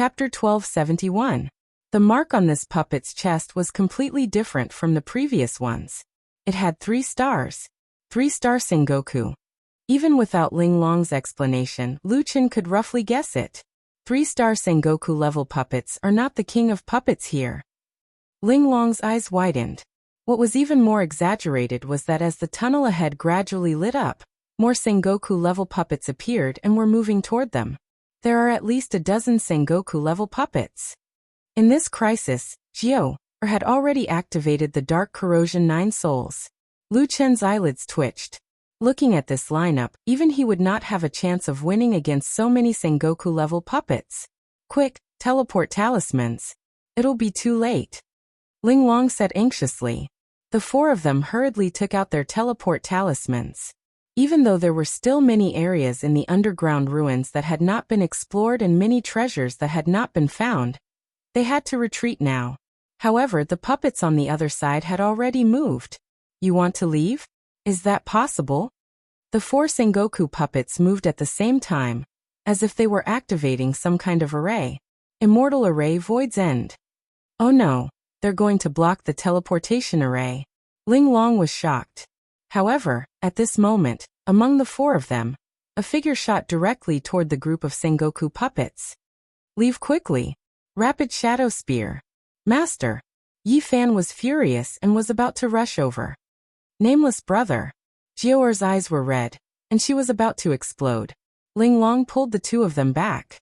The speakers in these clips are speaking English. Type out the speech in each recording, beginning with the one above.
Chapter 1271. The mark on this puppet's chest was completely different from the previous ones. It had 3 stars. 3-star Sengoku. Even without Ling Long's explanation, Lu Chen could roughly guess it. 3-star Sengoku level puppets are not the king of puppets here. Ling Long's eyes widened. What was even more exaggerated was that as the tunnel ahead gradually lit up, more Sengoku level puppets appeared and were moving toward them. There are at least a dozen Sengoku level puppets. In this crisis, Jiao had already activated the Dark Corrosion 9 souls. Lu Chen's eyelids twitched. Looking at this lineup, even he would not have a chance of winning against so many Sengoku level puppets. Quick, teleport talismans. It'll be too late. Ling Long said anxiously. The 4 of them hurriedly took out their teleport talismans. Even though there were still many areas in the underground ruins that had not been explored and many treasures that had not been found, they had to retreat now. However, the puppets on the other side had already moved. You want to leave? Is that possible? The 4 Sengoku puppets moved at the same time, as if they were activating some kind of array. Immortal Array Void's End. Oh no, they're going to block the teleportation array. Ling Long was shocked. However, at this moment, among the 4 of them, a figure shot directly toward the group of Sengoku puppets. Leave quickly. Rapid Shadow Spear. Master. Yi Fan was furious and was about to rush over. Nameless brother. Jiaoer's eyes were red, and she was about to explode. Ling Long pulled the 2 of them back.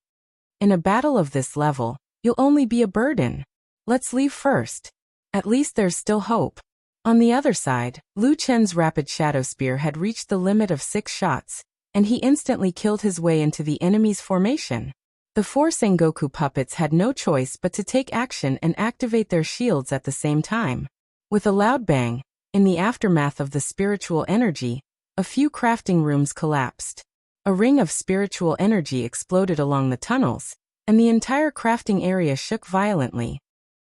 In a battle of this level, you'll only be a burden. Let's leave first. At least there's still hope. On the other side, Lu Chen's Rapid Shadow Spear had reached the limit of 6 shots, and he instantly killed his way into the enemy's formation. The 4 Sengoku puppets had no choice but to take action and activate their shields at the same time. With a loud bang, in the aftermath of the spiritual energy, a few crafting rooms collapsed. A ring of spiritual energy exploded along the tunnels, and the entire crafting area shook violently.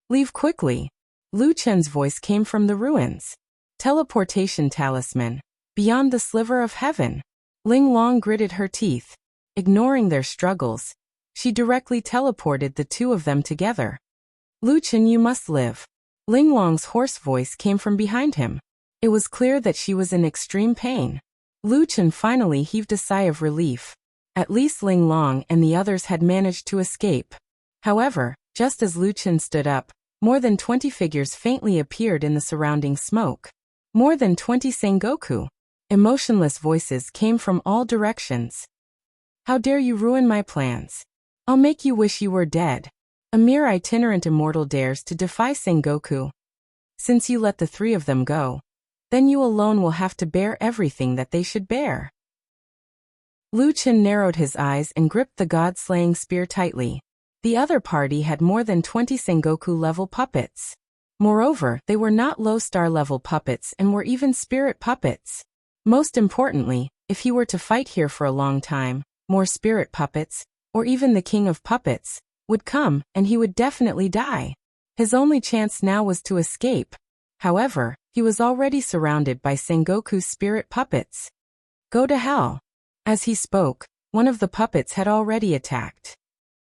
Leave quickly. Lu Chen's voice came from the ruins. Teleportation talisman. Beyond the sliver of heaven. Ling Long gritted her teeth. Ignoring their struggles, she directly teleported the 2 of them together. Lu Chen, you must live. Ling Long's hoarse voice came from behind him. It was clear that she was in extreme pain. Lu Chen finally heaved a sigh of relief. At least Ling Long and the others had managed to escape. However, just as Lu Chen stood up, more than 20 figures faintly appeared in the surrounding smoke. More than 20 Sengoku. Emotionless voices came from all directions. How dare you ruin my plans? I'll make you wish you were dead. A mere itinerant immortal dares to defy Sengoku. Since you let the 3 of them go, then you alone will have to bear everything that they should bear. Lu Chen narrowed his eyes and gripped the god-slaying spear tightly. The other party had more than 20 Sengoku-level puppets. Moreover, they were not low-star level puppets and were even spirit puppets. Most importantly, if he were to fight here for a long time, more spirit puppets, or even the king of puppets, would come and he would definitely die. His only chance now was to escape. However, he was already surrounded by Sengoku's spirit puppets. Go to hell. As he spoke, one of the puppets had already attacked.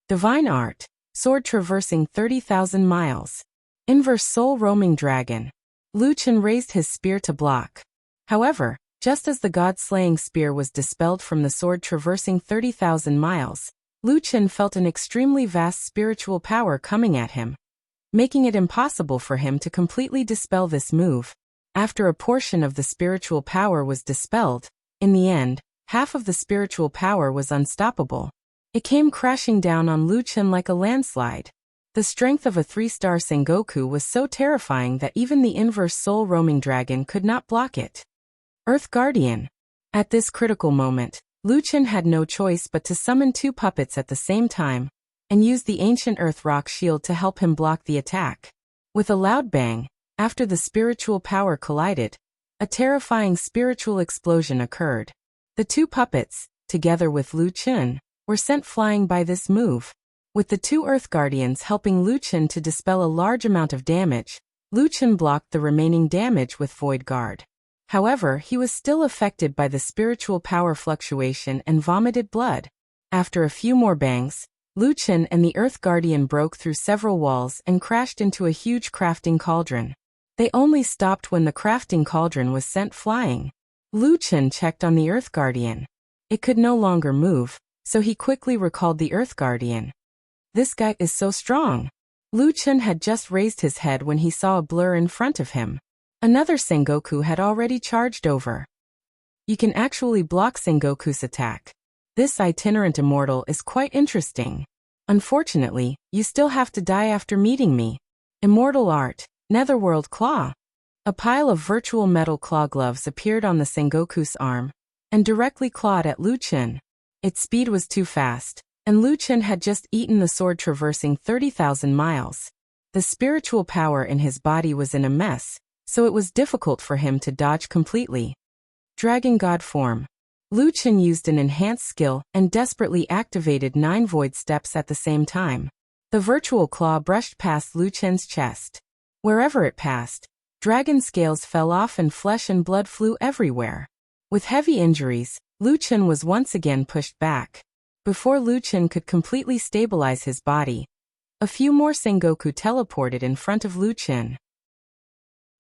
Divine Art, sword traversing 30,000 miles. Inverse soul roaming dragon. Lu Chen raised his spear to block. However, just as the god-slaying spear was dispelled from the sword traversing 30,000 miles, Lu Chen felt an extremely vast spiritual power coming at him, making it impossible for him to completely dispel this move. After a portion of the spiritual power was dispelled, in the end, half of the spiritual power was unstoppable. It came crashing down on Lu Chen like a landslide. The strength of a 3-star Sengoku was so terrifying that even the inverse soul roaming dragon could not block it. Earth Guardian. At this critical moment, Lu Chen had no choice but to summon 2 puppets at the same time, and use the ancient earth rock shield to help him block the attack. With a loud bang, after the spiritual power collided, a terrifying spiritual explosion occurred. The 2 puppets, together with Lu Chen, were sent flying by this move. With the 2 Earth Guardians helping Lu Chen to dispel a large amount of damage, Lu Chen blocked the remaining damage with Void Guard. However, he was still affected by the spiritual power fluctuation and vomited blood. After a few more bangs, Lucian and the Earth Guardian broke through several walls and crashed into a huge crafting cauldron. They only stopped when the crafting cauldron was sent flying. Lucian checked on the Earth Guardian. It could no longer move, so he quickly recalled the Earth Guardian. This guy is so strong. Lucian had just raised his head when he saw a blur in front of him. Another Sengoku had already charged over. You can actually block Sengoku's attack. This itinerant immortal is quite interesting. Unfortunately, you still have to die after meeting me. Immortal Art, Netherworld Claw. A pile of virtual metal claw gloves appeared on the Sengoku's arm and directly clawed at Lucian. Its speed was too fast, and Lucian had just eaten the sword traversing 30,000 miles. The spiritual power in his body was in a mess, so it was difficult for him to dodge completely. Dragon God Form. Lucian used an enhanced skill and desperately activated 9 void steps at the same time. The virtual claw brushed past Lucian's chest. Wherever it passed, dragon scales fell off and flesh and blood flew everywhere. With heavy injuries, Lucian was once again pushed back. Before Lucian could completely stabilize his body, a few more Sengoku teleported in front of Lucian.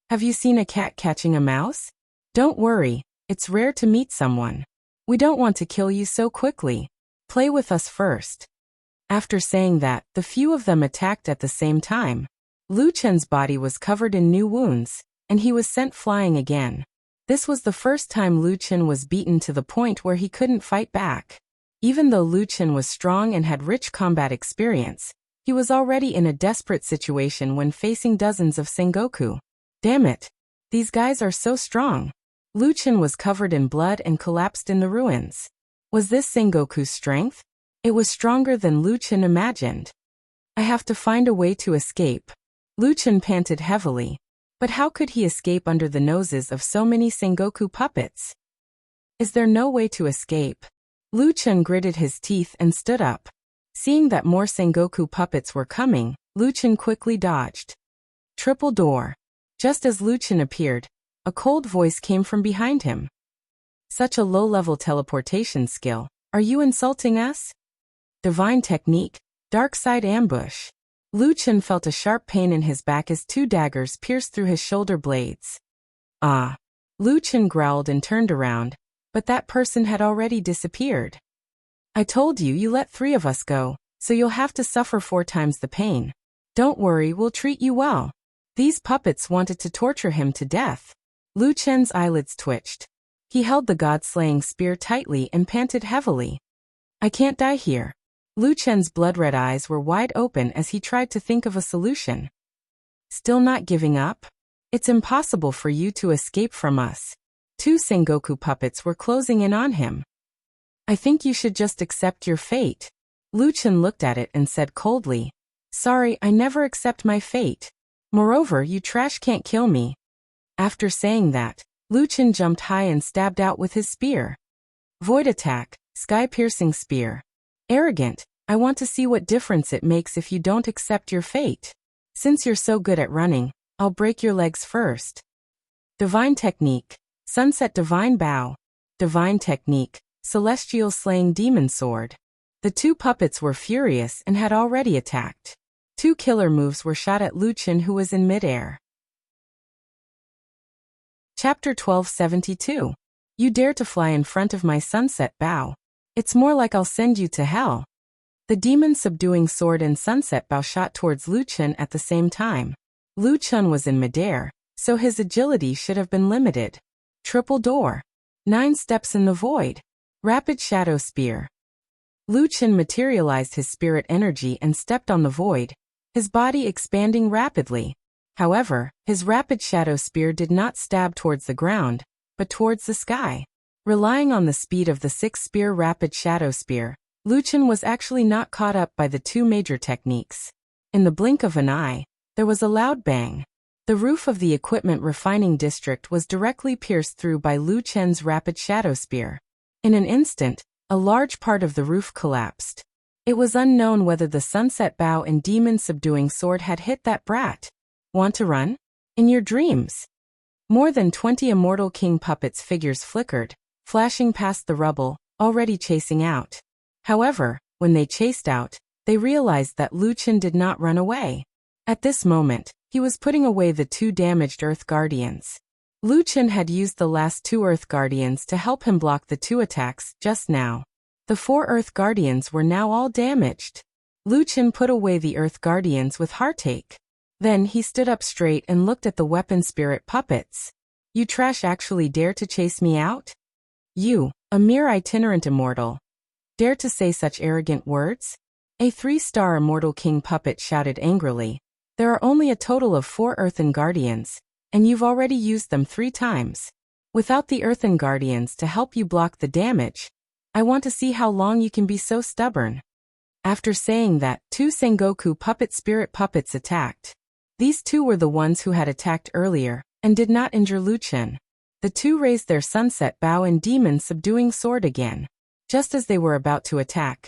Have you seen a cat catching a mouse? Don't worry, it's rare to meet someone. We don't want to kill you so quickly. Play with us first. After saying that, the few of them attacked at the same time. Lucian's body was covered in new wounds, and he was sent flying again. This was the first time Lucian was beaten to the point where he couldn't fight back. Even though Lucian was strong and had rich combat experience, he was already in a desperate situation when facing dozens of Sengoku. Damn it! These guys are so strong. Lucian was covered in blood and collapsed in the ruins. Was this Sengoku's strength? It was stronger than Lucian imagined. I have to find a way to escape. Lucian panted heavily. But how could he escape under the noses of so many Sengoku puppets? Is there no way to escape? Lucian gritted his teeth and stood up. Seeing that more Sengoku puppets were coming, Lucian quickly dodged. Triple door. Just as Lucian appeared, a cold voice came from behind him. Such a low-level teleportation skill. Are you insulting us? Divine technique. Dark side ambush. Lucian felt a sharp pain in his back as 2 daggers pierced through his shoulder blades. Ah! Lucian growled and turned around, but that person had already disappeared. I told you you let 3 of us go, so you'll have to suffer 4 times the pain. Don't worry, we'll treat you well. These puppets wanted to torture him to death. Lucian's eyelids twitched. He held the god-slaying spear tightly and panted heavily. I can't die here. Lucian's blood-red eyes were wide open as he tried to think of a solution. Still not giving up? It's impossible for you to escape from us. 2 Sengoku puppets were closing in on him. I think you should just accept your fate. Lucian looked at it and said coldly. Sorry, I never accept my fate. Moreover, you trash can't kill me. After saying that, Lucian jumped high and stabbed out with his spear. Void attack, sky-piercing spear. Arrogant, I want to see what difference it makes if you don't accept your fate. Since you're so good at running, I'll break your legs first. Divine technique, sunset divine bow. Divine technique, celestial slaying demon sword. The 2 puppets were furious and had already attacked. 2 killer moves were shot at Lucian, who was in midair. Chapter 1272. You dare to fly in front of my sunset bow. It's more like I'll send you to hell. The demon subduing sword and sunset bow shot towards Lucian at the same time. Lucian was in midair, so his agility should have been limited. Triple door. 9 steps in the void. Rapid shadow spear. Lucian materialized his spirit energy and stepped on the void, his body expanding rapidly. However, his rapid shadow spear did not stab towards the ground, but towards the sky. Relying on the speed of the 6-spear rapid shadow spear, Lucian was actually not caught up by the 2 major techniques. In the blink of an eye, there was a loud bang. The roof of the equipment refining district was directly pierced through by Lucian's rapid shadow spear. In an instant, a large part of the roof collapsed. It was unknown whether the sunset bow and demon subduing sword had hit that brat. Want to run? In your dreams. More than 20 Immortal King puppets figures flickered, flashing past the rubble, already chasing out. However, when they chased out, they realized that Luchin did not run away. At this moment, he was putting away the 2 damaged Earth Guardians. Luchin had used the last 2 Earth Guardians to help him block the 2 attacks just now. The 4 Earth Guardians were now all damaged. Luchin put away the Earth Guardians with heartache. Then he stood up straight and looked at the weapon spirit puppets. You trash actually dare to chase me out? You, a mere itinerant immortal, dare to say such arrogant words? A 3-star immortal king puppet shouted angrily. There are only a total of 4 Earthen Guardians, and you've already used them 3 times. Without the Earthen Guardians to help you block the damage, I want to see how long you can be so stubborn. After saying that, 2 Sengoku puppet spirit puppets attacked. These 2 were the ones who had attacked earlier, and did not injure Luchin. The 2 raised their sunset bow and demon subduing sword again. Just as they were about to attack,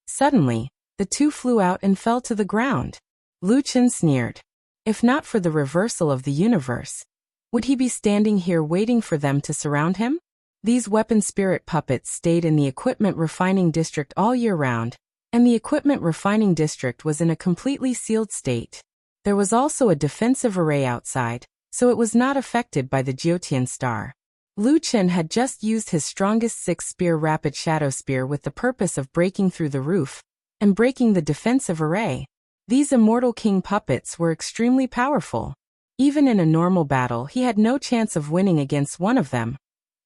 suddenly, the 2 flew out and fell to the ground. Luchin sneered. If not for the reversal of the universe, would he be standing here waiting for them to surround him? These weapon spirit puppets stayed in the equipment refining district all year round, and the equipment refining district was in a completely sealed state. There was also a defensive array outside, so it was not affected by the Jyotian star. Luchin had just used his strongest 6-spear rapid shadow spear with the purpose of breaking through the roof and breaking the defensive array. These immortal king puppets were extremely powerful. Even in a normal battle, he had no chance of winning against one of them,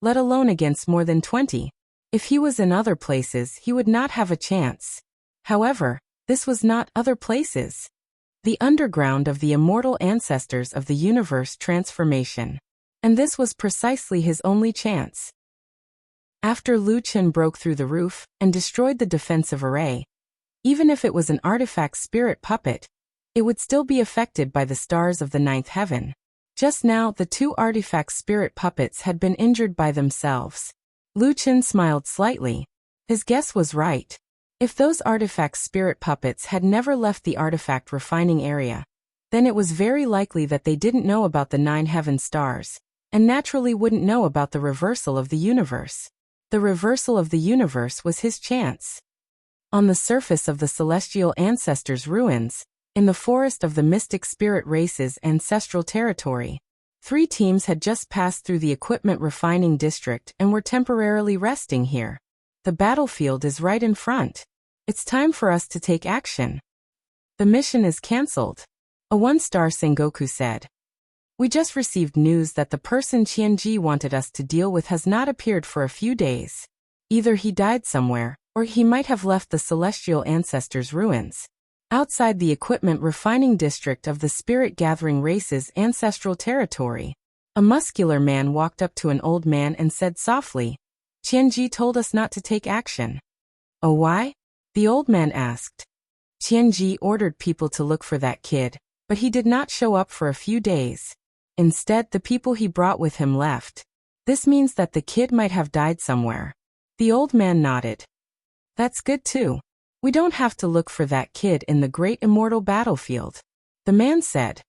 let alone against more than 20. If he was in other places, he would not have a chance. However, this was not other places. The underground of the immortal ancestors of the universe transformation. And this was precisely his only chance. After Luchin broke through the roof and destroyed the defensive array, even if it was an artifact spirit puppet, it would still be affected by the stars of the 9th heaven. Just now, the 2 artifact spirit puppets had been injured by themselves. Luchin smiled slightly. His guess was right. If those artifact spirit puppets had never left the artifact refining area, then it was very likely that they didn't know about the 9 heaven stars, and naturally wouldn't know about the reversal of the universe. The reversal of the universe was his chance. On the surface of the celestial ancestors' ruins, in the forest of the mystic spirit race's ancestral territory, 3 teams had just passed through the equipment refining district and were temporarily resting here. The battlefield is right in front. It's time for us to take action. The mission is cancelled, a 1-star Sengoku said. We just received news that the person Qianji wanted us to deal with has not appeared for a few days. Either he died somewhere, or he might have left the celestial ancestors' ruins. Outside the equipment refining district of the spirit gathering race's ancestral territory, a muscular man walked up to an old man and said softly, Qianji told us not to take action. Oh, why? The old man asked. Qianji ordered people to look for that kid, but he did not show up for a few days. Instead, the people he brought with him left. This means that the kid might have died somewhere. The old man nodded. That's good too. We don't have to look for that kid in the great immortal battlefield. The man said.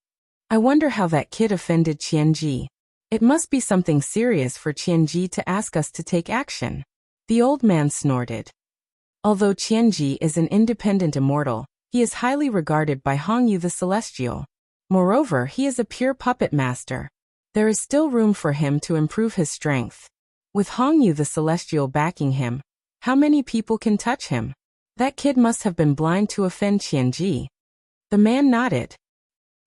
I wonder how that kid offended Qianji. It must be something serious for Qianji to ask us to take action. The old man snorted. Although Qianji is an independent immortal, he is highly regarded by Hongyu the Celestial. Moreover, he is a pure puppet master. There is still room for him to improve his strength. With Hongyu the Celestial backing him, how many people can touch him? That kid must have been blind to offend Qianji. The man nodded.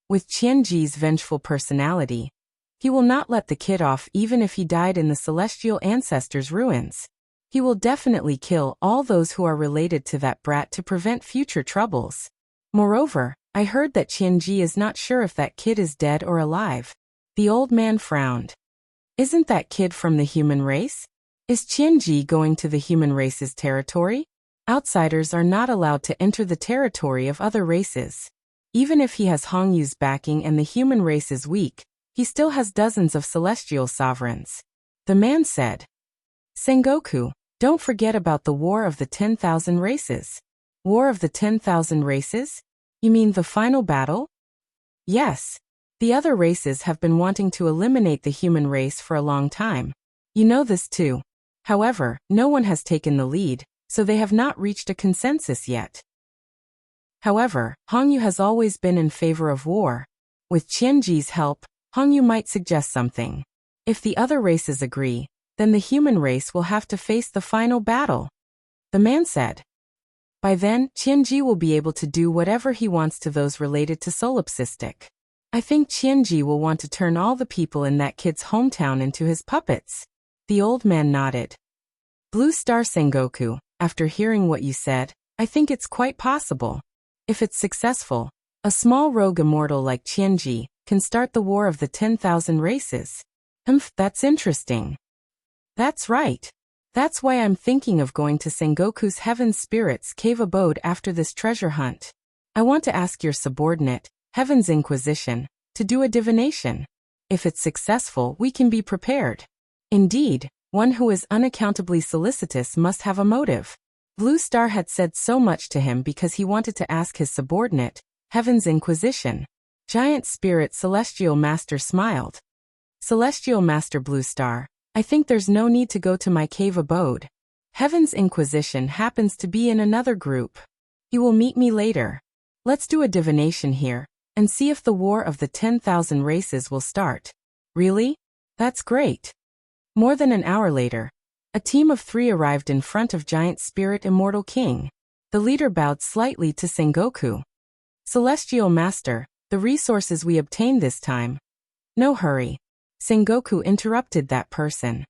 With Qianji's vengeful personality, he will not let the kid off even if he died in the celestial ancestors' ruins. He will definitely kill all those who are related to that brat to prevent future troubles. Moreover, I heard that Qianji is not sure if that kid is dead or alive. The old man frowned. Isn't that kid from the human race? Is Qianji going to the human race's territory? Outsiders are not allowed to enter the territory of other races. Even if he has Hongyu's backing and the human race is weak, he still has dozens of celestial sovereigns. The man said. Sengoku, don't forget about the War of the 10,000 Races. War of the 10,000 Races? You mean the final battle? Yes. The other races have been wanting to eliminate the human race for a long time. You know this too. However, no one has taken the lead, so they have not reached a consensus yet. However, Hongyu has always been in favor of war. With Qianji's help, Hongyu might suggest something. If the other races agree, then the human race will have to face the final battle. The man said. By then, Qianji will be able to do whatever he wants to those related to solipsistic. I think Qianji will want to turn all the people in that kid's hometown into his puppets. The old man nodded. Blue Star Sengoku, after hearing what you said, I think it's quite possible. If it's successful, a small rogue immortal like Qianji can start the war of the 10,000 races. That's interesting. That's right. That's why I'm thinking of going to Sengoku's Heaven Spirit's cave abode after this treasure hunt. I want to ask your subordinate, Heaven's Inquisition, to do a divination. If it's successful, we can be prepared. Indeed, one who is unaccountably solicitous must have a motive. Blue Star had said so much to him because he wanted to ask his subordinate, Heaven's Inquisition. Giant Spirit Celestial Master smiled. Celestial Master Blue Star, I think there's no need to go to my cave abode. Heaven's Inquisition happens to be in another group. You will meet me later. Let's do a divination here, and see if the war of the 10,000 races will start. Really? That's great. More than an hour later, a team of 3 arrived in front of Giant Spirit Immortal King. The leader bowed slightly to Sengoku. Celestial Master, the resources we obtained this time. No hurry. Sengoku interrupted that person.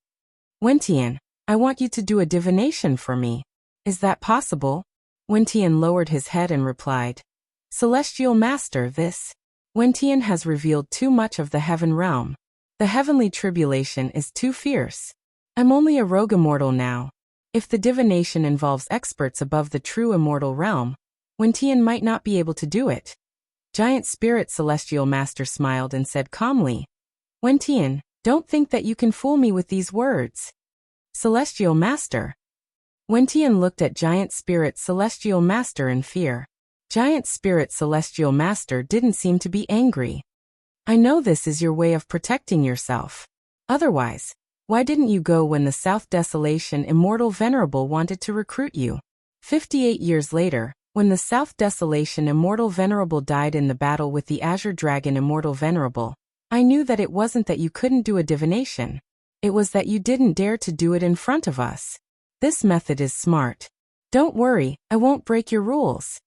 Wentian, I want you to do a divination for me. Is that possible? Wentian lowered his head and replied. Celestial Master, this. Wentian has revealed too much of the heaven realm. The heavenly tribulation is too fierce. I'm only a rogue immortal now. If the divination involves experts above the true immortal realm, Wentian might not be able to do it. Giant Spirit Celestial Master smiled and said calmly, Wentian, don't think that you can fool me with these words. Celestial Master. Wentian looked at Giant Spirit Celestial Master in fear. Giant Spirit Celestial Master didn't seem to be angry. I know this is your way of protecting yourself. Otherwise, why didn't you go when the South Desolation Immortal Venerable wanted to recruit you? 58 years later, when the South Desolation Immortal Venerable died in the battle with the Azure Dragon Immortal Venerable, I knew that it wasn't that you couldn't do a divination. It was that you didn't dare to do it in front of us. This method is smart. Don't worry, I won't break your rules.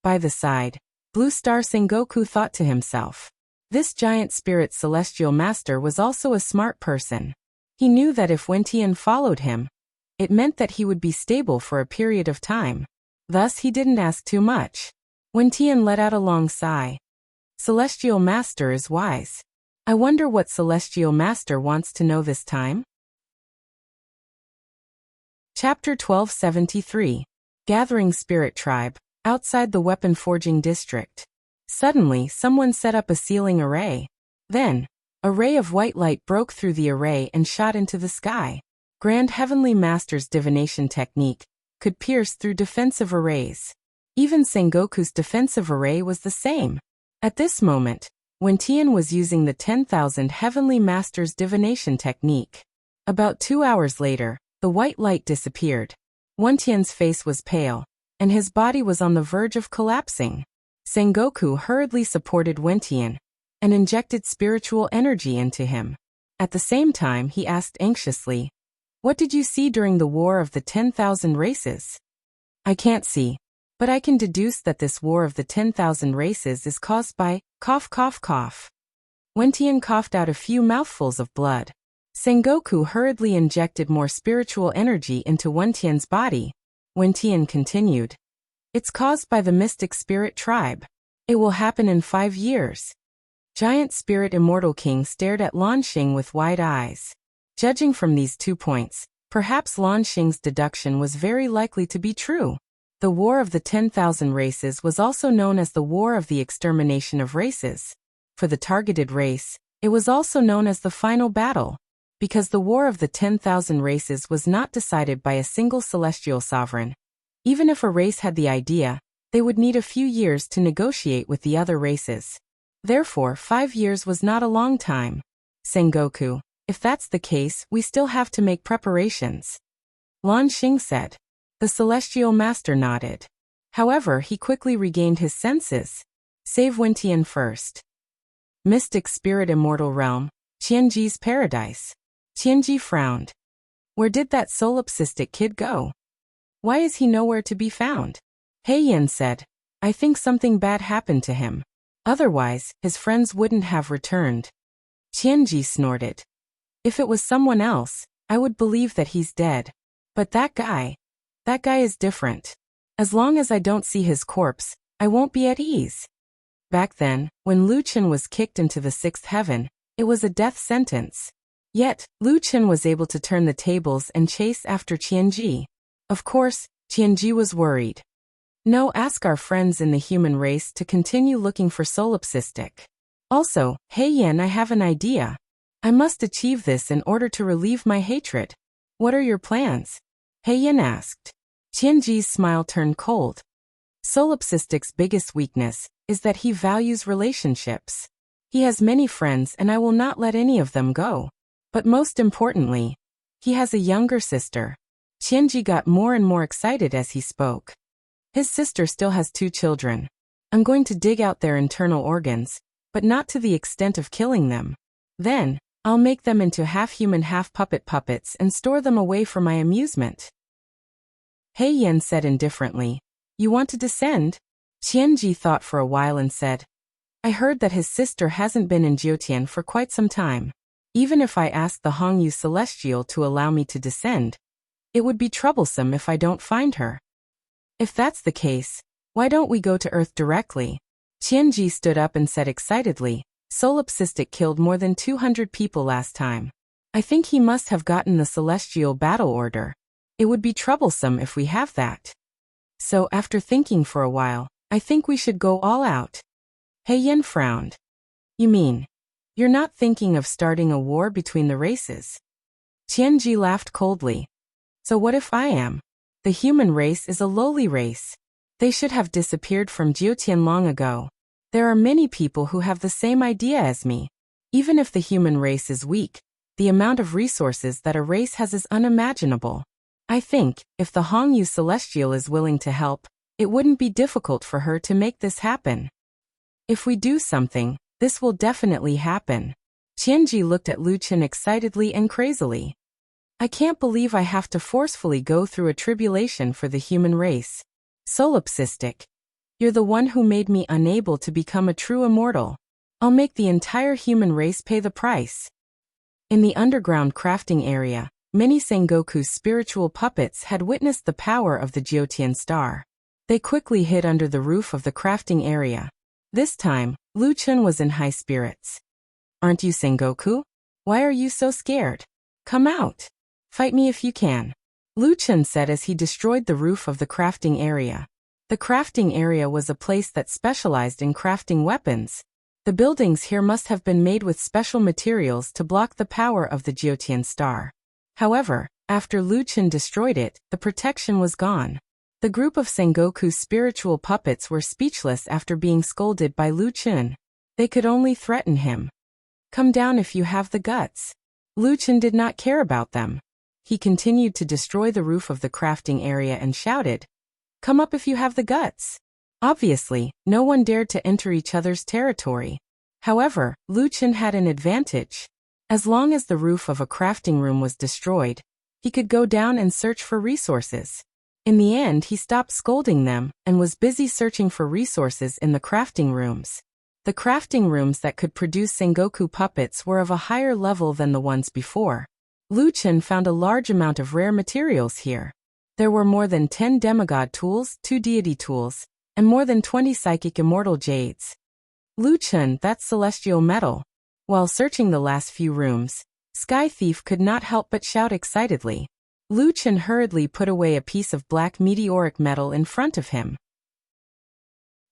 By the side, Blue Star Sengoku thought to himself. This Giant Spirit Celestial Master was also a smart person. He knew that if Wentian followed him, it meant that he would be stable for a period of time. Thus he didn't ask too much. Wentian let out a long sigh. Celestial Master is wise. I wonder what Celestial Master wants to know this time? Chapter 1273. Gathering Spirit Tribe, outside the weapon forging district. Suddenly, someone set up a ceiling array. Then, a ray of white light broke through the array and shot into the sky. Grand Heavenly Master's divination technique could pierce through defensive arrays. Even Sengoku's defensive array was the same. At this moment, Wentian was using the 10,000 Heavenly Master's divination technique. About 2 hours later, the white light disappeared. Wentian's face was pale, and his body was on the verge of collapsing. Sengoku hurriedly supported Wentian and injected spiritual energy into him. At the same time, he asked anxiously, What did you see during the War of the 10,000 Races? I can't see, but I can deduce that this War of the 10,000 Races is caused by cough cough cough. Wentian coughed out a few mouthfuls of blood. Sengoku hurriedly injected more spiritual energy into Wentian's body. Wentian continued. It's caused by the Mystic Spirit Tribe. It will happen in 5 years. Giant Spirit Immortal King stared at Lanxing with wide eyes. Judging from these 2 points, perhaps Lanxing's deduction was very likely to be true. The War of the 10,000 Races was also known as the War of the Extermination of Races. For the targeted race, it was also known as the Final Battle. Because the War of the 10,000 Races was not decided by a single celestial sovereign. Even if a race had the idea, they would need a few years to negotiate with the other races. Therefore, 5 years was not a long time. Sengoku, if that's the case, we still have to make preparations. Lanxing said. The Celestial Master nodded. However, he quickly regained his senses. Save Wintian first. Mystic Spirit Immortal Realm, Qianji's Paradise. Qianji frowned. Where did that solipsistic kid go? Why is he nowhere to be found? He Yin said. I think something bad happened to him. Otherwise, his friends wouldn't have returned. Qianji snorted. If it was someone else, I would believe that he's dead. But that guy is different. As long as I don't see his corpse, I won't be at ease. Back then, when Lu Chen was kicked into the sixth heaven, it was a death sentence. Yet, Lu Chen was able to turn the tables and chase after Qianji. Of course, Qianji was worried. No, ask our friends in the human race to continue looking for solipsistic. Also, He Yin, I have an idea. I must achieve this in order to relieve my hatred. What are your plans? He Yin asked. Qianji's smile turned cold. Solipsistic's biggest weakness is that he values relationships. He has many friends and I will not let any of them go. But most importantly, he has a younger sister. Qianji got more and more excited as he spoke. His sister still has 2 children. I'm going to dig out their internal organs, but not to the extent of killing them. Then, I'll make them into half-human half-puppet puppets and store them away for my amusement. He Yin said indifferently. You want to descend? Qianji thought for a while and said, I heard that his sister hasn't been in Jiutian for quite some time. Even if I ask the Hongyu Celestial to allow me to descend, it would be troublesome if I don't find her. If that's the case, why don't we go to Earth directly? Qianji stood up and said excitedly, Solipsistic killed more than 200 people last time. I think he must have gotten the Celestial Battle Order. It would be troublesome if we have that. So after thinking for a while, I think we should go all out. He Yin frowned. You mean, you're not thinking of starting a war between the races? Qianji laughed coldly. So what if I am? The human race is a lowly race. They should have disappeared from Jiutian long ago. There are many people who have the same idea as me. Even if the human race is weak, the amount of resources that a race has is unimaginable. I think, if the Hongyu Celestial is willing to help, it wouldn't be difficult for her to make this happen. If we do something, this will definitely happen. Qianji looked at Lu Chen excitedly and crazily. I can't believe I have to forcefully go through a tribulation for the human race. Solipsistic. You're the one who made me unable to become a true immortal. I'll make the entire human race pay the price. In the underground crafting area, many Sengoku's spiritual puppets had witnessed the power of the Jiutian star. They quickly hid under the roof of the crafting area. This time, Lu Chen was in high spirits. Aren't you Sengoku? Why are you so scared? Come out. Fight me if you can. Lu Chen said as he destroyed the roof of the crafting area. The crafting area was a place that specialized in crafting weapons. The buildings here must have been made with special materials to block the power of the Jiutian star. However, after Lu Chen destroyed it, the protection was gone. The group of Sengoku's spiritual puppets were speechless after being scolded by Lu Chen. They could only threaten him. Come down if you have the guts. Lu Chen did not care about them. He continued to destroy the roof of the crafting area and shouted, Come up if you have the guts. Obviously, no one dared to enter each other's territory. However, Lu Chen had an advantage. As long as the roof of a crafting room was destroyed, he could go down and search for resources. In the end, he stopped scolding them and was busy searching for resources in the crafting rooms. The crafting rooms that could produce Sengoku puppets were of a higher level than the ones before. Lu Chen found a large amount of rare materials here. There were more than 10 demigod tools, 2 deity tools, and more than 20 psychic immortal jades. Lu Chen, that's celestial metal. While searching the last few rooms, Sky Thief could not help but shout excitedly. Lu Chen hurriedly put away a piece of black meteoric metal in front of him.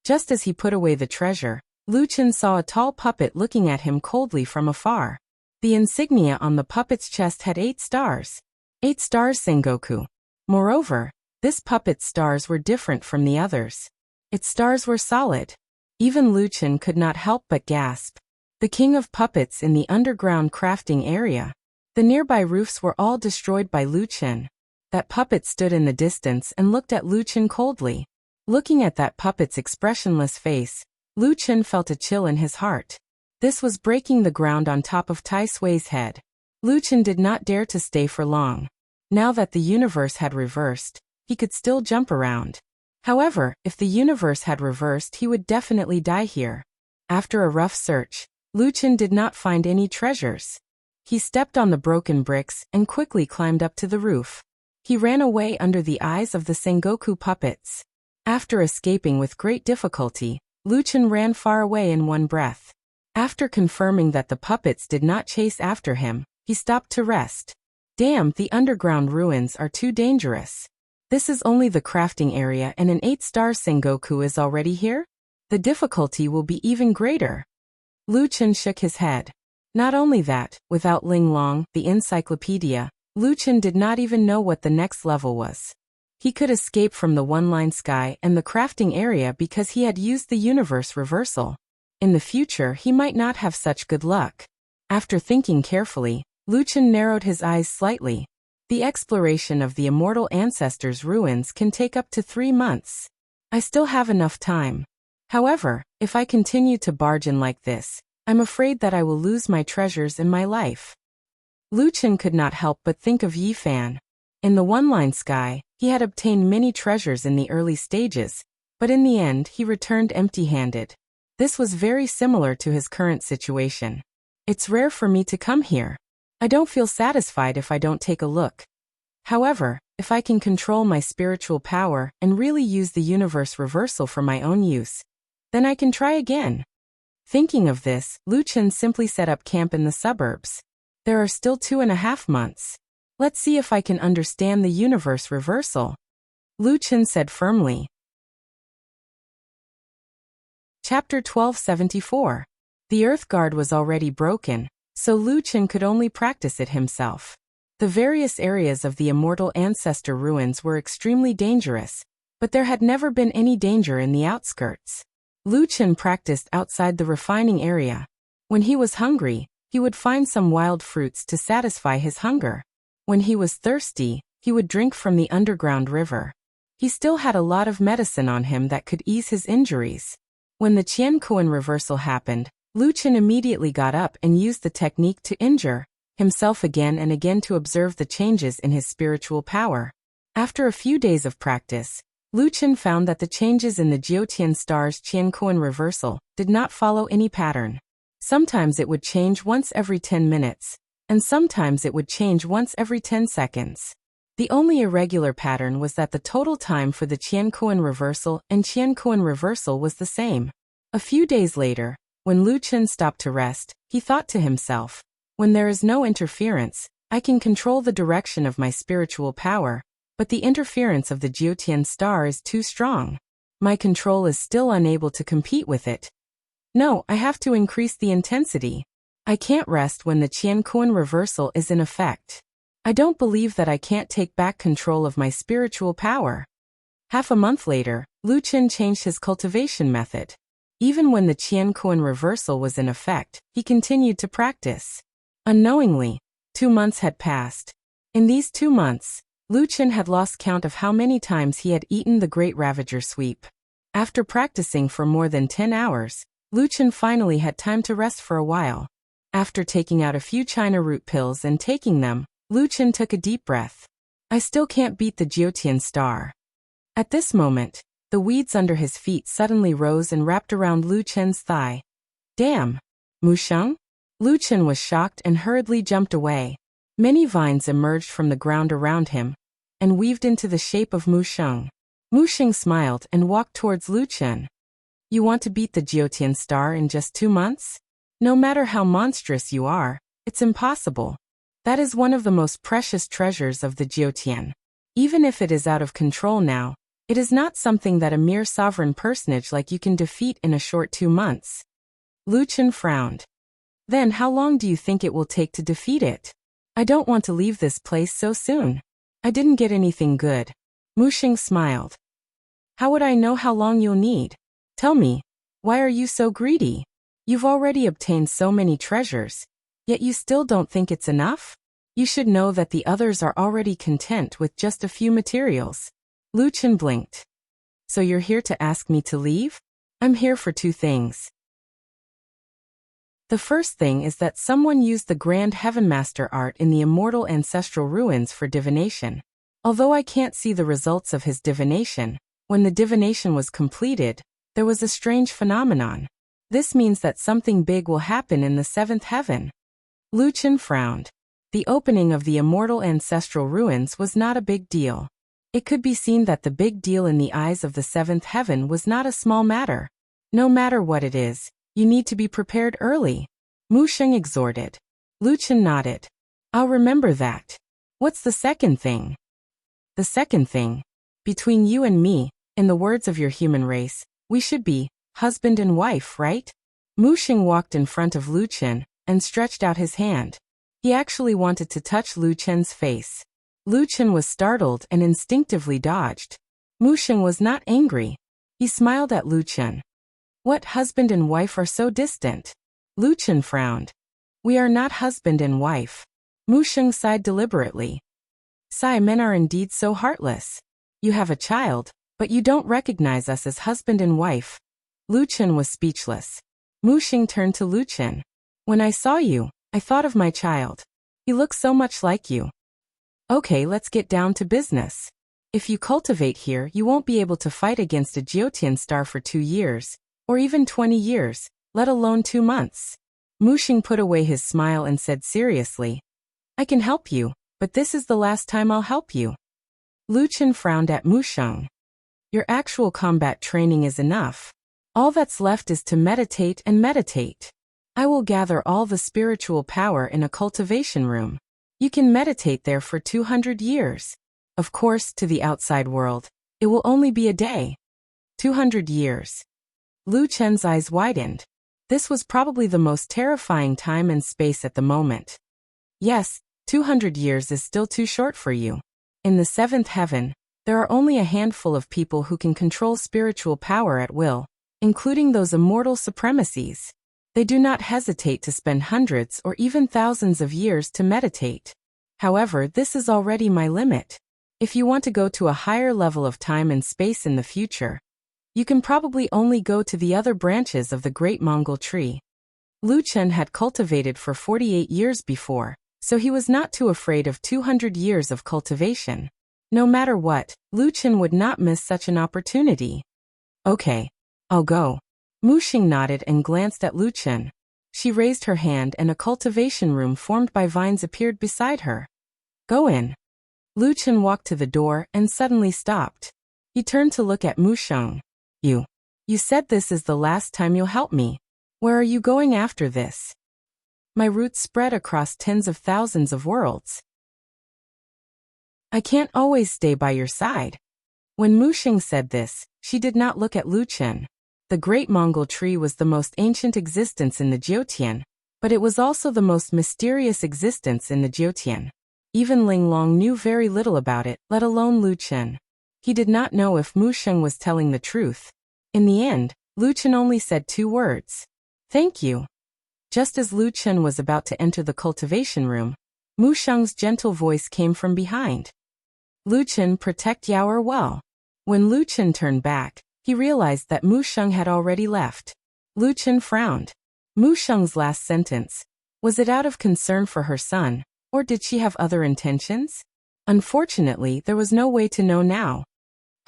Just as he put away the treasure, Lu Chen saw a tall puppet looking at him coldly from afar. The insignia on the puppet's chest had 8 stars. 8 stars, Sengoku. Moreover, this puppet's stars were different from the others. Its stars were solid. Even Lu Chen could not help but gasp. The king of puppets in the underground crafting area. The nearby roofs were all destroyed by Lu Chen. That puppet stood in the distance and looked at Lu Chen coldly. Looking at that puppet's expressionless face, Lu Chen felt a chill in his heart. This was breaking the ground on top of Tai Sui's head. Lu Chen did not dare to stay for long. Now that the universe had reversed, he could still jump around. However, if the universe had reversed, he would definitely die here. After a rough search, Lu Chen did not find any treasures. He stepped on the broken bricks and quickly climbed up to the roof. He ran away under the eyes of the Sengoku puppets. After escaping with great difficulty, Lu Chen ran far away in one breath. After confirming that the puppets did not chase after him, he stopped to rest. Damn, the underground ruins are too dangerous. This is only the crafting area and an 8-star Sengoku is already here? The difficulty will be even greater. Lu Chen shook his head. Not only that, without Ling Long, the encyclopedia, Lu Chen did not even know what the next level was. He could escape from the one-line sky and the crafting area because he had used the universe reversal. In the future, he might not have such good luck. After thinking carefully, Lu Chen narrowed his eyes slightly. The exploration of the immortal ancestors' ruins can take up to 3 months. I still have enough time. However, if I continue to barge in like this, I'm afraid that I will lose my treasures in my life. Lu Chen could not help but think of Yi Fan. In the one-line sky, he had obtained many treasures in the early stages, but in the end he returned empty-handed. This was very similar to his current situation. It's rare for me to come here. I don't feel satisfied if I don't take a look. However, if I can control my spiritual power and really use the universe reversal for my own use, then I can try again. Thinking of this, Lu Chen simply set up camp in the suburbs. There are still 2.5 months. Let's see if I can understand the universe reversal. Lu Chen said firmly. Chapter 1274. The Earth Guard was already broken, so Lu Chen could only practice it himself. The various areas of the immortal ancestor ruins were extremely dangerous, but there had never been any danger in the outskirts. Lu Chen practiced outside the refining area. When he was hungry, he would find some wild fruits to satisfy his hunger. When he was thirsty, he would drink from the underground river. He still had a lot of medicine on him that could ease his injuries. When the Qiankuan reversal happened, Lu Chen immediately got up and used the technique to injure himself again and again to observe the changes in his spiritual power. After a few days of practice, Lu Chen found that the changes in the Jiutian star's Qiankuan reversal did not follow any pattern. Sometimes it would change once every 10 minutes, and sometimes it would change once every 10 seconds. The only irregular pattern was that the total time for the Qiankuan reversal and Qiankuan reversal was the same. A few days later, when Lu Chen stopped to rest, he thought to himself, when there is no interference, I can control the direction of my spiritual power, but the interference of the Jiutian star is too strong. My control is still unable to compete with it. No, I have to increase the intensity. I can't rest when the Qiankuan reversal is in effect. I don't believe that I can't take back control of my spiritual power. Half a month later, Lu Chen changed his cultivation method. Even when the Qiankuan reversal was in effect, he continued to practice. Unknowingly, 2 months had passed. In these 2 months, Lu Chen had lost count of how many times he had eaten the Great Ravager sweep. After practicing for more than 10 hours, Lu Chen finally had time to rest for a while. After taking out a few China root pills and taking them, Lu Chen took a deep breath. I still can't beat the Jiutian star. At this moment, the weeds under his feet suddenly rose and wrapped around Lu Chen's thigh. Damn! Musheng? Lu Chen was shocked and hurriedly jumped away. Many vines emerged from the ground around him and weaved into the shape of Musheng. Musheng smiled and walked towards Lu Chen. You want to beat the Jiutian star in just 2 months? No matter how monstrous you are, it's impossible. That is one of the most precious treasures of the Jiutian. Even if it is out of control now, it is not something that a mere sovereign personage like you can defeat in a short 2 months. Lu Chen frowned. Then how long do you think it will take to defeat it? I don't want to leave this place so soon. I didn't get anything good. Musheng smiled. How would I know how long you'll need? Tell me, why are you so greedy? You've already obtained so many treasures, yet you still don't think it's enough? You should know that the others are already content with just a few materials. Lu Chen blinked. So you're here to ask me to leave? I'm here for two things. The first thing is that someone used the Grand Heavenmaster art in the immortal ancestral ruins for divination. Although I can't see the results of his divination, when the divination was completed, there was a strange phenomenon. This means that something big will happen in the seventh heaven. Lucian frowned. The opening of the immortal ancestral ruins was not a big deal. It could be seen that the big deal in the eyes of the seventh heaven was not a small matter. No matter what it is, you need to be prepared early. Mu Sheng exhorted. Lucian nodded. I'll remember that. What's the second thing? The second thing. Between you and me, in the words of your human race, we should be husband and wife, right? Mu Sheng walked in front of Lucian and stretched out his hand. He actually wanted to touch Lucian's face. Lucian was startled and instinctively dodged. Mu Sheng was not angry. He smiled at Lucian. What husband and wife are so distant? Lucian frowned. We are not husband and wife. Mu Sheng sighed deliberately. Sigh, men are indeed so heartless. You have a child, but you don't recognize us as husband and wife. Lucian was speechless. Mu Sheng turned to Lucian. When I saw you, I thought of my child. He looks so much like you. Okay, let's get down to business. If you cultivate here, you won't be able to fight against a Jiotian star for 2 years, or even 20 years, let alone 2 months. Mu Sheng put away his smile and said seriously, I can help you, but this is the last time I'll help you. Lucian frowned at Mu Sheng. Your actual combat training is enough. All that's left is to meditate and meditate. I will gather all the spiritual power in a cultivation room. You can meditate there for 200 years. Of course, to the outside world, it will only be a day. 200 years. Lu Chen's eyes widened. This was probably the most terrifying time and space at the moment. Yes, 200 years is still too short for you. In the seventh heaven, there are only a handful of people who can control spiritual power at will, including those immortal supremacies. They do not hesitate to spend hundreds or even thousands of years to meditate. However, this is already my limit. If you want to go to a higher level of time and space in the future, you can probably only go to the other branches of the Great Mongol Tree. Lu Chen had cultivated for 48 years before, so he was not too afraid of 200 years of cultivation. No matter what, Lu Chen would not miss such an opportunity. Okay, I'll go. Mu Sheng nodded and glanced at Lu Chen. She raised her hand and a cultivation room formed by vines appeared beside her. Go in. Lu Chen walked to the door and suddenly stopped. He turned to look at Mu Sheng. You said this is the last time you'll help me. Where are you going after this? My roots spread across tens of thousands of worlds. I can't always stay by your side. When Mu Sheng said this, she did not look at Lu Chen. The Great Mongol Tree was the most ancient existence in the Jiotian, but it was also the most mysterious existence in the Jiotian. Even Ling Long knew very little about it, let alone Lu Chen. He did not know if Mu Sheng was telling the truth. In the end, Lu Chen only said 2 words. Thank you. Just as Lu Chen was about to enter the cultivation room, Mu Sheng's gentle voice came from behind. Lu Chen, protect Yaoer well. When Lu Chen turned back, he realized that Mu Sheng had already left. Lu Chen frowned. Mu Sheng's last sentence. Was it out of concern for her son, or did she have other intentions? Unfortunately, there was no way to know now.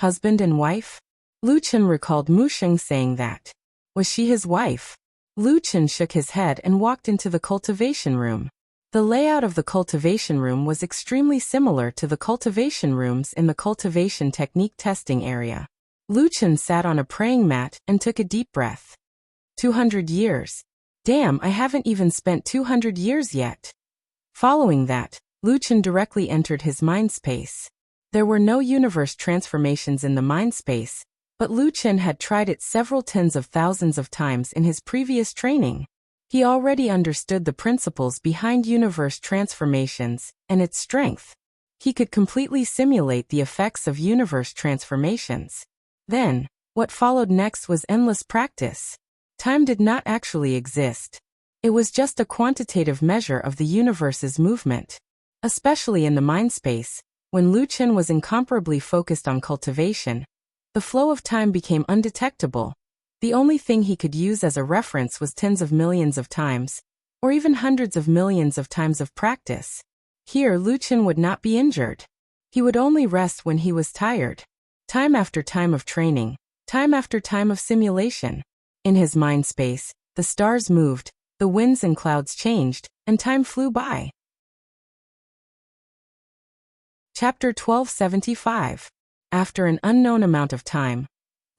Husband and wife? Lu Chen recalled Mu Sheng saying that. Was she his wife? Lu Chen shook his head and walked into the cultivation room. The layout of the cultivation room was extremely similar to the cultivation rooms in the cultivation technique testing area. Lu Chen sat on a praying mat and took a deep breath. 200 years. Damn, I haven't even spent 200 years yet. Following that, Lu Chen directly entered his mind space. There were no universe transformations in the mind space, but Lu Chen had tried it several tens of thousands of times in his previous training. He already understood the principles behind universe transformations and its strength. He could completely simulate the effects of universe transformations. Then, what followed next was endless practice. Time did not actually exist. It was just a quantitative measure of the universe's movement. Especially in the mind space, when Lu Chen was incomparably focused on cultivation, The flow of time became undetectable. The only thing he could use as a reference was tens of millions of times, or even hundreds of millions of times of practice. Here Luchin would not be injured. He would only rest when he was tired. Time after time of training, time after time of simulation. In his mind space, the stars moved, the winds and clouds changed, and time flew by. Chapter 1275. After an unknown amount of time,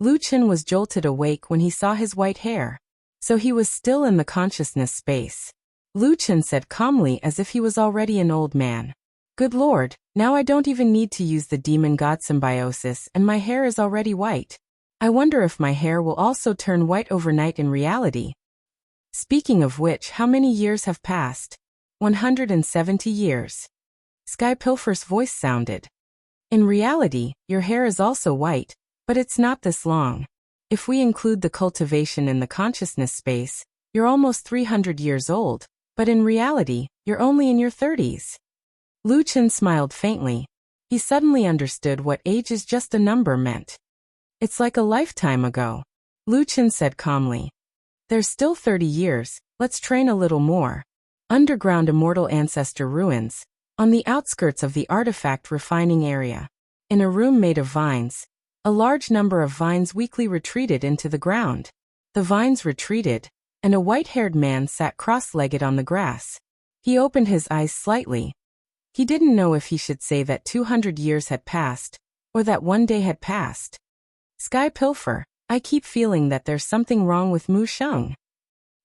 Luchin was jolted awake when he saw his white hair. So he was still in the consciousness space. Luchin said calmly as if he was already an old man. Good Lord, now I don't even need to use the demon-god symbiosis and my hair is already white. I wonder if my hair will also turn white overnight in reality. Speaking of which, how many years have passed? 170 years. Sky Pilfer's voice sounded. In reality, your hair is also white, but it's not this long. If we include the cultivation in the consciousness space, you're almost 300 years old, but in reality, you're only in your 30s. Luchin smiled faintly. He suddenly understood what age is just a number meant. It's like a lifetime ago. Luchin said calmly. There's still 30 years, let's train a little more. Underground Immortal Ancestor Ruins, on the outskirts of the artifact refining area. In a room made of vines, a large number of vines weakly retreated into the ground. The vines retreated, and a white-haired man sat cross-legged on the grass. He opened his eyes slightly. He didn't know if he should say that 200 years had passed, or that one day had passed. Sky Pilfer, I keep feeling that there's something wrong with Mu Sheng.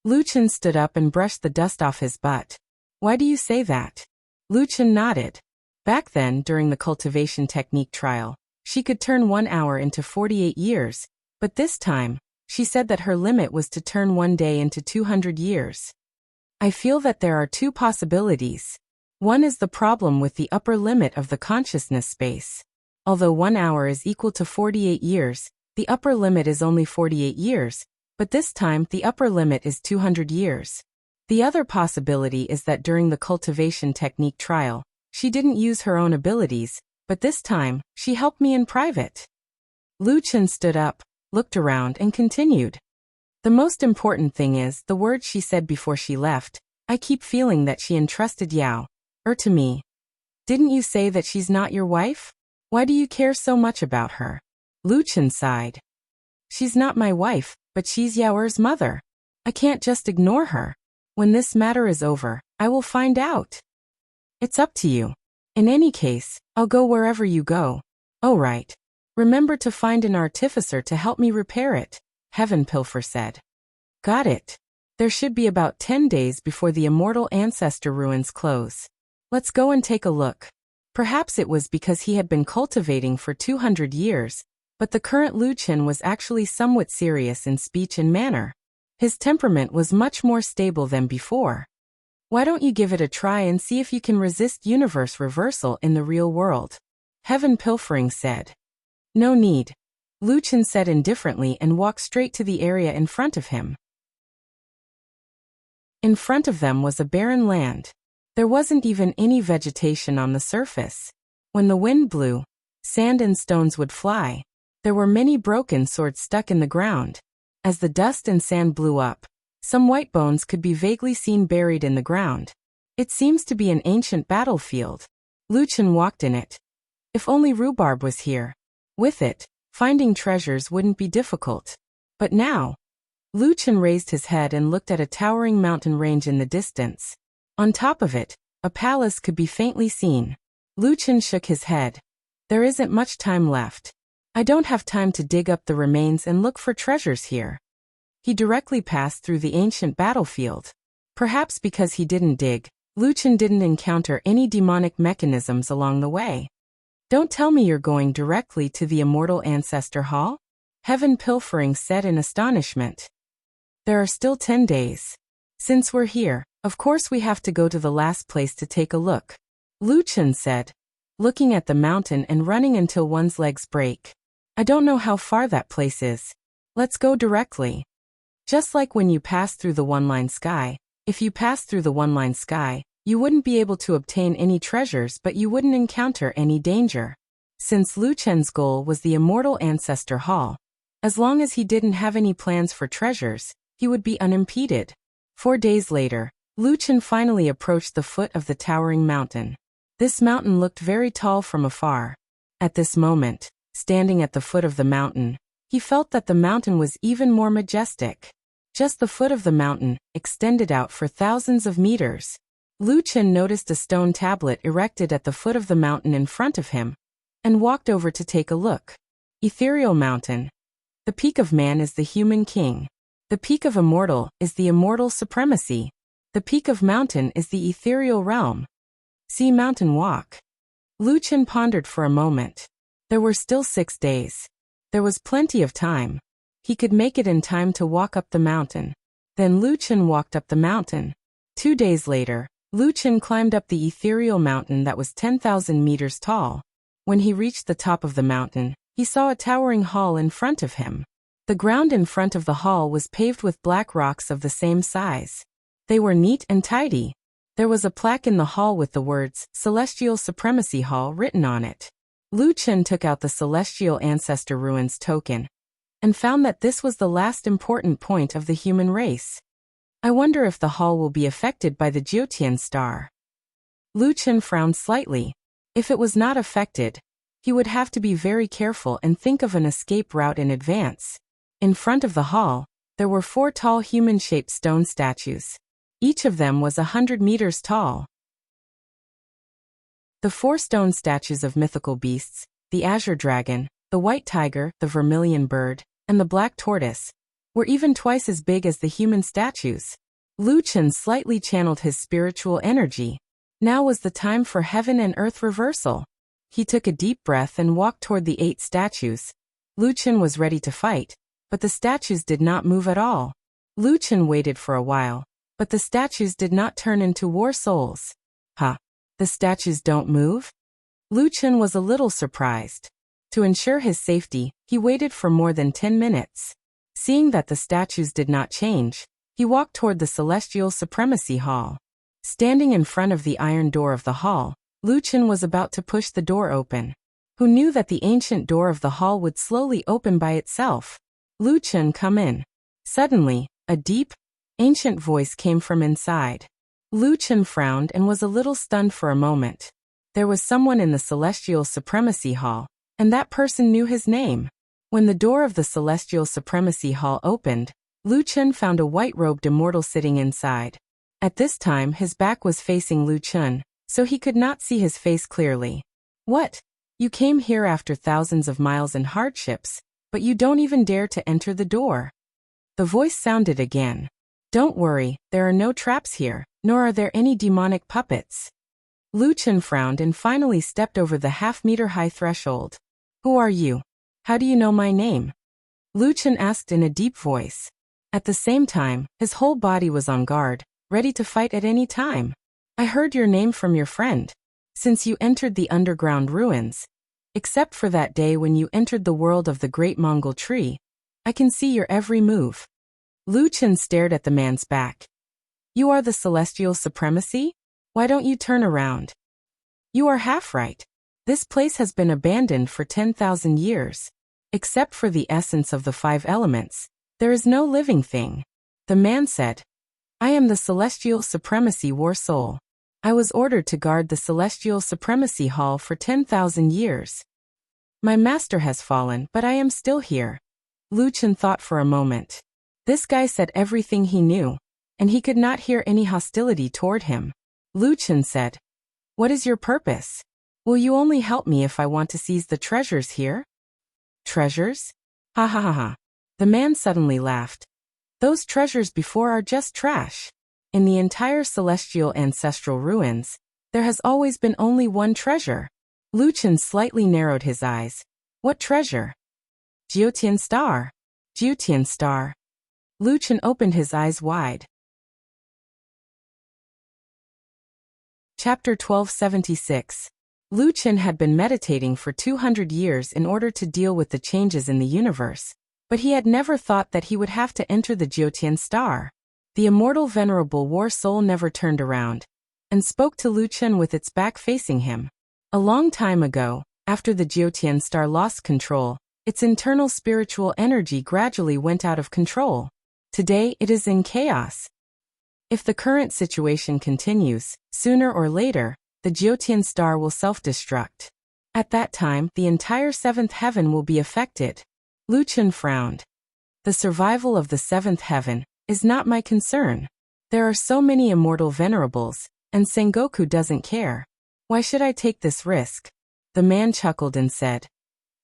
Luchin stood up and brushed the dust off his butt. Why do you say that? Luchin nodded. Back then, during the cultivation technique trial, she could turn 1 hour into 48 years, but this time, she said that her limit was to turn 1 day into 200 years. I feel that there are two possibilities. One is the problem with the upper limit of the consciousness space. Although 1 hour is equal to 48 years, the upper limit is only 48 years, but this time the upper limit is 200 years. The other possibility is that during the cultivation technique trial, she didn't use her own abilities, but this time, she helped me in private. Luchin stood up, looked around and continued. The most important thing is the word she said before she left. I keep feeling that she entrusted Yao to me. Didn't you say that she's not your wife? Why do you care so much about her? Luchin sighed. She's not my wife, but she's Yao's mother. I can't just ignore her. When this matter is over, I will find out. It's up to you. In any case, I'll go wherever you go. Oh right. Remember to find an artificer to help me repair it, Heaven Pilfer said. Got it. There should be about 10 days before the Immortal Ancestor Ruins close. Let's go and take a look. Perhaps it was because he had been cultivating for 200 years, but the current Luchin was actually somewhat serious in speech and manner. His temperament was much more stable than before. Why don't you give it a try and see if you can resist universe reversal in the real world? Heaven Pilfering said. No need. Luchin said indifferently and walked straight to the area in front of him. In front of them was a barren land. There wasn't even any vegetation on the surface. When the wind blew, sand and stones would fly. There were many broken swords stuck in the ground. As the dust and sand blew up, some white bones could be vaguely seen buried in the ground. It seems to be an ancient battlefield. Luchin walked in it. If only Rhubarb was here. With it, finding treasures wouldn't be difficult. But now, Luchin raised his head and looked at a towering mountain range in the distance. On top of it, a palace could be faintly seen. Luchin shook his head. There isn't much time left. I don't have time to dig up the remains and look for treasures here. He directly passed through the ancient battlefield. Perhaps because he didn't dig, Luchin didn't encounter any demonic mechanisms along the way. Don't tell me you're going directly to the Immortal Ancestor Hall? Heaven Pilfering said in astonishment. There are still 10 days. Since we're here, of course we have to go to the last place to take a look. Luchin said, looking at the mountain and running until one's legs break. I don't know how far that place is. Let's go directly. Just like when you pass through the one-line sky, if you pass through the one-line sky, you wouldn't be able to obtain any treasures but you wouldn't encounter any danger. Since Lu Chen's goal was the immortal ancestor hall, as long as he didn't have any plans for treasures, he would be unimpeded. 4 days later, Lu Chen finally approached the foot of the towering mountain. This mountain looked very tall from afar. At this moment, standing at the foot of the mountain, he felt that the mountain was even more majestic. Just the foot of the mountain extended out for thousands of meters. Lu Chen noticed a stone tablet erected at the foot of the mountain in front of him, and walked over to take a look. Ethereal Mountain. The peak of man is the human king. The peak of immortal is the immortal supremacy. The peak of mountain is the ethereal realm. See Mountain Walk. Lu Chen pondered for a moment. There were still 6 days. There was plenty of time. He could make it in time to walk up the mountain. Then Lu Chen walked up the mountain. 2 days later, Lu Chen climbed up the ethereal mountain that was 10,000 meters tall. When he reached the top of the mountain, he saw a towering hall in front of him. The ground in front of the hall was paved with black rocks of the same size. They were neat and tidy. There was a plaque in the hall with the words, Celestial Supremacy Hall, written on it. Lu Chen took out the Celestial Ancestor Ruins token, and found that this was the last important point of the human race. I wonder if the hall will be affected by the Jiutian star. Lu Chen frowned slightly. If it was not affected, he would have to be very careful and think of an escape route in advance. In front of the hall, there were 4 tall human-shaped stone statues. Each of them was 100 meters tall. The 4 stone statues of mythical beasts, the azure dragon, the white tiger, the vermilion bird, and the black tortoise, were even twice as big as the human statues. Lu Chen slightly channeled his spiritual energy. Now was the time for heaven and earth reversal. He took a deep breath and walked toward the 8 statues. Lu Chen was ready to fight, but the statues did not move at all. Lu Chen waited for a while, but the statues did not turn into war souls. Huh? The statues don't move? Lu Chen was a little surprised. To ensure his safety, he waited for more than 10 minutes. Seeing that the statues did not change, he walked toward the Celestial Supremacy Hall. Standing in front of the iron door of the hall, Lu Chen was about to push the door open. Who knew that the ancient door of the hall would slowly open by itself? Lu Chen, come in. Suddenly, a deep, ancient voice came from inside. Lu Chen frowned and was a little stunned for a moment. There was someone in the Celestial Supremacy Hall, and that person knew his name. When the door of the Celestial Supremacy Hall opened, Lu Chen found a white-robed immortal sitting inside. At this time his back was facing Lu Chen, so he could not see his face clearly. What? You came here after thousands of miles and hardships, but you don't even dare to enter the door. The voice sounded again. Don't worry, there are no traps here, nor are there any demonic puppets. Lu Chen frowned and finally stepped over the half-meter-high threshold. Who are you? How do you know my name? Lu Chen asked in a deep voice. At the same time, his whole body was on guard, ready to fight at any time. I heard your name from your friend. Since you entered the underground ruins, except for that day when you entered the world of the Great Mongol Tree, I can see your every move. Lu Chen stared at the man's back. You are the Celestial Supremacy? Why don't you turn around? You are half right. This place has been abandoned for 10,000 years. Except for the essence of the 5 elements, there is no living thing. The man said, I am the Celestial Supremacy War Soul. I was ordered to guard the Celestial Supremacy Hall for 10,000 years. My master has fallen, but I am still here. Lu Chen thought for a moment. This guy said everything he knew, and he could not hear any hostility toward him. Lu Chen said, What is your purpose? Will you only help me if I want to seize the treasures here? Treasures? Ha ha ha ha. The man suddenly laughed. Those treasures before are just trash. In the entire celestial ancestral ruins, there has always been only one treasure. Lu Chen slightly narrowed his eyes. What treasure? Jiutian star. Jiutian star. Lu Chen opened his eyes wide. Chapter 1276. Lu Chen had been meditating for 200 years in order to deal with the changes in the universe, but he had never thought that he would have to enter the Jiutian star. The immortal venerable war soul never turned around, and spoke to Lu Chen with its back facing him. A long time ago, After the Jiutian star lost control, its internal spiritual energy gradually went out of control. Today, it is in chaos. If the current situation continues, sooner or later, the Jiutian star will self-destruct. At that time, the entire seventh heaven will be affected. Lu Chen frowned. The survival of the seventh heaven is not my concern. There are so many immortal venerables, and Sengoku doesn't care. Why should I take this risk? The man chuckled and said,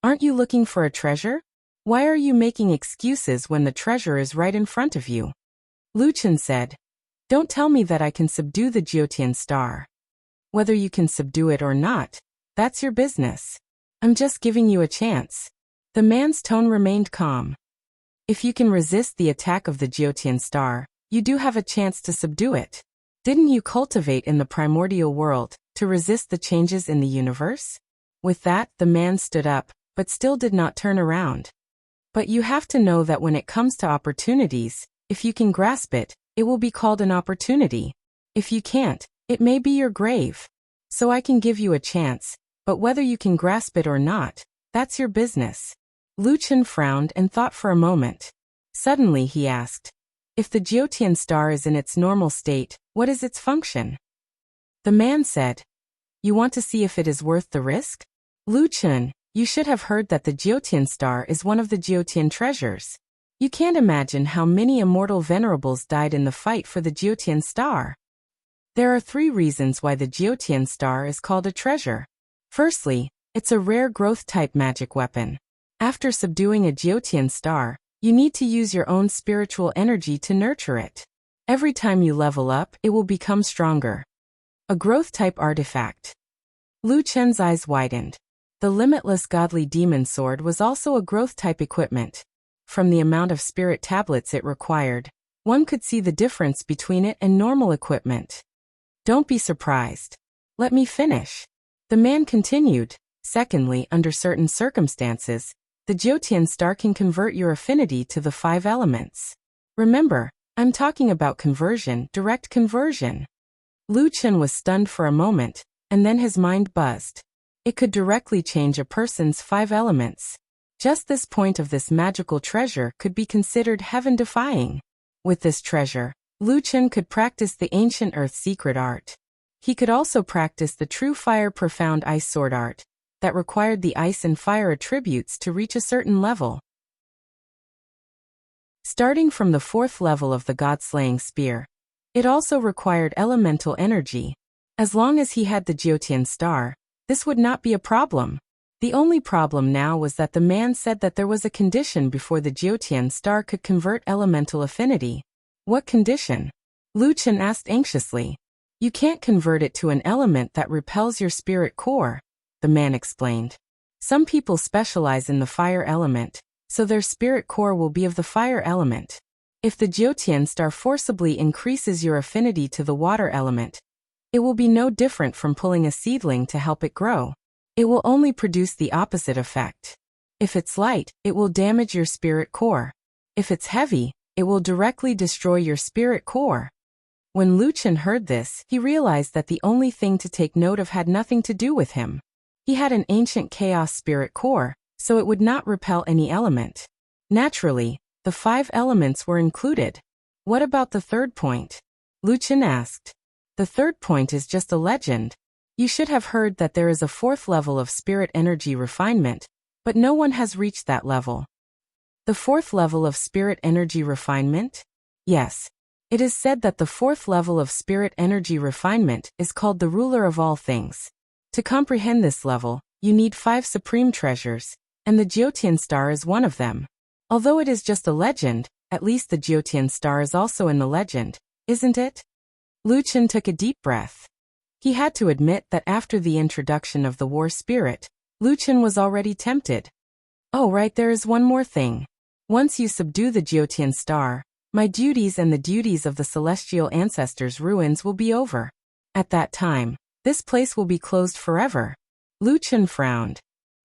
"Aren't you looking for a treasure? Why are you making excuses when the treasure is right in front of you?" Lu Chen said, "Don't tell me that I can subdue the Jiutian star. Whether you can subdue it or not, that's your business. I'm just giving you a chance." The man's tone remained calm. If you can resist the attack of the Jiutian star, you do have a chance to subdue it. Didn't you cultivate in the primordial world to resist the changes in the universe? With that, the man stood up, but still did not turn around. But you have to know that when it comes to opportunities, if you can grasp it, it will be called an opportunity. If you can't, it may be your grave. So I can give you a chance, but whether you can grasp it or not, that's your business. Lu Chen frowned and thought for a moment. Suddenly he asked, "If the Jiutian star is in its normal state, what is its function?" The man said, "You want to see if it is worth the risk? Lu Chen, you should have heard that the Jiutian star is one of the Jiutian treasures. You can't imagine how many immortal venerables died in the fight for the Jiutian star. There are 3 reasons why the Jiutian star is called a treasure. Firstly, it's a rare growth-type magic weapon. After subduing a Jiutian star, you need to use your own spiritual energy to nurture it. Every time you level up, it will become stronger. A growth-type artifact." Lu Chen's eyes widened. The limitless godly demon sword was also a growth-type equipment. From the amount of spirit tablets it required, one could see the difference between it and normal equipment. "Don't be surprised. Let me finish." The man continued. "Secondly, under certain circumstances, the Jiutian star can convert your affinity to the 5 elements. Remember, I'm talking about conversion, direct conversion." Lu Chen was stunned for a moment, and then his mind buzzed. It could directly change a person's 5 elements. Just this point of this magical treasure could be considered heaven-defying. With this treasure, Lu Chen could practice the ancient earth secret art. He could also practice the true fire profound ice sword art, that required the ice and fire attributes to reach a certain level. Starting from the 4th level of the god-slaying spear, it also required elemental energy. As long as he had the Jiutian star, this would not be a problem. The only problem now was that the man said that there was a condition before the Jiutian star could convert elemental affinity. What condition? Lu Chen asked anxiously. You can't convert it to an element that repels your spirit core, the man explained. Some people specialize in the fire element, so their spirit core will be of the fire element. If the Jiutian star forcibly increases your affinity to the water element, it will be no different from pulling a seedling to help it grow. It will only produce the opposite effect. If it's light, it will damage your spirit core. If it's heavy, it will directly destroy your spirit core. When Lu Chen heard this, he realized that the only thing to take note of had nothing to do with him. He had an ancient chaos spirit core, so it would not repel any element. Naturally, the 5 elements were included. What about the 3rd point? Lu Chen asked. The 3rd point is just a legend. You should have heard that there is a 4th level of spirit energy refinement, but no one has reached that level. The 4th level of spirit energy refinement? Yes. It is said that the 4th level of spirit energy refinement is called the ruler of all things. To comprehend this level, you need 5 supreme treasures, and the Jiutian star is one of them. Although it is just a legend, at least the Jiutian star is also in the legend, isn't it? Lu Chen took a deep breath. He had to admit that after the introduction of the war spirit, Lu Chen was already tempted. Oh right, there is one more thing. Once you subdue the Jiutian star, my duties and the duties of the celestial ancestors' ruins will be over. At that time, this place will be closed forever. Lu Chen frowned.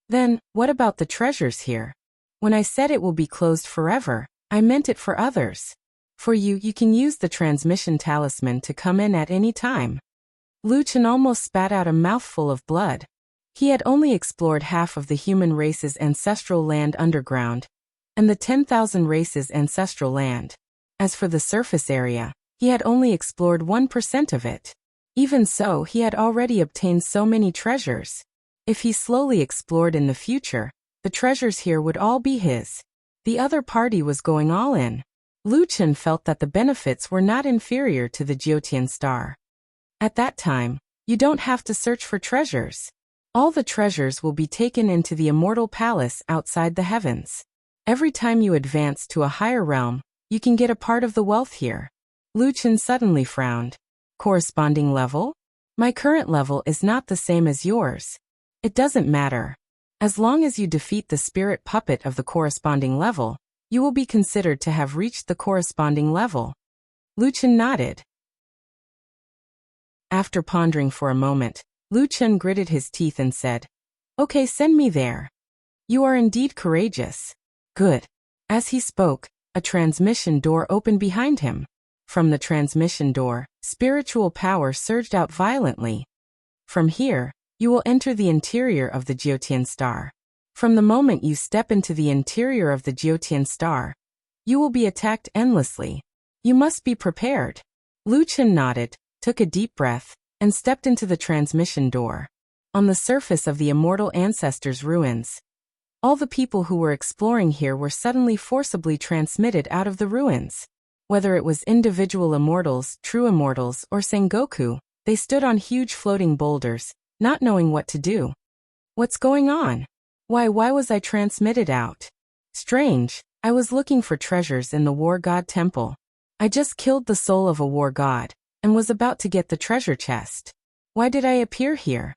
Then, what about the treasures here? When I said it will be closed forever, I meant it for others. For you, you can use the transmission talisman to come in at any time. Lu Chen almost spat out a mouthful of blood. He had only explored half of the human race's ancestral land underground, and the 10,000 races' ancestral land. As for the surface area, he had only explored 1% of it. Even so, he had already obtained so many treasures. If he slowly explored in the future, the treasures here would all be his. The other party was going all in. Lu Chen felt that the benefits were not inferior to the Jiotian star. At that time, you don't have to search for treasures. All the treasures will be taken into the immortal palace outside the heavens. Every time you advance to a higher realm, you can get a part of the wealth here. Lu Chen suddenly frowned. Corresponding level? My current level is not the same as yours. It doesn't matter. As long as you defeat the spirit puppet of the corresponding level, you will be considered to have reached the corresponding level. Lu Chen nodded. After pondering for a moment, Lu Chen gritted his teeth and said, "Okay, send me there. You are indeed courageous." Good. As he spoke, a transmission door opened behind him. From the transmission door, spiritual power surged out violently. From here, you will enter the interior of the Jiotian star. From the moment you step into the interior of the Jiotian star, you will be attacked endlessly. You must be prepared. Lu Chen nodded, took a deep breath, and stepped into the transmission door. On the surface of the immortal ancestors' ruins, all the people who were exploring here were suddenly forcibly transmitted out of the ruins. Whether it was individual immortals, true immortals, or Sengoku, they stood on huge floating boulders, not knowing what to do. What's going on? Why was I transmitted out? Strange, I was looking for treasures in the war god temple. I just killed the soul of a war god, and was about to get the treasure chest. Why did I appear here?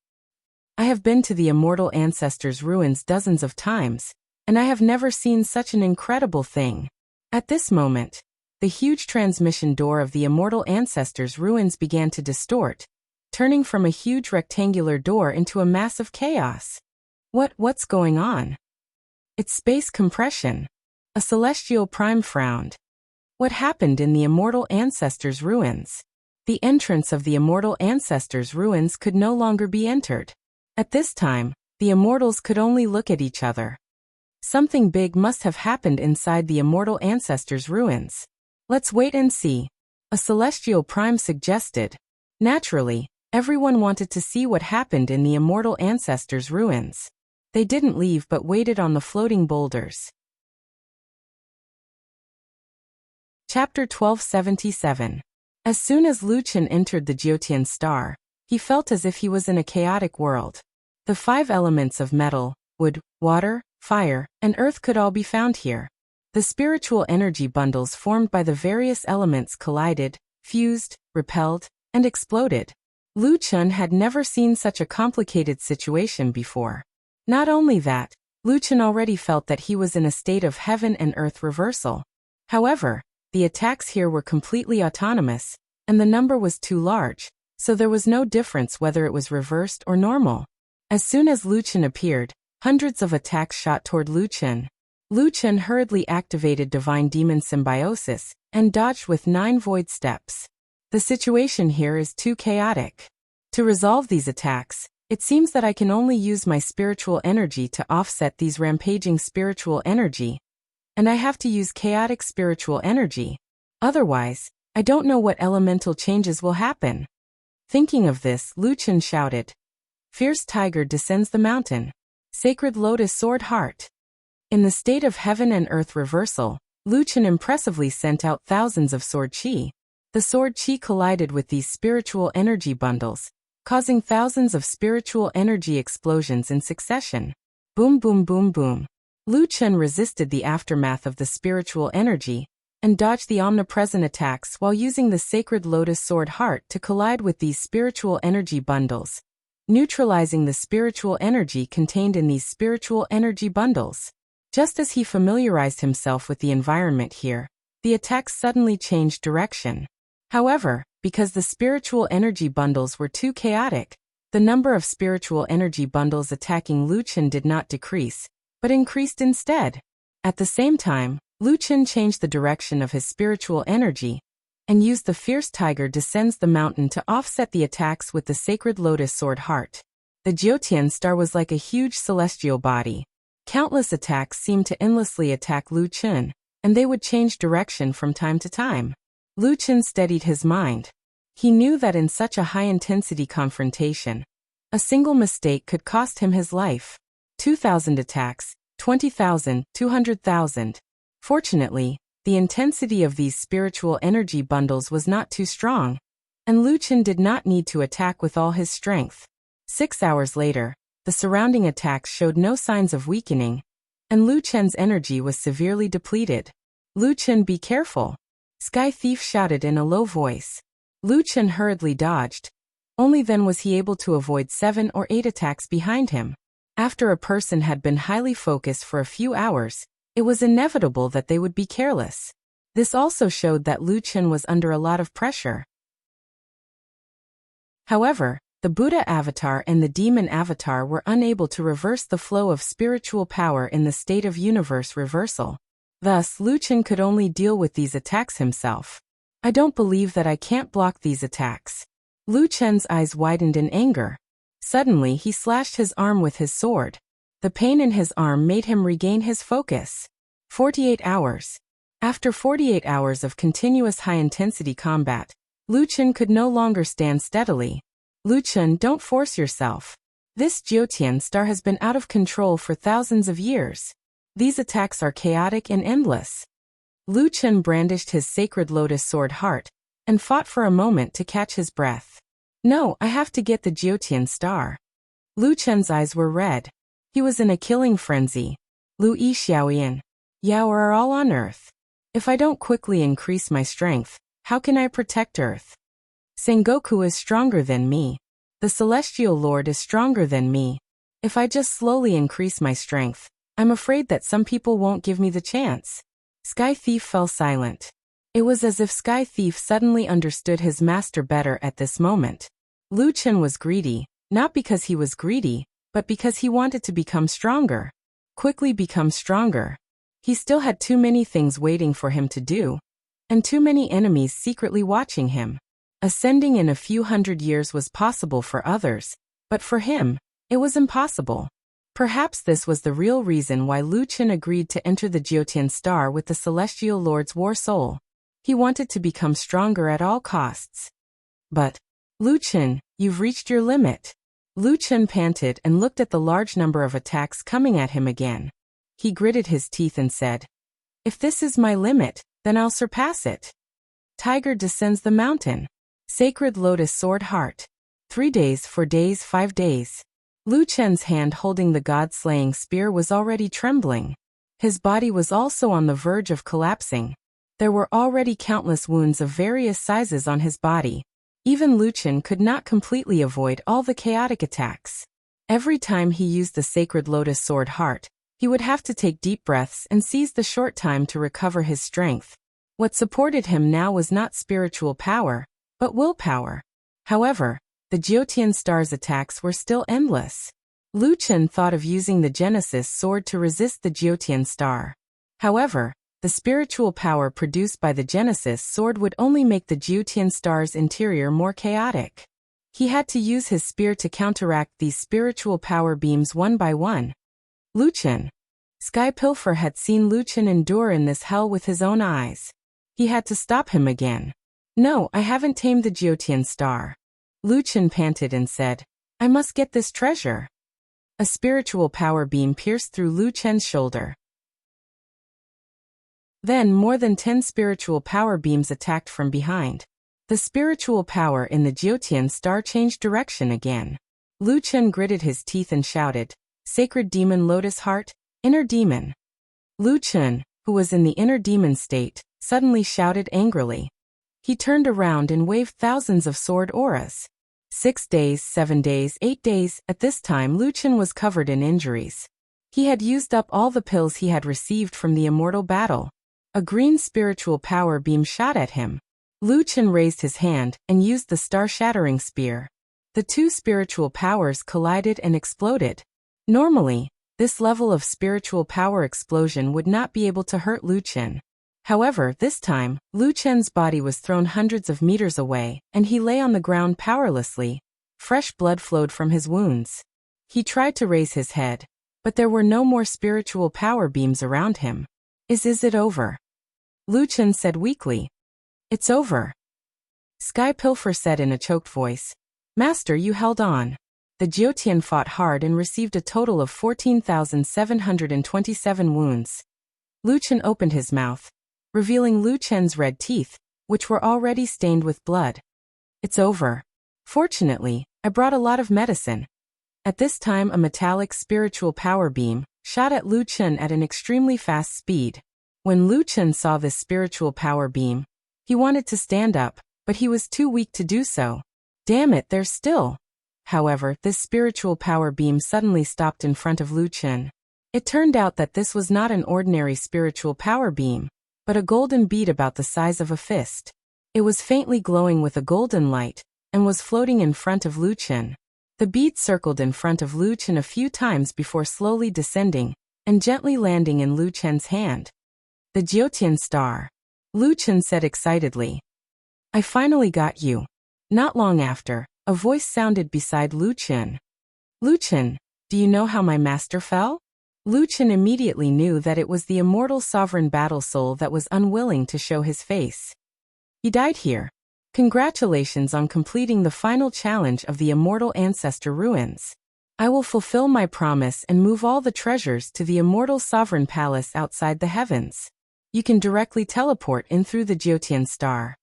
I have been to the immortal ancestors' ruins dozens of times, and I have never seen such an incredible thing. At this moment, the huge transmission door of the immortal ancestors' ruins began to distort, turning from a huge rectangular door into a massive chaos. What's going on? It's space compression. A celestial prime frowned. What happened in the immortal ancestors' ruins? The entrance of the immortal ancestors' ruins could no longer be entered. At this time, the immortals could only look at each other. Something big must have happened inside the immortal ancestors' ruins. Let's wait and see. A celestial prime suggested. Naturally, everyone wanted to see what happened in the immortal ancestors' ruins. They didn't leave but waited on the floating boulders. Chapter 1277. As soon as Lu Chen entered the Jiotian star, he felt as if he was in a chaotic world. The 5 elements of metal, wood, water, fire, and earth could all be found here. The spiritual energy bundles formed by the various elements collided, fused, repelled, and exploded. Lu Chen had never seen such a complicated situation before. Not only that, Lu Chen already felt that he was in a state of heaven and earth reversal. However, the attacks here were completely autonomous, and the number was too large, so there was no difference whether it was reversed or normal. As soon as Lu Chen appeared, hundreds of attacks shot toward Lu Chen. Lu Chen hurriedly activated Divine Demon Symbiosis and dodged with 9 void steps. The situation here is too chaotic. To resolve these attacks, it seems that I can only use my spiritual energy to offset these rampaging spiritual energy, and I have to use chaotic spiritual energy. Otherwise, I don't know what elemental changes will happen. Thinking of this, Lu Chen shouted. Fierce Tiger descends the mountain. Sacred Lotus Sword Heart. In the state of heaven and earth reversal, Lu Chen impressively sent out thousands of sword chi. The sword chi collided with these spiritual energy bundles, causing thousands of spiritual energy explosions in succession. Boom boom boom boom. Lu Chen resisted the aftermath of the spiritual energy, and dodged the omnipresent attacks while using the Sacred Lotus Sword Heart to collide with these spiritual energy bundles, neutralizing the spiritual energy contained in these spiritual energy bundles. Just as he familiarized himself with the environment here, the attacks suddenly changed direction. However, because the spiritual energy bundles were too chaotic, the number of spiritual energy bundles attacking Lu Chen did not decrease, but increased instead. At the same time, Lu Chen changed the direction of his spiritual energy, and used the Fierce Tiger Descends the Mountain to offset the attacks with the Sacred Lotus Sword Heart. The Jiutian star was like a huge celestial body. Countless attacks seemed to endlessly attack Lu Chen, and they would change direction from time to time. Lu Chen steadied his mind. He knew that in such a high-intensity confrontation, a single mistake could cost him his life. 2,000 attacks, 20,000, 200,000. Fortunately, the intensity of these spiritual energy bundles was not too strong, and Lu Chen did not need to attack with all his strength. 6 hours later, the surrounding attacks showed no signs of weakening, and Lu Chen's energy was severely depleted. Lu Chen, be careful! Sky Thief shouted in a low voice. Lu Chen hurriedly dodged. Only then was he able to avoid 7 or 8 attacks behind him. After a person had been highly focused for a few hours, it was inevitable that they would be careless. This also showed that Lu Chen was under a lot of pressure. However, the Buddha avatar and the demon avatar were unable to reverse the flow of spiritual power in the state of universe reversal. Thus, Lu Chen could only deal with these attacks himself. I don't believe that I can't block these attacks. Lu Chen's eyes widened in anger. Suddenly, he slashed his arm with his sword. The pain in his arm made him regain his focus. 48 hours. After 48 hours of continuous high-intensity combat, Lu Chen could no longer stand steadily. Lu Chen, don't force yourself. This Jiutian star has been out of control for thousands of years. These attacks are chaotic and endless. Lu Chen brandished his sacred lotus sword heart, and fought for a moment to catch his breath. No, I have to get the Jiutian star. Lu Chen's eyes were red. He was in a killing frenzy. Lu Yi Xiaoyan. Yao are all on Earth. If I don't quickly increase my strength, how can I protect Earth? Sengoku is stronger than me. The Celestial Lord is stronger than me. If I just slowly increase my strength, I'm afraid that some people won't give me the chance. Sky Thief fell silent. It was as if Sky Thief suddenly understood his master better at this moment. Lu Chen was greedy, not because he was greedy, but because he wanted to become stronger. Quickly become stronger. He still had too many things waiting for him to do, and too many enemies secretly watching him. Ascending in a few hundred years was possible for others, but for him, it was impossible. Perhaps this was the real reason why Lu Chen agreed to enter the Jiutian star with the Celestial Lord's war soul. He wanted to become stronger at all costs. But, Lu Chen, you've reached your limit. Lu Chen panted and looked at the large number of attacks coming at him again. He gritted his teeth and said, if this is my limit, then I'll surpass it. Tiger descends the mountain. Sacred Lotus Sword Heart. 3 days, 4 days, 5 days. Lu Chen's hand holding the god-slaying spear was already trembling. His body was also on the verge of collapsing. There were already countless wounds of various sizes on his body. Even Lu Chen could not completely avoid all the chaotic attacks. Every time he used the Sacred Lotus Sword Heart, he would have to take deep breaths and seize the short time to recover his strength. What supported him now was not spiritual power, but willpower. However, the Jiutian star's attacks were still endless. Lu Chen thought of using the Genesis sword to resist the Jiutian star. However, the spiritual power produced by the Genesis sword would only make the Jiutian star's interior more chaotic. He had to use his spear to counteract these spiritual power beams one by one. Lu Chen. Sky Pilfer had seen Lu Chen endure in this hell with his own eyes. He had to stop him again. No, I haven't tamed the Jiutian star. Lu Chen panted and said, I must get this treasure. A spiritual power beam pierced through Lu Chen's shoulder. Then more than 10 spiritual power beams attacked from behind. The spiritual power in the Jiutian star changed direction again. Lu Chen gritted his teeth and shouted, Sacred Demon Lotus Heart, Inner Demon. Lu Chen, who was in the inner demon state, suddenly shouted angrily. He turned around and waved thousands of sword auras. 6 days, 7 days, 8 days, at this time Lu Chen was covered in injuries. He had used up all the pills he had received from the immortal battle. A green spiritual power beam shot at him. Lu Chen raised his hand and used the star-shattering spear. The two spiritual powers collided and exploded. Normally, this level of spiritual power explosion would not be able to hurt Lu Chen. However, this time, Lu Chen's body was thrown hundreds of meters away, and he lay on the ground powerlessly. Fresh blood flowed from his wounds. He tried to raise his head, but there were no more spiritual power beams around him. Is it over? Lu Chen said weakly. It's over. Sky Pilfer said in a choked voice. Master, you held on. The Jiutian fought hard and received a total of 14,727 wounds. Lu Chen opened his mouth, revealing Lu Chen's red teeth, which were already stained with blood. It's over. Fortunately, I brought a lot of medicine. At this time, a metallic spiritual power beam shot at Lu Chen at an extremely fast speed. When Lu Chen saw this spiritual power beam, he wanted to stand up, but he was too weak to do so. Damn it, there's still. However, this spiritual power beam suddenly stopped in front of Lu Chen. It turned out that this was not an ordinary spiritual power beam, but a golden bead about the size of a fist. It was faintly glowing with a golden light, and was floating in front of Lu Chen. The bead circled in front of Lu Chen a few times before slowly descending, and gently landing in Lu Chen's hand. The Jiutian star. Lu Chen said excitedly. I finally got you. Not long after, a voice sounded beside Lu Chen. Lu Chen, do you know how my master fell? Lu Chen immediately knew that it was the immortal sovereign battle soul that was unwilling to show his face. He died here. Congratulations on completing the final challenge of the Immortal Ancestor Ruins. I will fulfill my promise and move all the treasures to the Immortal Sovereign Palace outside the heavens. You can directly teleport in through the Jiutian star.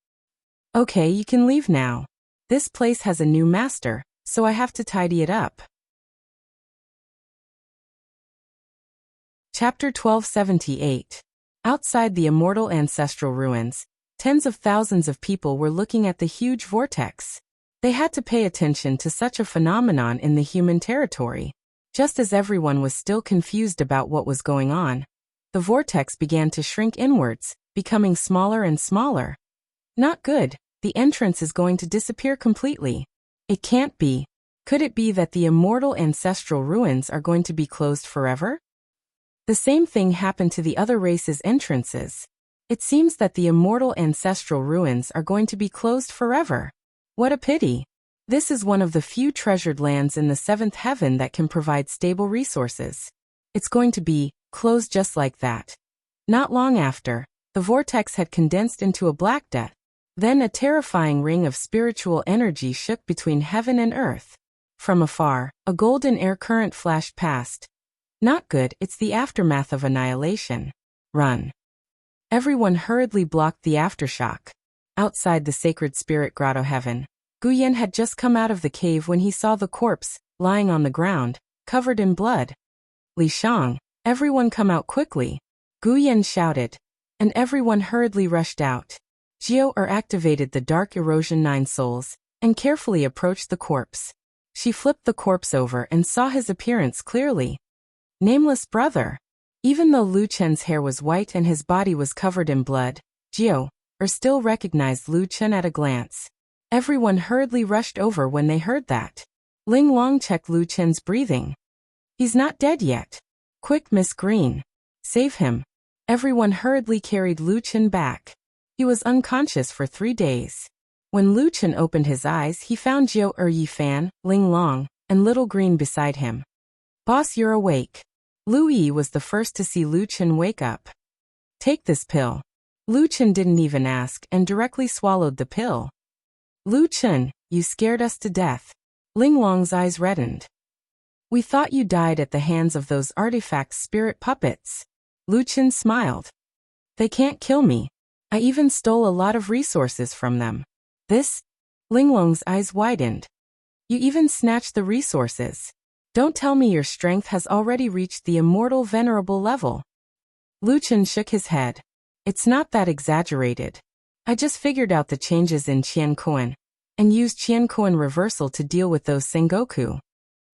Okay, you can leave now. This place has a new master, so I have to tidy it up. Chapter 1278. Outside the Immortal Ancestral Ruins, tens of thousands of people were looking at the huge vortex. They had to pay attention to such a phenomenon in the human territory. Just as everyone was still confused about what was going on, the vortex began to shrink inwards, becoming smaller and smaller. Not good, the entrance is going to disappear completely. It can't be. Could it be that the Immortal Ancestral Ruins are going to be closed forever? The same thing happened to the other races' entrances. It seems that the Immortal Ancestral Ruins are going to be closed forever. What a pity. This is one of the few treasured lands in the seventh heaven that can provide stable resources. It's going to be closed just like that. Not long after, the vortex had condensed into a black death. Then a terrifying ring of spiritual energy shook between heaven and earth. From afar, a golden air current flashed past. Not good, it's the aftermath of annihilation. Run. Everyone hurriedly blocked the aftershock. Outside the sacred spirit grotto heaven, Guyan had just come out of the cave when he saw the corpse, lying on the ground, covered in blood. Li Shang, everyone come out quickly. Guyan shouted, and everyone hurriedly rushed out. Jiu activated the Dark Erosion 9 souls, and carefully approached the corpse. She flipped the corpse over and saw his appearance clearly. Nameless brother. Even though Lu Chen's hair was white and his body was covered in blood, Jiu still recognized Lu Chen at a glance. Everyone hurriedly rushed over when they heard that. Ling Long checked Lu Chen's breathing. He's not dead yet. Quick, Miss Green. Save him. Everyone hurriedly carried Lu Chen back. He was unconscious for 3 days. When Lu Chen opened his eyes, he found Jiu Yifan, Ling Long, and Little Green beside him. Boss, you're awake. Lu Yi was the first to see Lu Chen wake up. Take this pill. Lu Chen didn't even ask and directly swallowed the pill. Lu Chen, you scared us to death. Ling Long's eyes reddened. We thought you died at the hands of those artifact spirit puppets. Lu Chen smiled. They can't kill me. I even stole a lot of resources from them. This? Ling Long's eyes widened. You even snatched the resources. Don't tell me your strength has already reached the immortal venerable level. Lu Chen shook his head. It's not that exaggerated. I just figured out the changes in Qiankuan, and used Qiankuan reversal to deal with those Sengoku.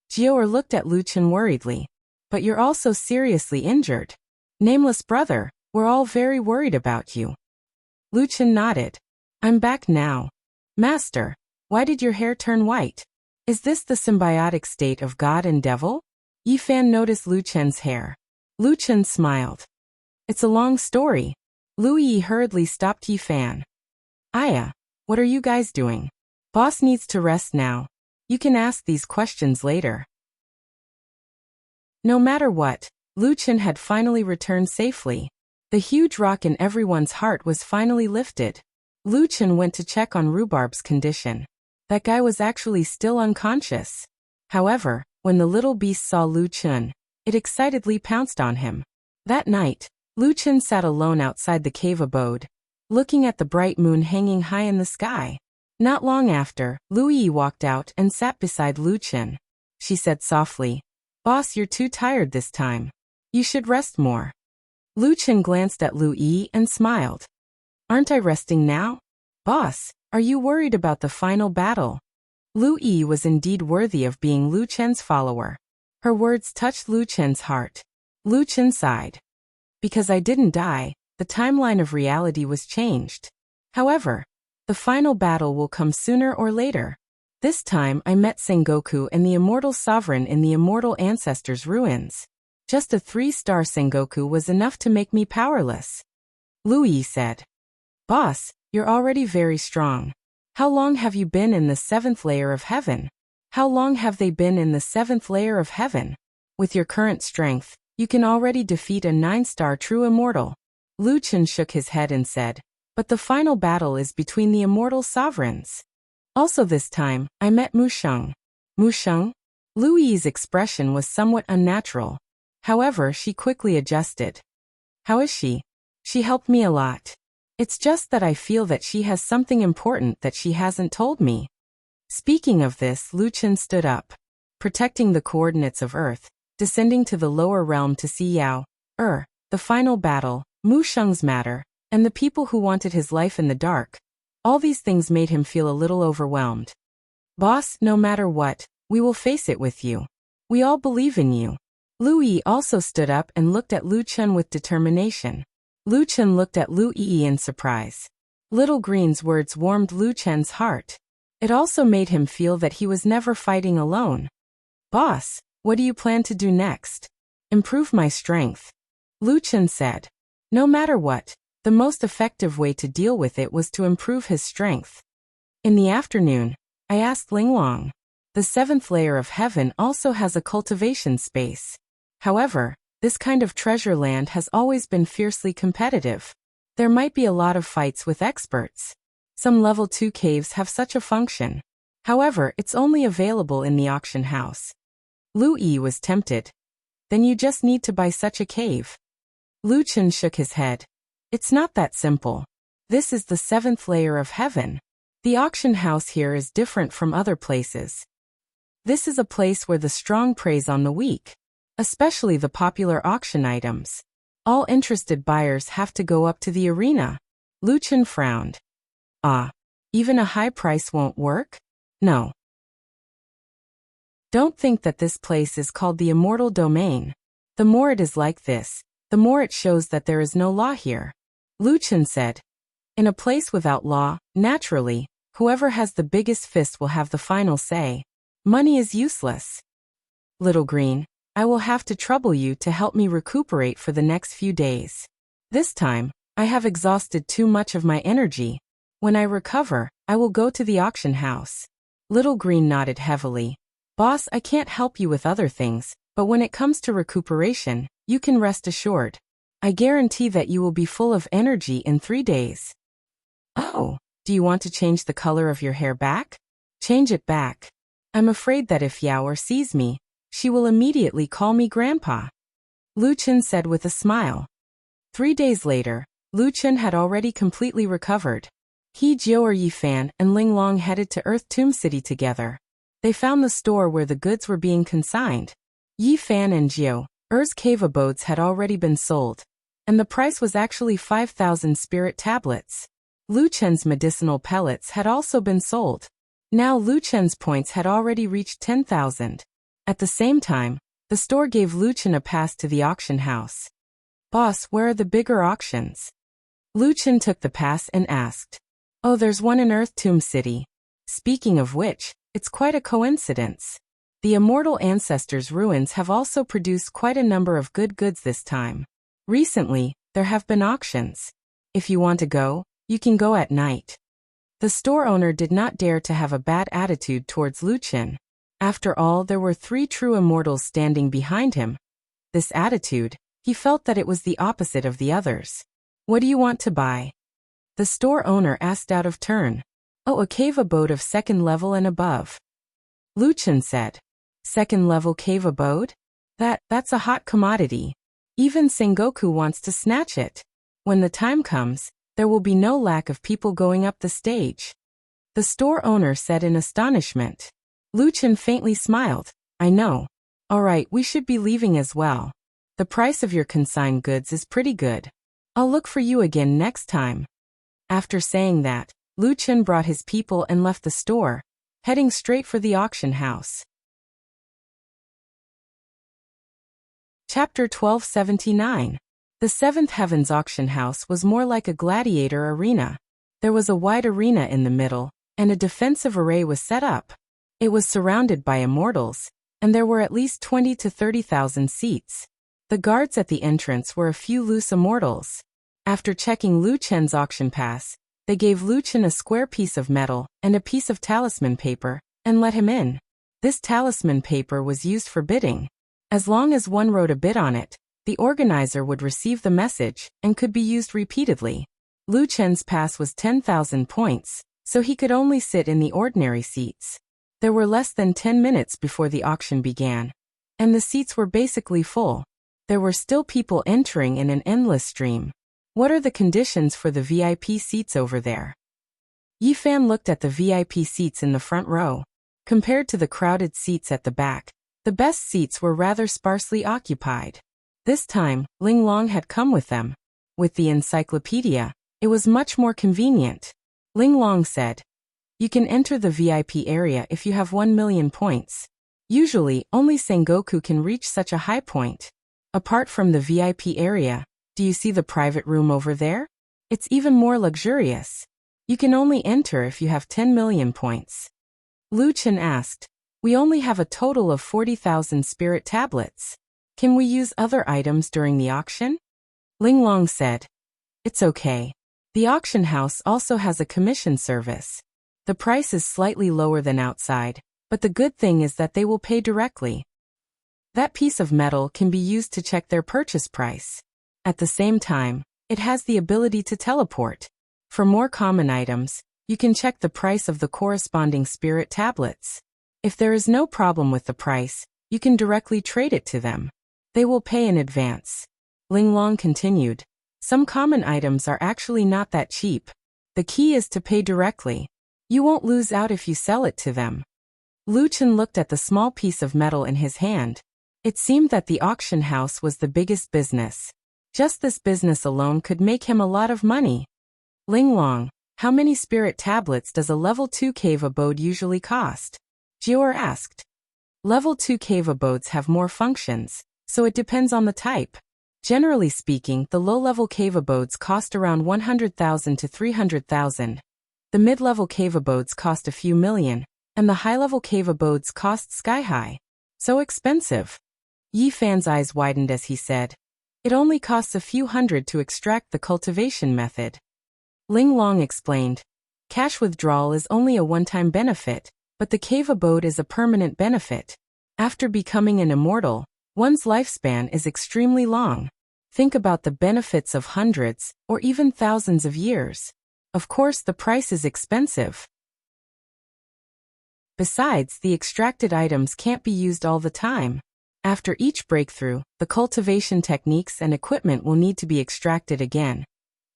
Jiu looked at Lu Chen worriedly. But you're also seriously injured. Nameless brother, we're all very worried about you. Lu Chen nodded. I'm back now. Master, why did your hair turn white? Is this the symbiotic state of God and devil? Yifan noticed Lu Chen's hair. Lu Chen smiled. It's a long story. Lu Yi hurriedly stopped Yifan. Aya, what are you guys doing? Boss needs to rest now. You can ask these questions later. No matter what, Lu Chen had finally returned safely. The huge rock in everyone's heart was finally lifted. Lu Chen went to check on Rhubarb's condition. That guy was actually still unconscious. However, when the little beast saw Lu Chen, it excitedly pounced on him. That night, Lu Chen sat alone outside the cave abode, looking at the bright moon hanging high in the sky. Not long after, Lu Yi walked out and sat beside Lu Chen. She said softly, "Boss, you're too tired this time. You should rest more." Lu Chen glanced at Lu Yi and smiled. "Aren't I resting now? Boss, are you worried about the final battle?" Lu Yi was indeed worthy of being Lu Chen's follower. Her words touched Lu Chen's heart. Lu Chen sighed. "Because I didn't die, the timeline of reality was changed. However, the final battle will come sooner or later. This time I met Sengoku and the Immortal Sovereign in the Immortal Ancestors' ruins. Just a 3-star Sengoku was enough to make me powerless." Lu Yi said. "Boss, you're already very strong. How long have you been in the 7th layer of heaven? How long have they been in the 7th layer of heaven? With your current strength, you can already defeat a 9-star true immortal." Lu Chen shook his head and said, "But the final battle is between the Immortal Sovereigns. Also this time, I met Mu Sheng." Mu Sheng? Lu Yi's expression was somewhat unnatural. However, she quickly adjusted. "How is she? She helped me a lot. It's just that I feel that she has something important that she hasn't told me." Speaking of this, Lu Chen stood up. Protecting the coordinates of Earth, descending to the lower realm to see Yao, the final battle, Mu Sheng's matter, and the people who wanted his life in the dark. All these things made him feel a little overwhelmed. "Boss, no matter what, we will face it with you. We all believe in you." Lu Yi also stood up and looked at Lu Chen with determination. Lu Chen looked at Lu Yi in surprise. Little Green's words warmed Lu Chen's heart. It also made him feel that he was never fighting alone. "Boss, what do you plan to do next?" "Improve my strength," Lu Chen said. No matter what, the most effective way to deal with it was to improve his strength. In the afternoon, I asked Linglong. The 7th layer of heaven also has a cultivation space. However, this kind of treasure land has always been fiercely competitive. There might be a lot of fights with experts. Some level 2 caves have such a function. However, it's only available in the auction house. Lu Yi was tempted. "Then you just need to buy such a cave." Lu Chen shook his head. "It's not that simple. This is the 7th layer of heaven. The auction house here is different from other places. This is a place where the strong preys on the weak, especially the popular auction items. All interested buyers have to go up to the arena." Lu Chen frowned. "Ah, even a high price won't work? No. Don't think that this place is called the Immortal Domain. The more it is like this, the more it shows that there is no law here." Lu Chen said. "In a place without law, naturally, whoever has the biggest fist will have the final say. Money is useless. Little Green, I will have to trouble you to help me recuperate for the next few days. This time, I have exhausted too much of my energy. When I recover, I will go to the auction house." Little Green nodded heavily. "Boss, I can't help you with other things, but when it comes to recuperation, you can rest assured. I guarantee that you will be full of energy in 3 days. Oh, do you want to change the color of your hair back? Change it back. I'm afraid that if Yao sees me, she will immediately call me Grandpa," Lu Chen said with a smile. 3 days later, Lu Chen had already completely recovered. He, Jiao Yi Fan, and Ling Long headed to Earth Tomb City together. They found the store where the goods were being consigned. Yi Fan and Jiao Er's cave abodes had already been sold, and the price was actually 5,000 spirit tablets. Lu Chen's medicinal pellets had also been sold. Now Lu Chen's points had already reached 10,000. At the same time, the store gave Lu Chen a pass to the auction house. "Boss, where are the bigger auctions?" Lu Chen took the pass and asked. "Oh, there's one in Earth Tomb City. Speaking of which, it's quite a coincidence. The Immortal Ancestors' ruins have also produced quite a number of good goods this time. Recently, there have been auctions. If you want to go, you can go at night." The store owner did not dare to have a bad attitude towards Lu Chen. After all, there were 3 true immortals standing behind him, This attitude, he felt that it was the opposite of the others. What do you want to buy? The store owner asked out of turn. Oh, a cave abode of second level and above. Lu Chen said. Second level cave abode? That's a hot commodity. Even Sengoku wants to snatch it. When the time comes, there will be no lack of people going up the stage. The store owner said in astonishment. Lu Chen faintly smiled. I know. All right, we should be leaving as well. The price of your consigned goods is pretty good. I'll look for you again next time. After saying that, Lu Chen brought his people and left the store, heading straight for the auction house. Chapter 1279. The Seventh Heavens auction house was more like a gladiator arena. There was a wide arena in the middle, and a defensive array was set up. It was surrounded by immortals, and there were at least 20 to 30,000 seats. The guards at the entrance were a few loose immortals. After checking Lu Chen's auction pass, they gave Lu Chen a square piece of metal and a piece of talisman paper, and let him in. This talisman paper was used for bidding. As long as one wrote a bid on it, the organizer would receive the message and could be used repeatedly. Lu Chen's pass was 10,000 points, so he could only sit in the ordinary seats. There were less than 10 minutes before the auction began, and the seats were basically full. There were still people entering in an endless stream. What are the conditions for the VIP seats over there? Yifan looked at the VIP seats in the front row. Compared to the crowded seats at the back, the best seats were rather sparsely occupied. This time, Ling Long had come with them. With the encyclopedia, it was much more convenient. Ling Long said, "You can enter the VIP area if you have 1 million points. Usually, only Sengoku can reach such a high point. Apart from the VIP area, do you see the private room over there? It's even more luxurious. You can only enter if you have 10 million points." Lu Chen asked, "We only have a total of 40,000 spirit tablets. Can we use other items during the auction?" Ling Long said, "It's okay. The auction house also has a commission service. The price is slightly lower than outside, but the good thing is that they will pay directly. That piece of metal can be used to check their purchase price. At the same time, it has the ability to teleport. For more common items, you can check the price of the corresponding spirit tablets. If there is no problem with the price, you can directly trade it to them. They will pay in advance." Ling Long continued, "Some common items are actually not that cheap. The key is to pay directly. You won't lose out if you sell it to them." Lu Chen looked at the small piece of metal in his hand. It seemed that the auction house was the biggest business. Just this business alone could make him a lot of money. "Ling Long, how many spirit tablets does a level 2 cave abode usually cost?" Jior asked. Level 2 cave abodes have more functions, so it depends on the type. Generally speaking, the low-level cave abodes cost around 100,000 to 300,000. The mid-level cave abodes cost a few million, and the high-level cave abodes cost sky-high. So expensive. Yifan's eyes widened as he said, "It only costs a few hundred to extract the cultivation method." Ling Long explained, "Cash withdrawal is only a one-time benefit, but the cave abode is a permanent benefit. After becoming an immortal, one's lifespan is extremely long. Think about the benefits of hundreds, or even thousands of years. Of course, the price is expensive. Besides, the extracted items can't be used all the time. After each breakthrough, the cultivation techniques and equipment will need to be extracted again,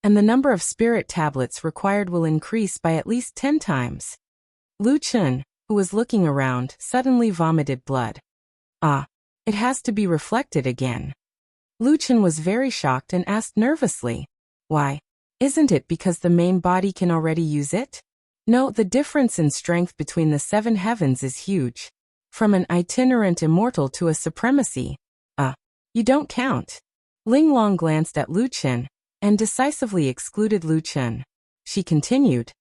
and the number of spirit tablets required will increase by at least 10 times. Lu Chen, who was looking around, suddenly vomited blood. "Ah, it has to be reflected again." Lu Chen was very shocked and asked nervously, "Why? Isn't it because the main body can already use it?" "No, the difference in strength between the 7 heavens is huge. From an itinerant immortal to a supremacy. You don't count." Ling Long glanced at Lu Chen, and decisively excluded Lu Chen. She continued,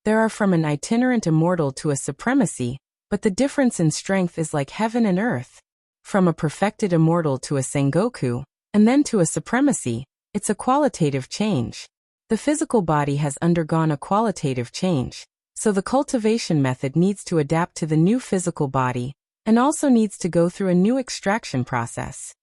"There are from an itinerant immortal to a supremacy, but the difference in strength is like heaven and earth. From a perfected immortal to a Sengoku, and then to a supremacy, it's a qualitative change. The physical body has undergone a qualitative change, so the cultivation method needs to adapt to the new physical body, and also needs to go through a new extraction process."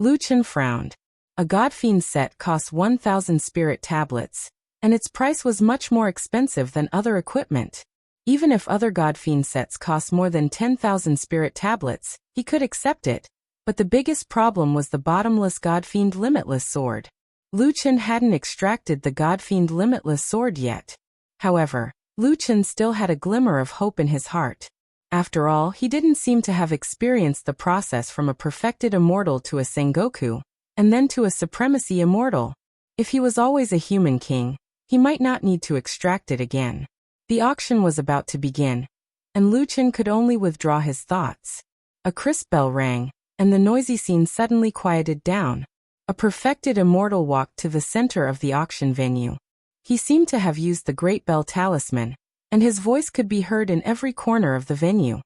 Lu Chen frowned. A God-Fiend set cost 1,000 spirit tablets, and its price was much more expensive than other equipment. Even if other God-Fiend sets cost more than 10,000 spirit tablets, he could accept it. But the biggest problem was the bottomless God-Fiend Limitless Sword. Lu Chen hadn't extracted the God-Fiend Limitless Sword yet. However, Lu Chen still had a glimmer of hope in his heart. After all, he didn't seem to have experienced the process from a perfected immortal to a Sengoku, and then to a supremacy immortal. If he was always a human king, he might not need to extract it again. The auction was about to begin, and Lu Chen could only withdraw his thoughts. A crisp bell rang, and the noisy scene suddenly quieted down. A perfected immortal walked to the center of the auction venue. He seemed to have used the Great Bell Talisman, and his voice could be heard in every corner of the venue.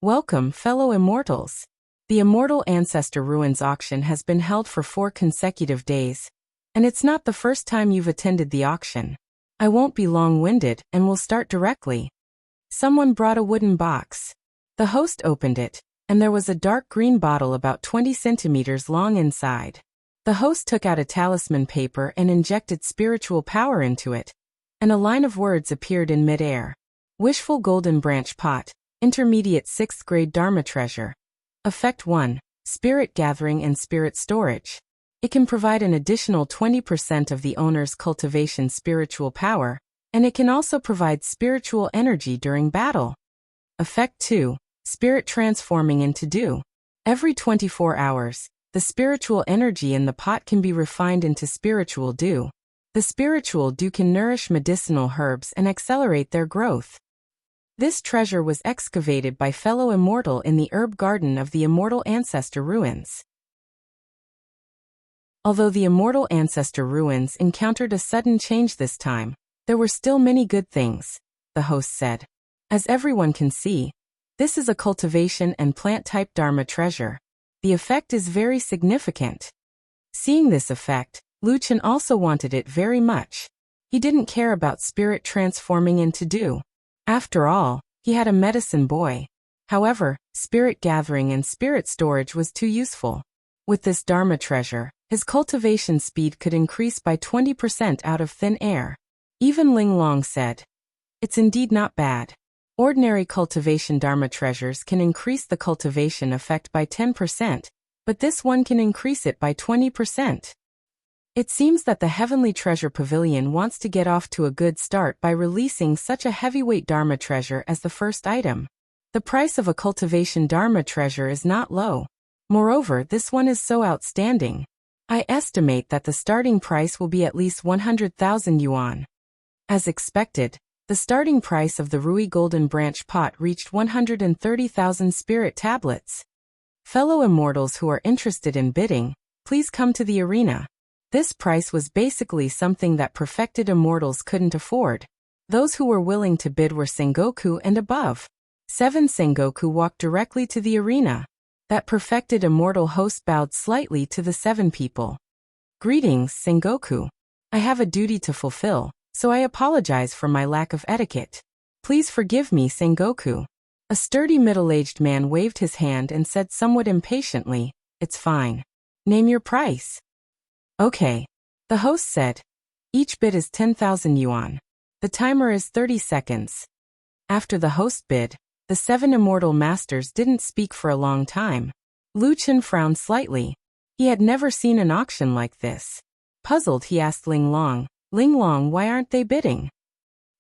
Welcome, fellow immortals. The Immortal Ancestor Ruins auction has been held for 4 consecutive days, and it's not the first time you've attended the auction. I won't be long-winded and will start directly. Someone brought a wooden box. The host opened it, and there was a dark green bottle about 20 centimeters long inside. The host took out a talisman paper and injected spiritual power into it, and a line of words appeared in mid-air. Wishful Golden Branch Pot, Intermediate 6th Grade Dharma Treasure. Effect 1. Spirit Gathering and Spirit Storage. It can provide an additional 20% of the owner's cultivation spiritual power, and it can also provide spiritual energy during battle. Effect 2. Spirit Transforming into Dew. Every 24 hours, the spiritual energy in the pot can be refined into spiritual dew. The spiritual dew can nourish medicinal herbs and accelerate their growth. This treasure was excavated by fellow immortal in the herb garden of the Immortal Ancestor Ruins. Although the Immortal Ancestor Ruins encountered a sudden change this time, there were still many good things, the host said. As everyone can see, this is a cultivation and plant-type Dharma treasure. The effect is very significant. Seeing this effect, Lu Chen also wanted it very much. He didn't care about spirit transforming into dew. After all, he had a medicine boy. However, spirit gathering and spirit storage was too useful. With this Dharma treasure, his cultivation speed could increase by 20% out of thin air. Even Ling Long said, "It's indeed not bad." Ordinary cultivation Dharma treasures can increase the cultivation effect by 10%, but this one can increase it by 20%. It seems that the Heavenly Treasure Pavilion wants to get off to a good start by releasing such a heavyweight Dharma treasure as the first item. The price of a cultivation Dharma treasure is not low. Moreover, this one is so outstanding. I estimate that the starting price will be at least 100,000 yuan. As expected, the starting price of the Rui Golden Branch Pot reached 130,000 spirit tablets. Fellow immortals who are interested in bidding, please come to the arena. This price was basically something that perfected immortals couldn't afford. Those who were willing to bid were Sengoku and above. 7 Sengoku walked directly to the arena. That perfected immortal host bowed slightly to the 7 people. Greetings, Sengoku. I have a duty to fulfill, so I apologize for my lack of etiquette. Please forgive me, Sengoku. A sturdy middle-aged man waved his hand and said somewhat impatiently, "It's fine. Name your price." "Okay," the host said. "Each bid is 10,000 yuan. The timer is 30 seconds. After the host bid, the 7 immortal masters didn't speak for a long time. Lu Chen frowned slightly. He had never seen an auction like this. Puzzled, he asked Ling Long, "Ling Long, why aren't they bidding?"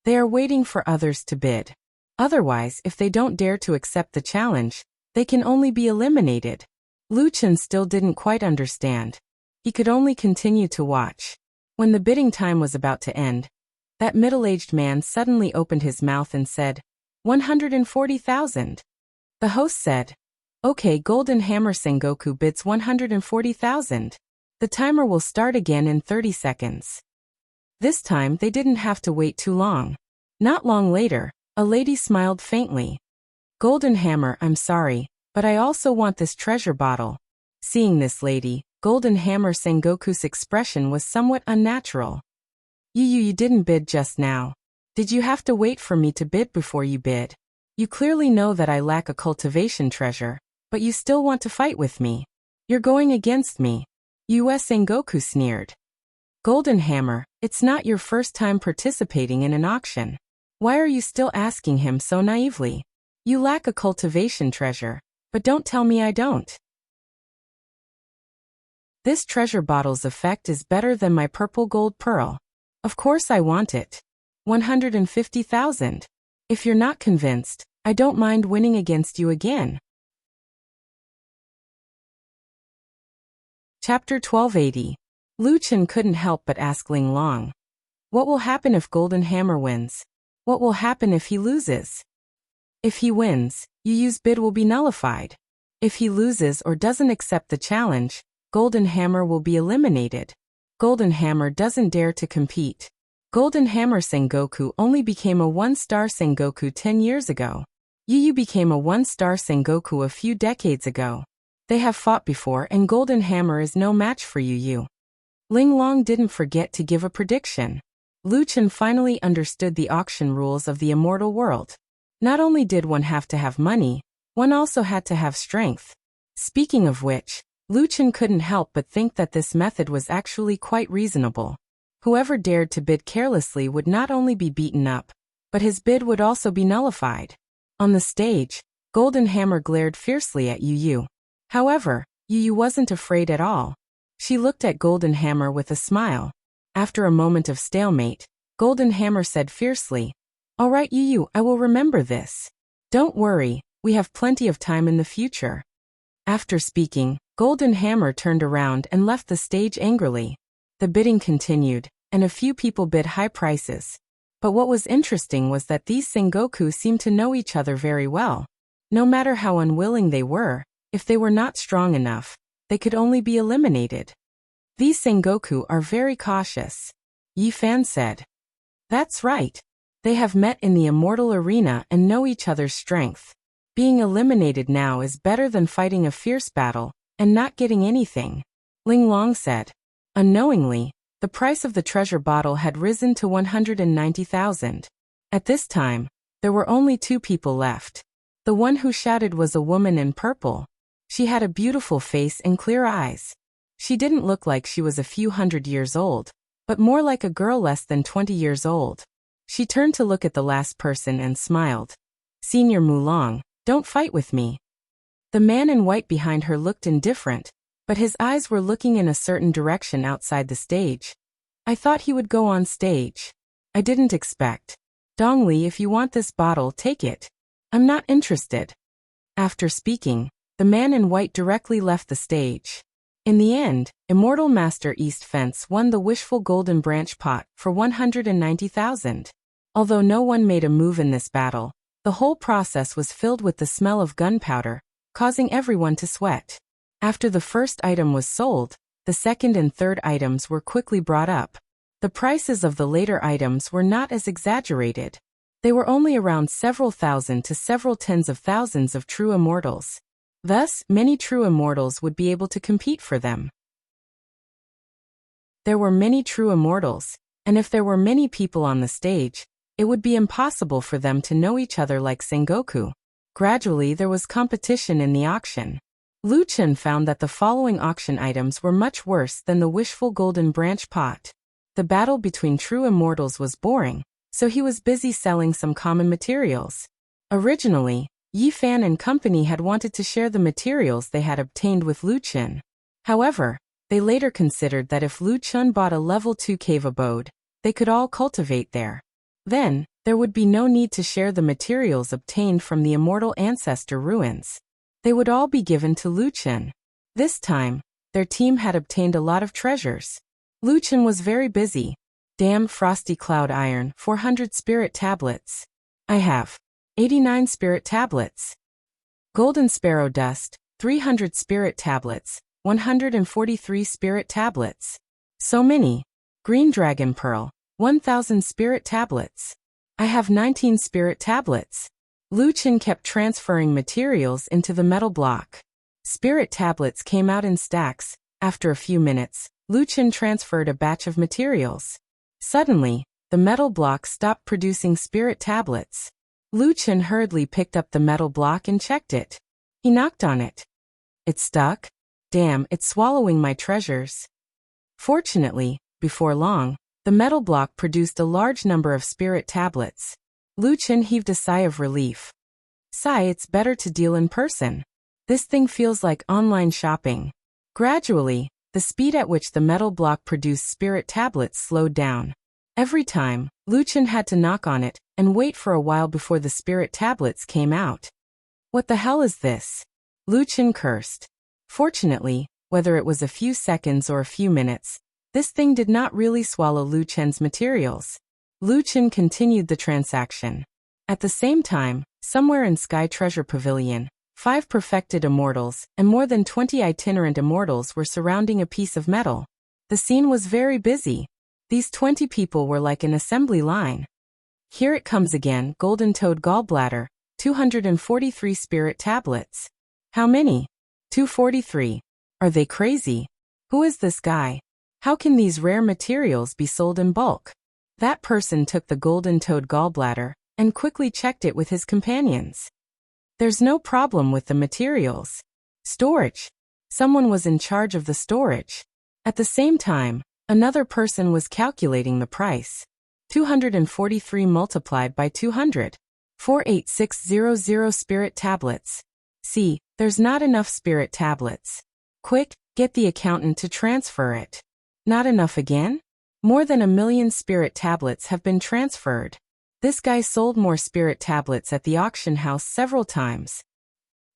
"They are waiting for others to bid. Otherwise, if they don't dare to accept the challenge, they can only be eliminated." Lu Chen still didn't quite understand. He could only continue to watch. When the bidding time was about to end, that middle-aged man suddenly opened his mouth and said, 140,000. The host said, "Okay, Golden Hammer Sengoku bids 140,000. The timer will start again in 30 seconds. This time they didn't have to wait too long. Not long later, a lady smiled faintly. "Golden Hammer, I'm sorry, but I also want this treasure bottle." Seeing this lady, Golden Hammer Sengoku's expression was somewhat unnatural. You didn't bid just now. Did you have to wait for me to bid before you bid? You clearly know that I lack a cultivation treasure, but you still want to fight with me. You're going against me. US Sengoku sneered. Golden Hammer, it's not your first time participating in an auction. Why are you still asking him so naively? You lack a cultivation treasure, but don't tell me I don't. This treasure bottle's effect is better than my purple gold pearl. Of course I want it. 150,000. If you're not convinced, I don't mind winning against you again. Chapter 1280. Lu Chen couldn't help but ask Ling Long. What will happen if Golden Hammer wins? What will happen if he loses? If he wins, Yu Yu's bid will be nullified. If he loses or doesn't accept the challenge, Golden Hammer will be eliminated. Golden Hammer doesn't dare to compete. Golden Hammer Sengoku only became a one-star Sengoku 10 years ago. Yu Yu became a one-star Sengoku a few decades ago. They have fought before and Golden Hammer is no match for Yu Yu. Ling Long didn't forget to give a prediction. Lu Chen finally understood the auction rules of the immortal world. Not only did one have to have money, one also had to have strength. Speaking of which, Lu Chen couldn't help but think that this method was actually quite reasonable. Whoever dared to bid carelessly would not only be beaten up, but his bid would also be nullified. On the stage, Golden Hammer glared fiercely at Yu Yu. However, Yu Yu wasn't afraid at all. She looked at Golden Hammer with a smile. After a moment of stalemate, Golden Hammer said fiercely, "All right, Yu Yu, I will remember this. Don't worry, we have plenty of time in the future." After speaking, Golden Hammer turned around and left the stage angrily. The bidding continued, and a few people bid high prices. But what was interesting was that these Sengoku seemed to know each other very well. No matter how unwilling they were, if they were not strong enough, they could only be eliminated. These Sengoku are very cautious, Yi Fan said. That's right. They have met in the immortal arena and know each other's strength. Being eliminated now is better than fighting a fierce battle and not getting anything, Ling Long said. Unknowingly, the price of the treasure bottle had risen to 190,000. At this time, there were only two people left. The one who shouted was a woman in purple. She had a beautiful face and clear eyes. She didn't look like she was a few hundred years old, but more like a girl less than 20 years old. She turned to look at the last person and smiled. Senior Mulong, don't fight with me. The man in white behind her looked indifferent, but his eyes were looking in a certain direction outside the stage. I thought he would go on stage. I didn't expect. Dongli, if you want this bottle, take it. I'm not interested. After speaking, the man in white directly left the stage. In the end, Immortal Master East Fence won the wishful golden branch pot for 190,000. Although no one made a move in this battle, the whole process was filled with the smell of gunpowder, causing everyone to sweat. After the first item was sold, the second and third items were quickly brought up. The prices of the later items were not as exaggerated. They were only around several thousand to several tens of thousands of true immortals. Thus, many true immortals would be able to compete for them. There were many true immortals, and if there were many people on the stage, it would be impossible for them to know each other like Sengoku. Gradually, there was competition in the auction. Lu Chen found that the following auction items were much worse than the wishful golden branch pot. The battle between true immortals was boring, so he was busy selling some common materials. Originally, Yi Fan and company had wanted to share the materials they had obtained with Lu Chen. However, they later considered that if Lu Chen bought a level 2 cave abode, they could all cultivate there. Then, there would be no need to share the materials obtained from the immortal ancestor ruins. They would all be given to Lu Chen. This time, their team had obtained a lot of treasures. Lu Chen was very busy. Damn frosty cloud iron, 400 spirit tablets. I have 89 spirit tablets. Golden sparrow dust, 300 spirit tablets, 143 spirit tablets. So many. Green dragon pearl, 1,000 spirit tablets. I have 19 spirit tablets. Lu Chen kept transferring materials into the metal block. Spirit tablets came out in stacks. After a few minutes, Lu Chen transferred a batch of materials. Suddenly, the metal block stopped producing spirit tablets. Lu Chen hurriedly picked up the metal block and checked it. He knocked on it. It stuck? Damn, it's swallowing my treasures. Fortunately, before long, the metal block produced a large number of spirit tablets. Lu Chen heaved a sigh of relief. Sigh, it's better to deal in person. This thing feels like online shopping. Gradually, the speed at which the metal block produced spirit tablets slowed down. Every time, Lu Chen had to knock on it and wait for a while before the spirit tablets came out. What the hell is this? Lu Chen cursed. Fortunately, whether it was a few seconds or a few minutes, this thing did not really swallow Lu Chen's materials. Lu Chen continued the transaction. At the same time, somewhere in Sky Treasure Pavilion, 5 perfected immortals and more than 20 itinerant immortals were surrounding a piece of metal. The scene was very busy. These 20 people were like an assembly line. Here it comes again, Golden Toad Gallbladder, 243 spirit tablets. How many? 243. Are they crazy? Who is this guy? How can these rare materials be sold in bulk? That person took the Golden Toad Gallbladder and quickly checked it with his companions. There's no problem with the materials. Storage. Someone was in charge of the storage. At the same time, another person was calculating the price. 243 multiplied by 200. 48600 spirit tablets. See, there's not enough spirit tablets. Quick, get the accountant to transfer it. Not enough again? More than 1 million spirit tablets have been transferred. This guy sold more spirit tablets at the auction house several times.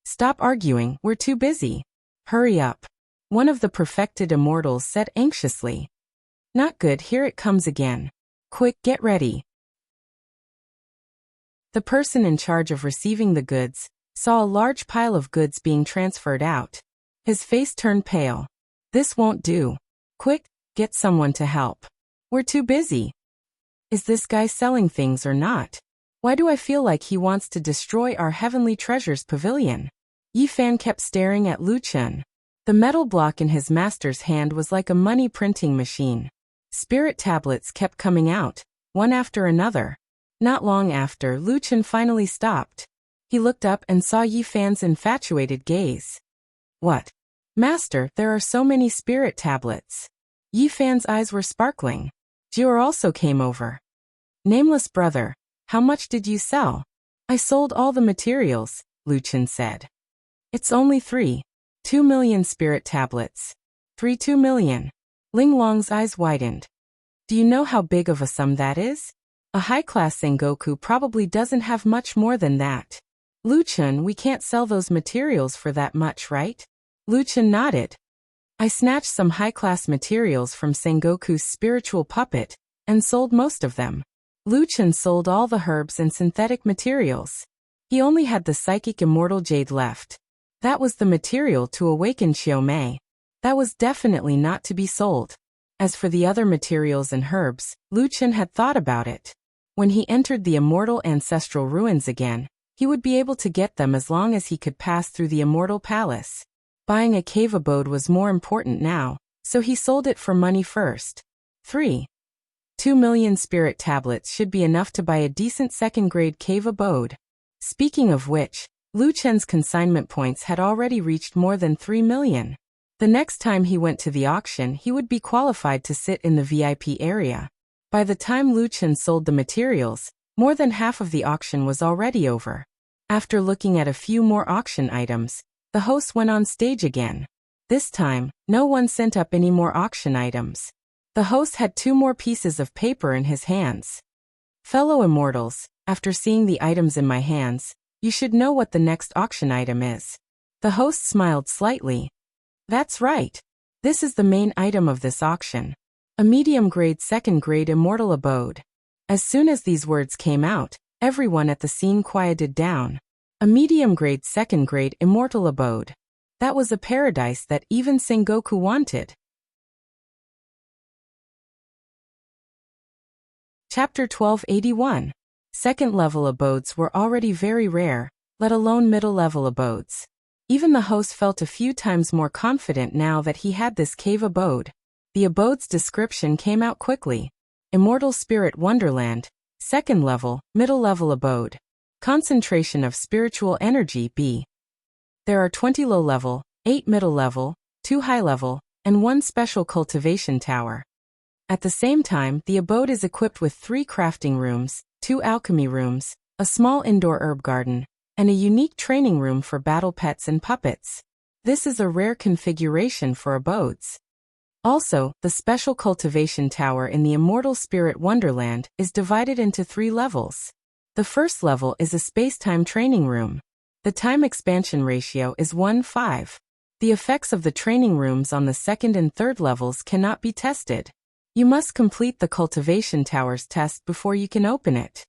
Stop arguing, we're too busy. Hurry up. One of the perfected immortals said anxiously. Not good, here it comes again. Quick, get ready. The person in charge of receiving the goods saw a large pile of goods being transferred out. His face turned pale. This won't do. Quick, get someone to help. We're too busy. Is this guy selling things or not? Why do I feel like he wants to destroy our Heavenly Treasures pavilion? Yi Fan kept staring at Lu Chen. The metal block in his master's hand was like a money printing machine. Spirit tablets kept coming out, one after another. Not long after, Lu Chen finally stopped. He looked up and saw Yi Fan's infatuated gaze. What? Master, there are so many spirit tablets. Yi Fan's eyes were sparkling. Jior also came over. Nameless brother, how much did you sell? I sold all the materials, Lu Chen said. It's only 2 million spirit tablets. 2 million. Ling Long's eyes widened. Do you know how big of a sum that is? A high-class Sengoku probably doesn't have much more than that. Lu Chen, we can't sell those materials for that much, right? Lu Chen nodded. I snatched some high-class materials from Sengoku's spiritual puppet and sold most of them. Lu Chen sold all the herbs and synthetic materials. He only had the psychic immortal jade left. That was the material to awaken Xiaomei. That was definitely not to be sold. As for the other materials and herbs, Lu Chen had thought about it. When he entered the immortal ancestral ruins again, he would be able to get them as long as he could pass through the immortal palace. Buying a cave abode was more important now, so he sold it for money first. 2 million spirit tablets should be enough to buy a decent second-grade cave abode. Speaking of which, Lu Chen's consignment points had already reached more than 3 million. The next time he went to the auction, he would be qualified to sit in the VIP area. By the time Lu Chen sold the materials, more than half of the auction was already over. After looking at a few more auction items, the host went on stage again. This time, no one sent up any more auction items. The host had 2 more pieces of paper in his hands. Fellow immortals, after seeing the items in my hands, you should know what the next auction item is. The host smiled slightly. That's right. This is the main item of this auction. A medium-grade second-grade immortal abode. As soon as these words came out, everyone at the scene quieted down. A medium-grade second-grade immortal abode. That was a paradise that even Sengoku wanted. Chapter 1281. Second-level abodes were already very rare, let alone middle-level abodes. Even the host felt a few times more confident now that he had this cave abode. The abode's description came out quickly. Immortal Spirit Wonderland, second level, middle level abode. Concentration of spiritual energy B. There are 20 low level, 8 middle level, 2 high-level, and 1 special cultivation tower. At the same time, the abode is equipped with 3 crafting rooms, 2 alchemy rooms, a small indoor herb garden, and a unique training room for battle pets and puppets. This is a rare configuration for abodes. Also, the special cultivation tower in the Immortal Spirit Wonderland is divided into 3 levels. The first level is a space-time training room. The time expansion ratio is 1:5. The effects of the training rooms on the second and third levels cannot be tested. You must complete the cultivation tower's test before you can open it.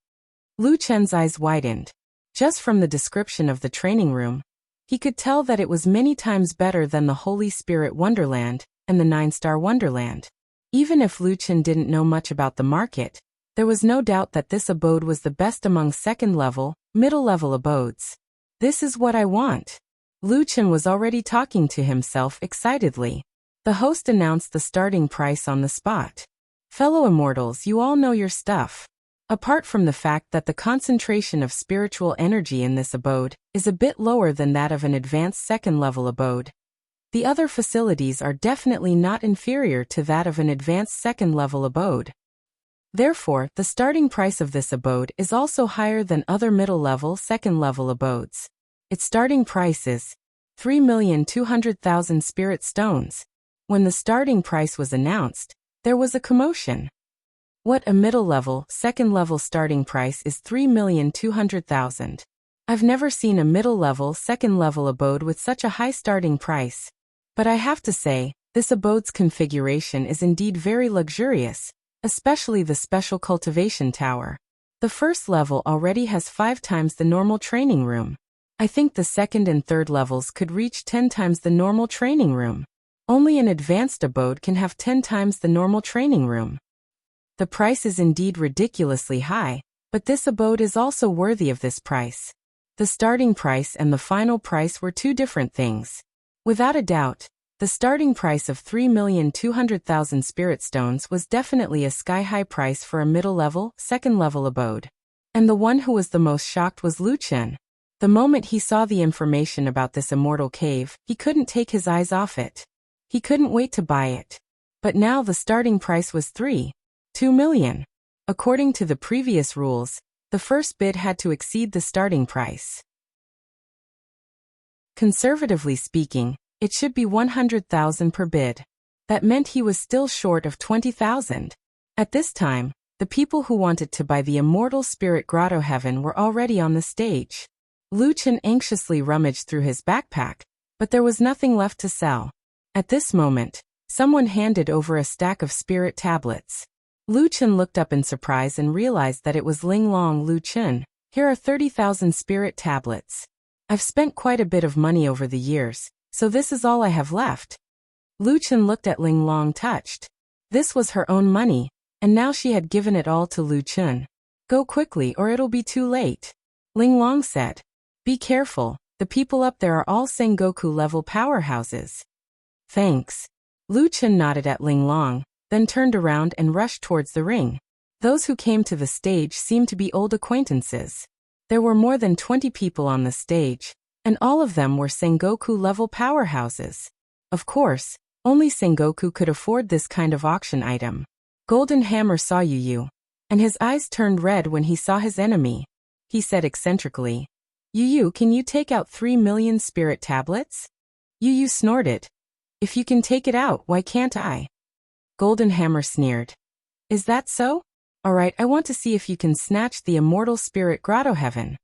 Lu Chen's eyes widened. Just from the description of the training room, he could tell that it was many times better than the Holy Spirit Wonderland and the 9-star Wonderland. Even if Lu Chen didn't know much about the market, there was no doubt that this abode was the best among second-level, middle-level abodes. This is what I want. Lu Chen was already talking to himself excitedly. The host announced the starting price on the spot. Fellow immortals, you all know your stuff. Apart from the fact that the concentration of spiritual energy in this abode is a bit lower than that of an advanced second-level abode, the other facilities are definitely not inferior to that of an advanced second-level abode. Therefore, the starting price of this abode is also higher than other middle-level, second-level abodes. Its starting price is 3,200,000 spirit stones. When the starting price was announced, there was a commotion. What, a middle-level, second-level starting price is 3,200,000. I've never seen a middle-level, second-level abode with such a high starting price. But I have to say, this abode's configuration is indeed very luxurious, especially the special cultivation tower. The first level already has 5 times the normal training room. I think the second and third levels could reach 10 times the normal training room. Only an advanced abode can have 10 times the normal training room. The price is indeed ridiculously high, but this abode is also worthy of this price. The starting price and the final price were 2 different things. Without a doubt, the starting price of 3,200,000 spirit stones was definitely a sky-high price for a middle-level, second-level abode. And the one who was the most shocked was Lu Chen. The moment he saw the information about this immortal cave, he couldn't take his eyes off it. He couldn't wait to buy it. But now the starting price was 2 million. According to the previous rules, the first bid had to exceed the starting price. Conservatively speaking, it should be 100,000 per bid. That meant he was still short of 20,000. At this time, the people who wanted to buy the Immortal Spirit Grotto Heaven were already on the stage. Lu Chen anxiously rummaged through his backpack, but there was nothing left to sell. At this moment, someone handed over a stack of spirit tablets. Lu Chen looked up in surprise and realized that it was Linglong. Lu Chen, here are 30,000 spirit tablets. I've spent quite a bit of money over the years, so this is all I have left. Lu Chen looked at Linglong touched. This was her own money, and now she had given it all to Lu Chen. Go quickly or it'll be too late. Linglong said. Be careful, the people up there are all Sengoku-level powerhouses. Thanks. Lu Chen nodded at Linglong, then turned around and rushed towards the ring. Those who came to the stage seemed to be old acquaintances. There were more than 20 people on the stage, and all of them were Sengoku-level powerhouses. Of course, only Sengoku could afford this kind of auction item. Golden Hammer saw Yu, and his eyes turned red when he saw his enemy. He said eccentrically, Yu, can you take out 3 million spirit tablets? Yu snorted. If you can take it out, why can't I? Golden Hammer sneered. Is that so? Alright, I want to see if you can snatch the Immortal Spirit Grotto Heaven.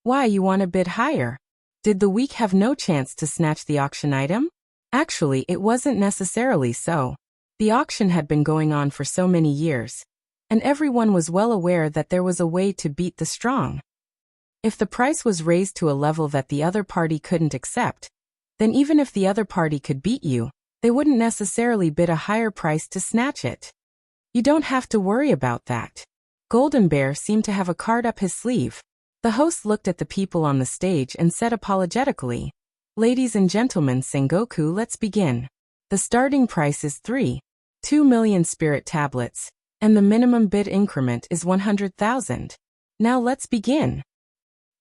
Why, you want to bid higher? Did the weak have no chance to snatch the auction item? Actually, it wasn't necessarily so. The auction had been going on for so many years, and everyone was well aware that there was a way to beat the strong. If the price was raised to a level that the other party couldn't accept, then even if the other party could beat you, they wouldn't necessarily bid a higher price to snatch it. You don't have to worry about that. Golden Bear seemed to have a card up his sleeve. The host looked at the people on the stage and said apologetically, Ladies and gentlemen, Sengoku, let's begin. The starting price is 2 million spirit tablets, and the minimum bid increment is 100,000. Now let's begin.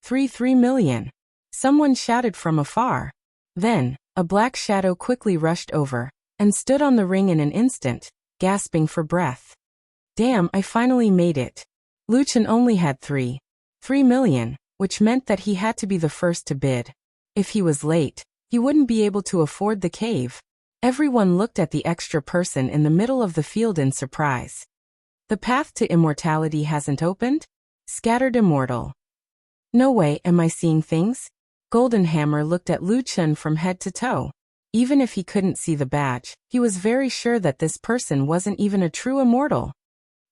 3 million. Someone shouted from afar. Then, A black shadow quickly rushed over and stood on the ring in an instant, gasping for breath. Damn, I finally made it. Lu Chen only had 3 million, which meant that he had to be the first to bid. If he was late, he wouldn't be able to afford the cave. Everyone looked at the extra person in the middle of the field in surprise. The path to immortality hasn't opened? Scattered immortal. No way, am I seeing things? Golden Hammer looked at Lu Chen from head to toe. Even if he couldn't see the badge, he was very sure that this person wasn't even a true immortal.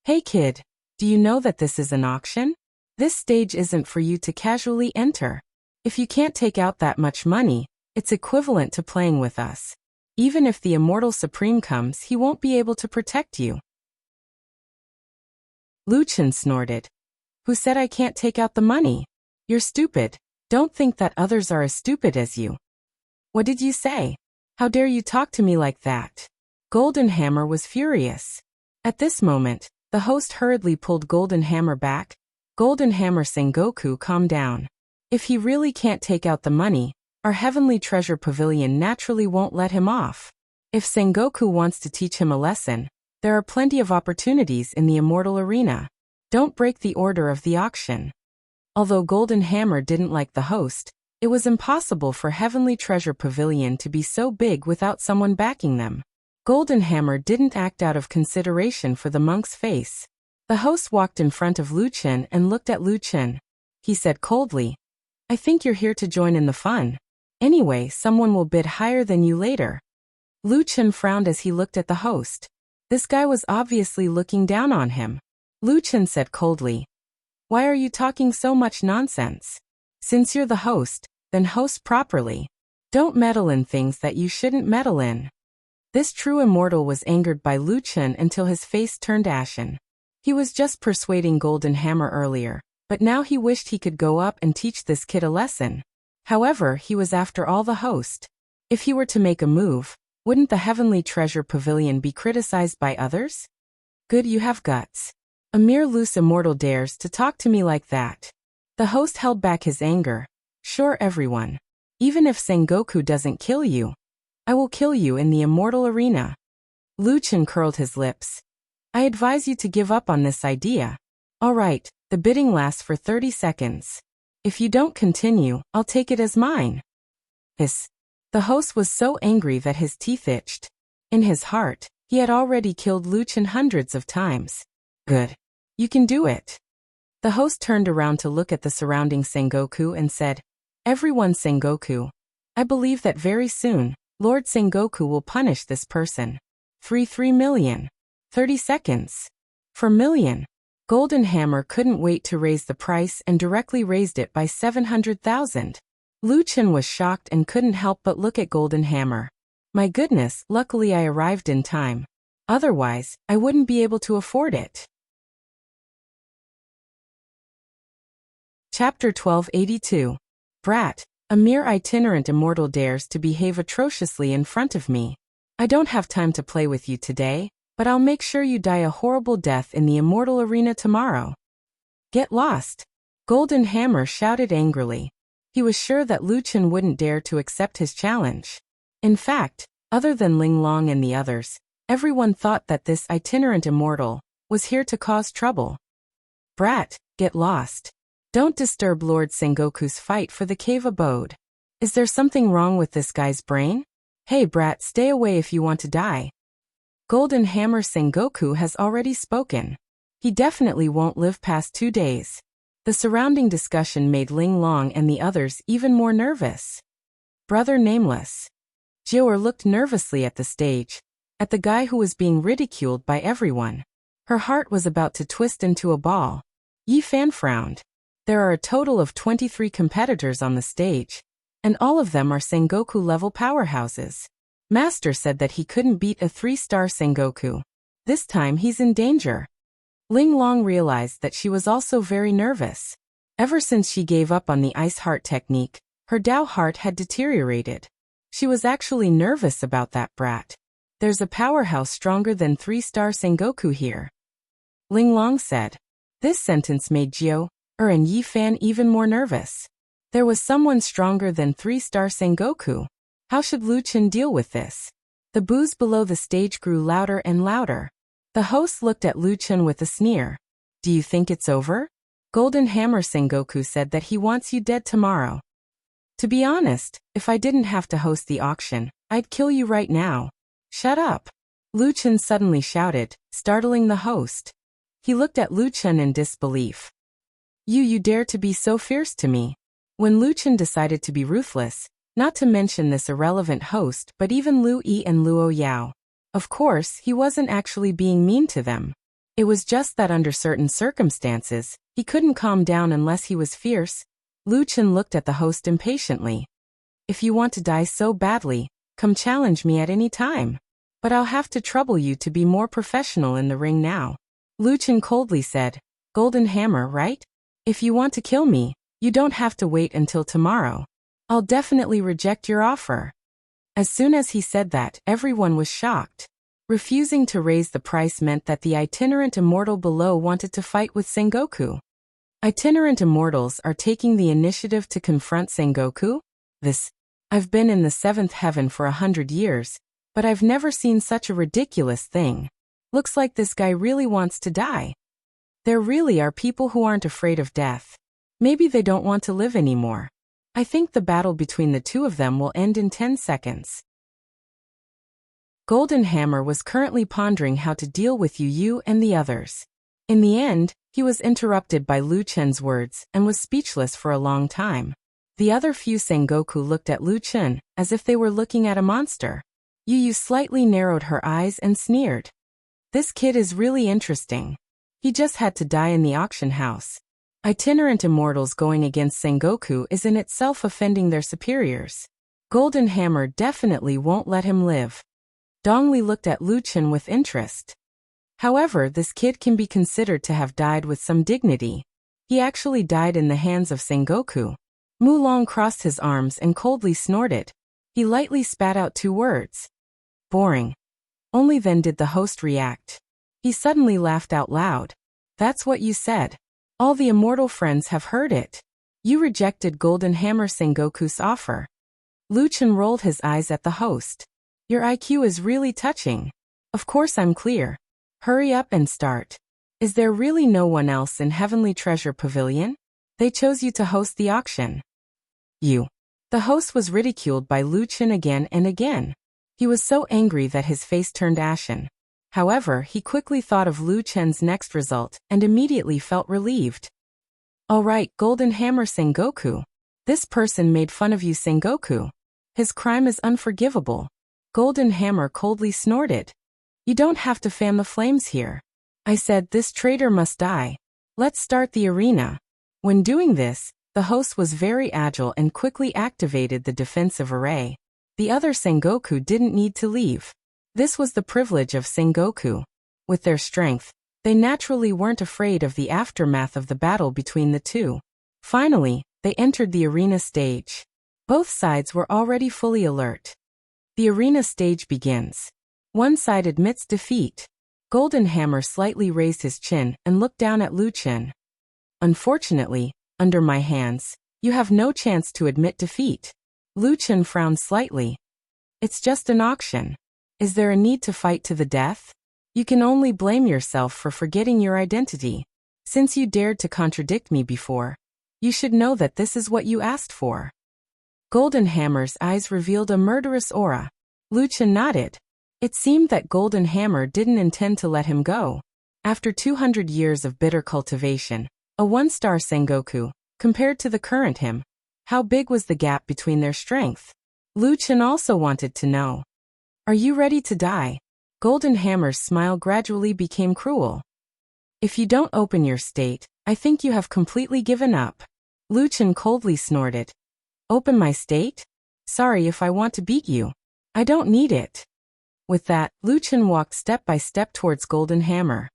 Hey kid, do you know that this is an auction? This stage isn't for you to casually enter. If you can't take out that much money, it's equivalent to playing with us. Even if the Immortal Supreme comes, he won't be able to protect you. Lu Chen snorted. Who said I can't take out the money? You're stupid. Don't think that others are as stupid as you. What did you say? How dare you talk to me like that? Golden Hammer was furious. At this moment, the host hurriedly pulled Golden Hammer back. Golden Hammer Sengoku, calm down. If he really can't take out the money, our Heavenly Treasure Pavilion naturally won't let him off. If Sengoku wants to teach him a lesson, there are plenty of opportunities in the Immortal Arena. Don't break the order of the auction. Although Golden Hammer didn't like the host, it was impossible for Heavenly Treasure Pavilion to be so big without someone backing them. Golden Hammer didn't act out of consideration for the monk's face. The host walked in front of Lu Chen and looked at Lu Chen. He said coldly, I think you're here to join in the fun. Anyway, someone will bid higher than you later. Lu Chen frowned as he looked at the host. This guy was obviously looking down on him. Lu Chen said coldly, why are you talking so much nonsense? Since you're the host, then host properly. Don't meddle in things that you shouldn't meddle in. This true immortal was angered by Lu Chen until his face turned ashen. He was just persuading Golden Hammer earlier, but now he wished he could go up and teach this kid a lesson. However, he was after all the host. If he were to make a move, wouldn't the Heavenly Treasure Pavilion be criticized by others? Good, you have guts. A mere loose immortal dares to talk to me like that. The host held back his anger. Sure, everyone. Even if Sengoku doesn't kill you, I will kill you in the Immortal Arena. Lu Chen curled his lips. I advise you to give up on this idea. All right, the bidding lasts for 30 seconds. If you don't continue, I'll take it as mine. Hiss. The host was so angry that his teeth itched. In his heart, he had already killed Lu Chen hundreds of times. Good. You can do it. The host turned around to look at the surrounding Sengoku and said, Everyone Sengoku. I believe that very soon, Lord Sengoku will punish this person. 3 million. 30 seconds. For million. Golden Hammer couldn't wait to raise the price and directly raised it by 700,000. Lu Chen was shocked and couldn't help but look at Golden Hammer. My goodness, luckily I arrived in time. Otherwise, I wouldn't be able to afford it. Chapter 1282. Brat, a mere itinerant immortal dares to behave atrociously in front of me. I don't have time to play with you today, but I'll make sure you die a horrible death in the Immortal Arena tomorrow. Get lost. Golden Hammer shouted angrily. He was sure that Lu Chen wouldn't dare to accept his challenge. In fact, other than Ling Long and the others, everyone thought that this itinerant immortal was here to cause trouble. Brat, get lost. Don't disturb Lord Sengoku's fight for the cave abode. Is there something wrong with this guy's brain? Hey brat, stay away if you want to die. Golden Hammer Sengoku has already spoken. He definitely won't live past 2 days. The surrounding discussion made Ling Long and the others even more nervous. Brother Nameless. Jior looked nervously at the stage, at the guy who was being ridiculed by everyone. Her heart was about to twist into a ball. Yi Fan frowned. There are a total of 23 competitors on the stage, and all of them are Sengoku-level powerhouses. Master said that he couldn't beat a 3-star Sengoku. This time he's in danger. Ling Long realized that she was also very nervous. Ever since she gave up on the ice heart technique, her Dao heart had deteriorated. She was actually nervous about that brat. There's a powerhouse stronger than 3-star Sengoku here. Ling Long said. This sentence made Jiao and Yi Fan even more nervous. There was someone stronger than 3-star Sengoku. How should Lu Chen deal with this? The boos below the stage grew louder and louder. The host looked at Lu Chen with a sneer. Do you think it's over? Golden Hammer Sengoku said that he wants you dead tomorrow. To be honest, if I didn't have to host the auction, I'd kill you right now. Shut up. Lu Chen suddenly shouted, startling the host. He looked at Lu Chen in disbelief. You dare to be so fierce to me? When Lu Chen decided to be ruthless, not to mention this irrelevant host but even Lu Yi and Luo Yao. Of course, he wasn't actually being mean to them. It was just that under certain circumstances, he couldn't calm down unless he was fierce. Lu Chen looked at the host impatiently. If you want to die so badly, come challenge me at any time. But I'll have to trouble you to be more professional in the ring now. Lu Chen coldly said, Golden Hammer, right? If you want to kill me, you don't have to wait until tomorrow. I'll definitely reject your offer. As soon as he said that, everyone was shocked. Refusing to raise the price meant that the itinerant immortal below wanted to fight with Sengoku. Itinerant immortals are taking the initiative to confront Sengoku? I've been in the 7th heaven for 100 years, but I've never seen such a ridiculous thing. Looks like this guy really wants to die. There really are people who aren't afraid of death. Maybe they don't want to live anymore. I think the battle between the two of them will end in 10 seconds. Golden Hammer was currently pondering how to deal with Yu and the others. In the end, he was interrupted by Lu Chen's words and was speechless for a long time. The other few Sengoku looked at Lu Chen as if they were looking at a monster. Yu slightly narrowed her eyes and sneered. This kid is really interesting. He just had to die in the auction house. Itinerant immortals going against Sengoku is in itself offending their superiors. Golden Hammer definitely won't let him live. Dongli looked at Lu Chen with interest. However, this kid can be considered to have died with some dignity. He actually died in the hands of Sengoku. Mulong crossed his arms and coldly snorted. He lightly spat out 2 words. Boring. Only then did the host react. He suddenly laughed out loud. That's what you said. All the immortal friends have heard it. You rejected Golden Hammer Sengoku's offer. Lu Chen rolled his eyes at the host. Your IQ is really touching. Of course I'm clear. Hurry up and start. Is there really no one else in Heavenly Treasure Pavilion? They chose you to host the auction. You. The host was ridiculed by Lu Chen again and again. He was so angry that his face turned ashen. However, he quickly thought of Lu Chen's next result and immediately felt relieved. Alright, Golden Hammer Sengoku. This person made fun of you, Sengoku. His crime is unforgivable. Golden Hammer coldly snorted. You don't have to fan the flames here. I said this traitor must die. Let's start the arena. When doing this, the host was very agile and quickly activated the defensive array. The other Sengoku didn't need to leave. This was the privilege of Sengoku. With their strength, they naturally weren't afraid of the aftermath of the battle between the two. Finally, they entered the arena stage. Both sides were already fully alert. The arena stage begins. One side admits defeat. Golden Hammer slightly raised his chin and looked down at Lu Chen. Unfortunately, under my hands, you have no chance to admit defeat. Lu Chen frowned slightly. It's just an auction. Is there a need to fight to the death? You can only blame yourself for forgetting your identity. Since you dared to contradict me before, you should know that this is what you asked for. Golden Hammer's eyes revealed a murderous aura. Lu Chen nodded. It seemed that Golden Hammer didn't intend to let him go. After 200 years of bitter cultivation, a 1-star Sengoku, compared to the current him, how big was the gap between their strength? Lu Chen also wanted to know. Are you ready to die? Golden Hammer's smile gradually became cruel. If you don't open your state, I think you have completely given up. Lu Chen coldly snorted. Open my state? Sorry if I want to beat you. I don't need it. With that, Lu Chen walked step by step towards Golden Hammer.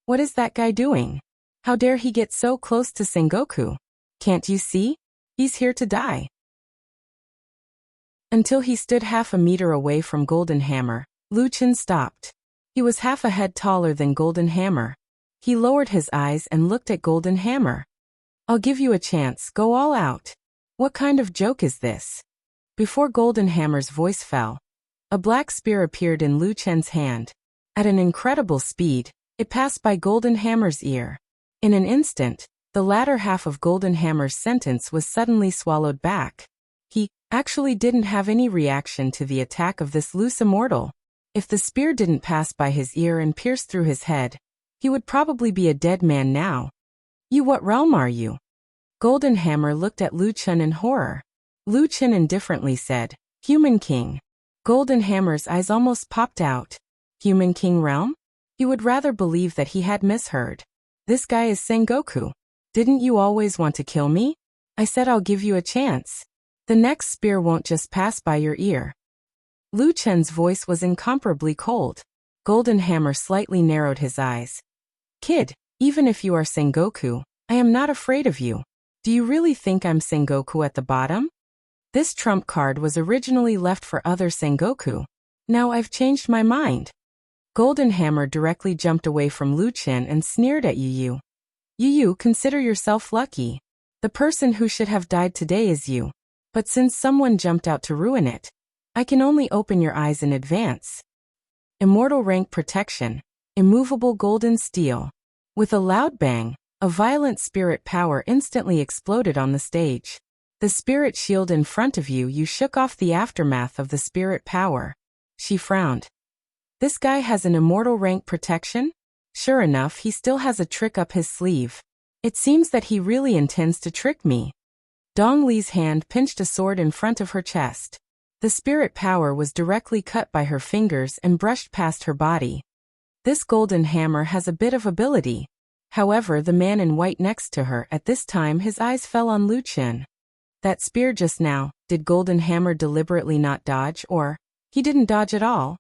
What is that guy doing? How dare he get so close to Sengoku? Can't you see? He's here to die. Until he stood half a meter away from Golden Hammer, Lu Chen stopped. He was half a head taller than Golden Hammer. He lowered his eyes and looked at Golden Hammer. I'll give you a chance, go all out. What kind of joke is this? Before Golden Hammer's voice fell, a black spear appeared in Lu Chen's hand. At an incredible speed, it passed by Golden Hammer's ear. In an instant, the latter half of Golden Hammer's sentence was suddenly swallowed back. He actually didn't have any reaction to the attack of this loose immortal. If the spear didn't pass by his ear and pierce through his head, he would probably be a dead man now. You, what realm are you? Golden Hammer looked at Lu Chen in horror. Lu Chen indifferently said, Human King. Golden Hammer's eyes almost popped out. Human King realm? He would rather believe that he had misheard. This guy is Sengoku. Didn't you always want to kill me? I said I'll give you a chance. The next spear won't just pass by your ear. Lu Chen's voice was incomparably cold. Golden Hammer slightly narrowed his eyes. Kid, even if you are Sengoku, I am not afraid of you. Do you really think I'm Sengoku at the bottom? This trump card was originally left for other Sengoku. Now I've changed my mind. Golden Hammer directly jumped away from Lu Chen and sneered at Yu. Yu, consider yourself lucky. The person who should have died today is you. But since someone jumped out to ruin it, I can only open your eyes in advance. Immortal rank protection. Immovable golden steel. With a loud bang, a violent spirit power instantly exploded on the stage. The spirit shield in front of you shook off the aftermath of the spirit power. She frowned. This guy has an immortal rank protection? Sure enough, he still has a trick up his sleeve. It seems that he really intends to trick me. Dong Li's hand pinched a sword in front of her chest. The spirit power was directly cut by her fingers and brushed past her body. This Golden Hammer has a bit of ability. However, the man in white next to her at this time, his eyes fell on Lu Chen. That spear just now, did Golden Hammer deliberately not dodge, or he didn't dodge at all?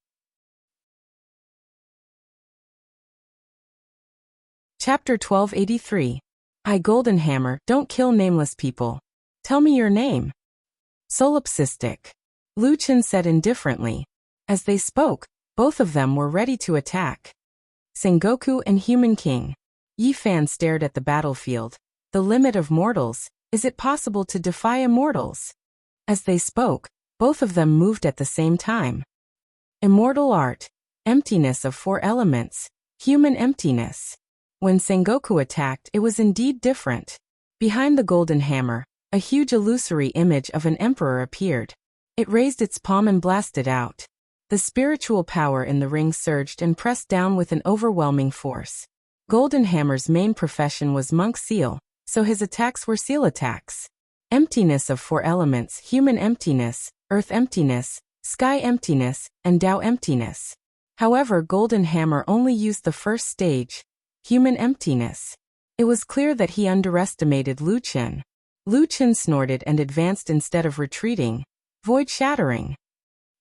Chapter 1283. I, Golden Hammer, don't kill nameless people. Tell me your name. Solipsistic. Lu Chen said indifferently. As they spoke, both of them were ready to attack. Sengoku and Human King. Yi Fan stared at the battlefield. The limit of mortals. Is it possible to defy immortals? As they spoke, both of them moved at the same time. Immortal art. Emptiness of 4 elements. Human emptiness. When Sengoku attacked, it was indeed different. Behind the Golden Hammer, a huge illusory image of an emperor appeared. It raised its palm and blasted out. The spiritual power in the ring surged and pressed down with an overwhelming force. Golden Hammer's main profession was monk seal, so his attacks were seal attacks. Emptiness of 4 elements: human emptiness, earth emptiness, sky emptiness, and Tao emptiness. However, Golden Hammer only used the first stage, human emptiness. It was clear that he underestimated Lu Chen. Lu Chen snorted and advanced instead of retreating, void shattering.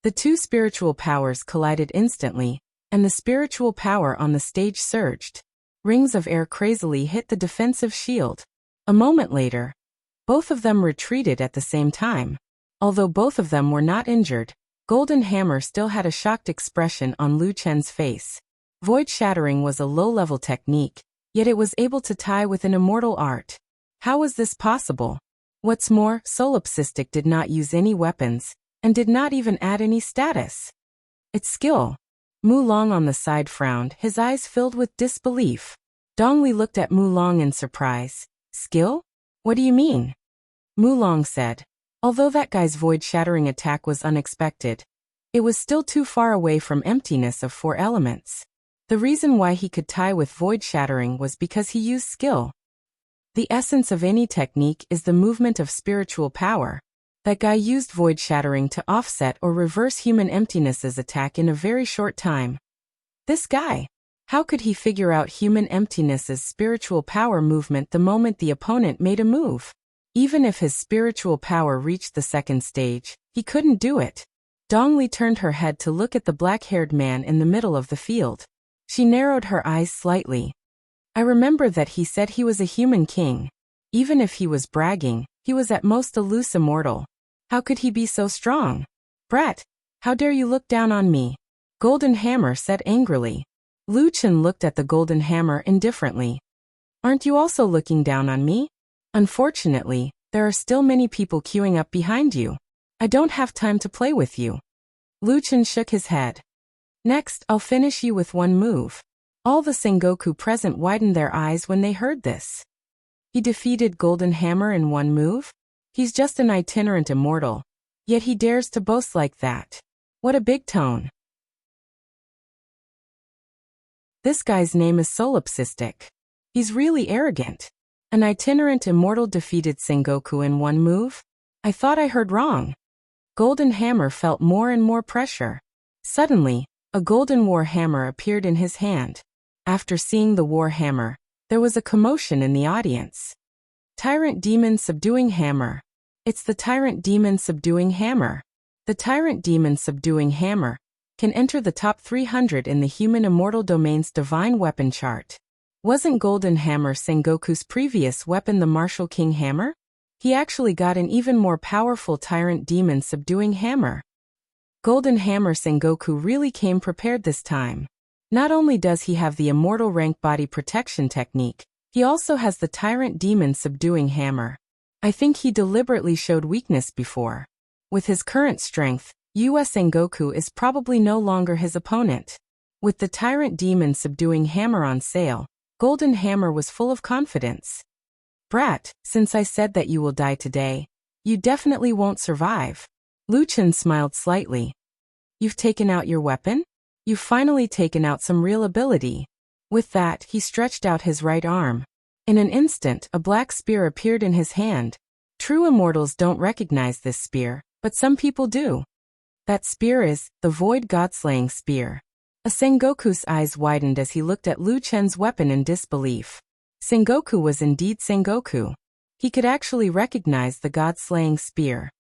The two spiritual powers collided instantly, and the spiritual power on the stage surged. Rings of air crazily hit the defensive shield. A moment later, both of them retreated at the same time. Although both of them were not injured, Golden Hammer still had a shocked expression on Lu Chen's face. Void shattering was a low-level technique, yet it was able to tie with an immortal art. How was this possible? What's more, Solipsistic did not use any weapons, and did not even add any status. It's skill. Mu Long on the side frowned, his eyes filled with disbelief. Dong Li looked at Mu Long in surprise. Skill? What do you mean? Mu Long said. Although that guy's void-shattering attack was unexpected, it was still too far away from emptiness of 4 elements. The reason why he could tie with void-shattering was because he used skill. The essence of any technique is the movement of spiritual power. That guy used void-shattering to offset or reverse human emptiness's attack in a very short time. This guy. How could he figure out human emptiness's spiritual power movement the moment the opponent made a move? Even if his spiritual power reached the second stage, he couldn't do it. Dong Li turned her head to look at the black-haired man in the middle of the field. She narrowed her eyes slightly. I remember that he said he was a human king. Even if he was bragging, he was at most a loose immortal. How could he be so strong? Brat, how dare you look down on me? Golden Hammer said angrily. Lu Chen looked at the Golden Hammer indifferently. Aren't you also looking down on me? Unfortunately, there are still many people queuing up behind you. I don't have time to play with you. Lu Chen shook his head. Next, I'll finish you with one move. All the Sengoku present widened their eyes when they heard this. He defeated Golden Hammer in one move? He's just an itinerant immortal. Yet he dares to boast like that. What a big tone. This guy's name is solipsistic. He's really arrogant. An itinerant immortal defeated Sengoku in one move? I thought I heard wrong. Golden Hammer felt more and more pressure. Suddenly, a golden war hammer appeared in his hand. After seeing the war hammer, there was a commotion in the audience. Tyrant Demon Subduing Hammer. It's the Tyrant Demon Subduing Hammer. The Tyrant Demon Subduing Hammer can enter the top 300 in the Human Immortal Domain's Divine Weapon chart. Wasn't Golden Hammer Sengoku's previous weapon the Martial King Hammer? He actually got an even more powerful Tyrant Demon Subduing Hammer. Golden Hammer Sengoku really came prepared this time. Not only does he have the Immortal Rank Body Protection technique, he also has the Tyrant Demon Subduing Hammer. I think he deliberately showed weakness before. With his current strength, US Sengoku is probably no longer his opponent. With the Tyrant Demon Subduing Hammer on sale, Golden Hammer was full of confidence. Brat, since I said that you will die today, you definitely won't survive. Lu Chen smiled slightly. You've taken out your weapon? You've finally taken out some real ability. With that, he stretched out his right arm. In an instant, a black spear appeared in his hand. True immortals don't recognize this spear, but some people do. That spear is the Void God-slaying spear. A Sengoku's eyes widened as he looked at Lu Chen's weapon in disbelief. Sengoku was indeed Sengoku. He could actually recognize the God-slaying spear.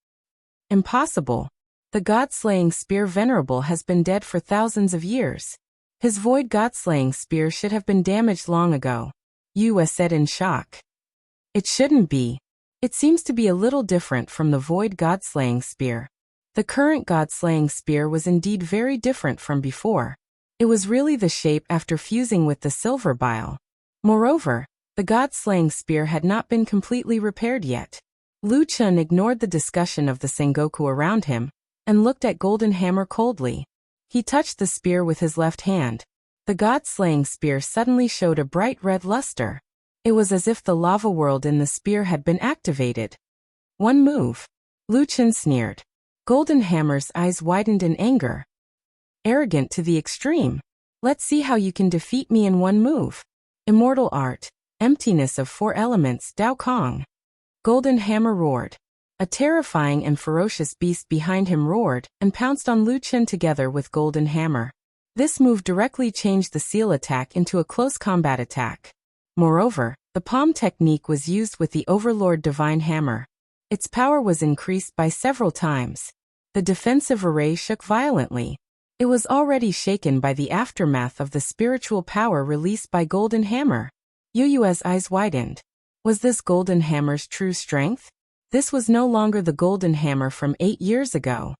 Impossible. The God-slaying spear Venerable has been dead for thousands of years. His Void God-slaying spear should have been damaged long ago. Yue said in shock. It shouldn't be. It seems to be a little different from the Void God-slaying spear. The current God-slaying spear was indeed very different from before. It was really the shape after fusing with the silver bile. Moreover, the God-slaying spear had not been completely repaired yet. Lu Chen ignored the discussion of the Sengoku around him and looked at Golden Hammer coldly. He touched the spear with his left hand. The God-slaying spear suddenly showed a bright red luster. It was as if the lava world in the spear had been activated. One move. Lu Chen sneered. Golden Hammer's eyes widened in anger. Arrogant to the extreme. Let's see how you can defeat me in one move. Immortal Art. Emptiness of Four Elements Dao Kong. Golden Hammer roared. A terrifying and ferocious beast behind him roared and pounced on Lu Chen together with Golden Hammer. This move directly changed the seal attack into a close combat attack. Moreover, the palm technique was used with the Overlord Divine Hammer. Its power was increased by several times. The defensive array shook violently. It was already shaken by the aftermath of the spiritual power released by Golden Hammer. Yue's eyes widened. Was this Golden Hammer's true strength? This was no longer the Golden Hammer from 8 years ago.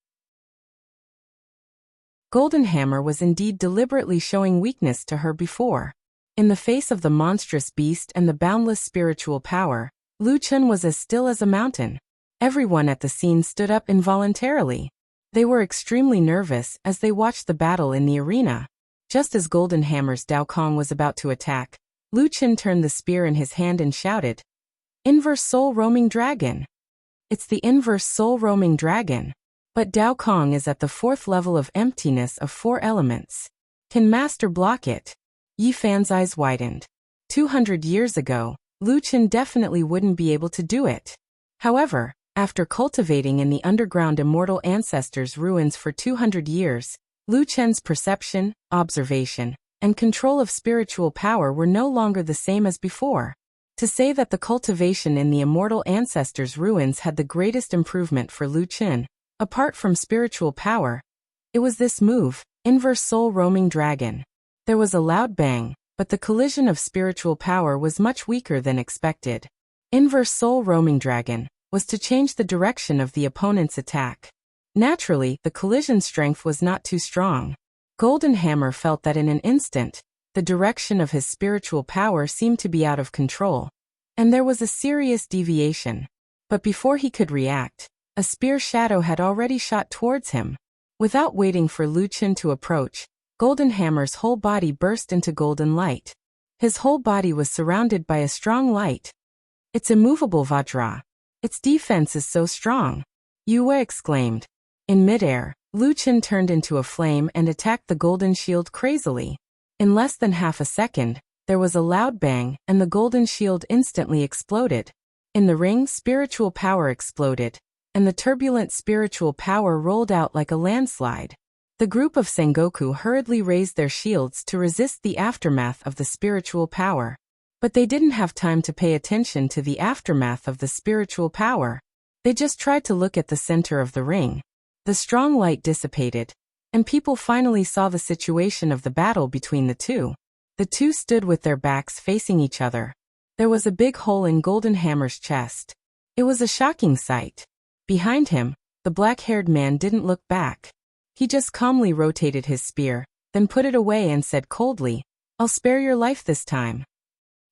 Golden Hammer was indeed deliberately showing weakness to her before. In the face of the monstrous beast and the boundless spiritual power, Lu Chen was as still as a mountain. Everyone at the scene stood up involuntarily. They were extremely nervous as they watched the battle in the arena. Just as Golden Hammer's Dao Kong was about to attack, Lu Chen turned the spear in his hand and shouted, "Inverse Soul Roaming Dragon." It's the Inverse Soul Roaming Dragon. But Dao Kong is at the 4th level of emptiness of 4 elements. Can Master block it? Yi Fan's eyes widened. 200 years ago, Lu Chen definitely wouldn't be able to do it. However, after cultivating in the underground immortal ancestors' ruins for 200 years, Lu Chen's perception, observation, and control of spiritual power were no longer the same as before. To say that the cultivation in the immortal ancestors' ruins had the greatest improvement for Lu Chen, apart from spiritual power, it was this move, Inverse Soul Roaming Dragon. There was a loud bang, but the collision of spiritual power was much weaker than expected. Inverse Soul Roaming Dragon was to change the direction of the opponent's attack. Naturally, the collision strength was not too strong. Golden Hammer felt that in an instant, the direction of his spiritual power seemed to be out of control, and there was a serious deviation. But before he could react, A spear shadow had already shot towards him. Without waiting for Lu Qin to approach, Golden Hammer's whole body burst into golden light. His whole body was surrounded by a strong light. It's immovable Vajra. Its defense is so strong. Yue exclaimed. In midair, Lu Qin turned into a flame and attacked the golden shield crazily. In less than half a second, there was a loud bang and the golden shield instantly exploded. In the ring, spiritual power exploded, and the turbulent spiritual power rolled out like a landslide. The group of Sengoku hurriedly raised their shields to resist the aftermath of the spiritual power. But they didn't have time to pay attention to the aftermath of the spiritual power. They just tried to look at the center of the ring. The strong light dissipated, and people finally saw the situation of the battle between the two. The two stood with their backs facing each other. There was a big hole in Golden Hammer's chest. It was a shocking sight. Behind him, the black-haired man didn't look back. He just calmly rotated his spear, then put it away and said coldly, "I'll spare your life this time.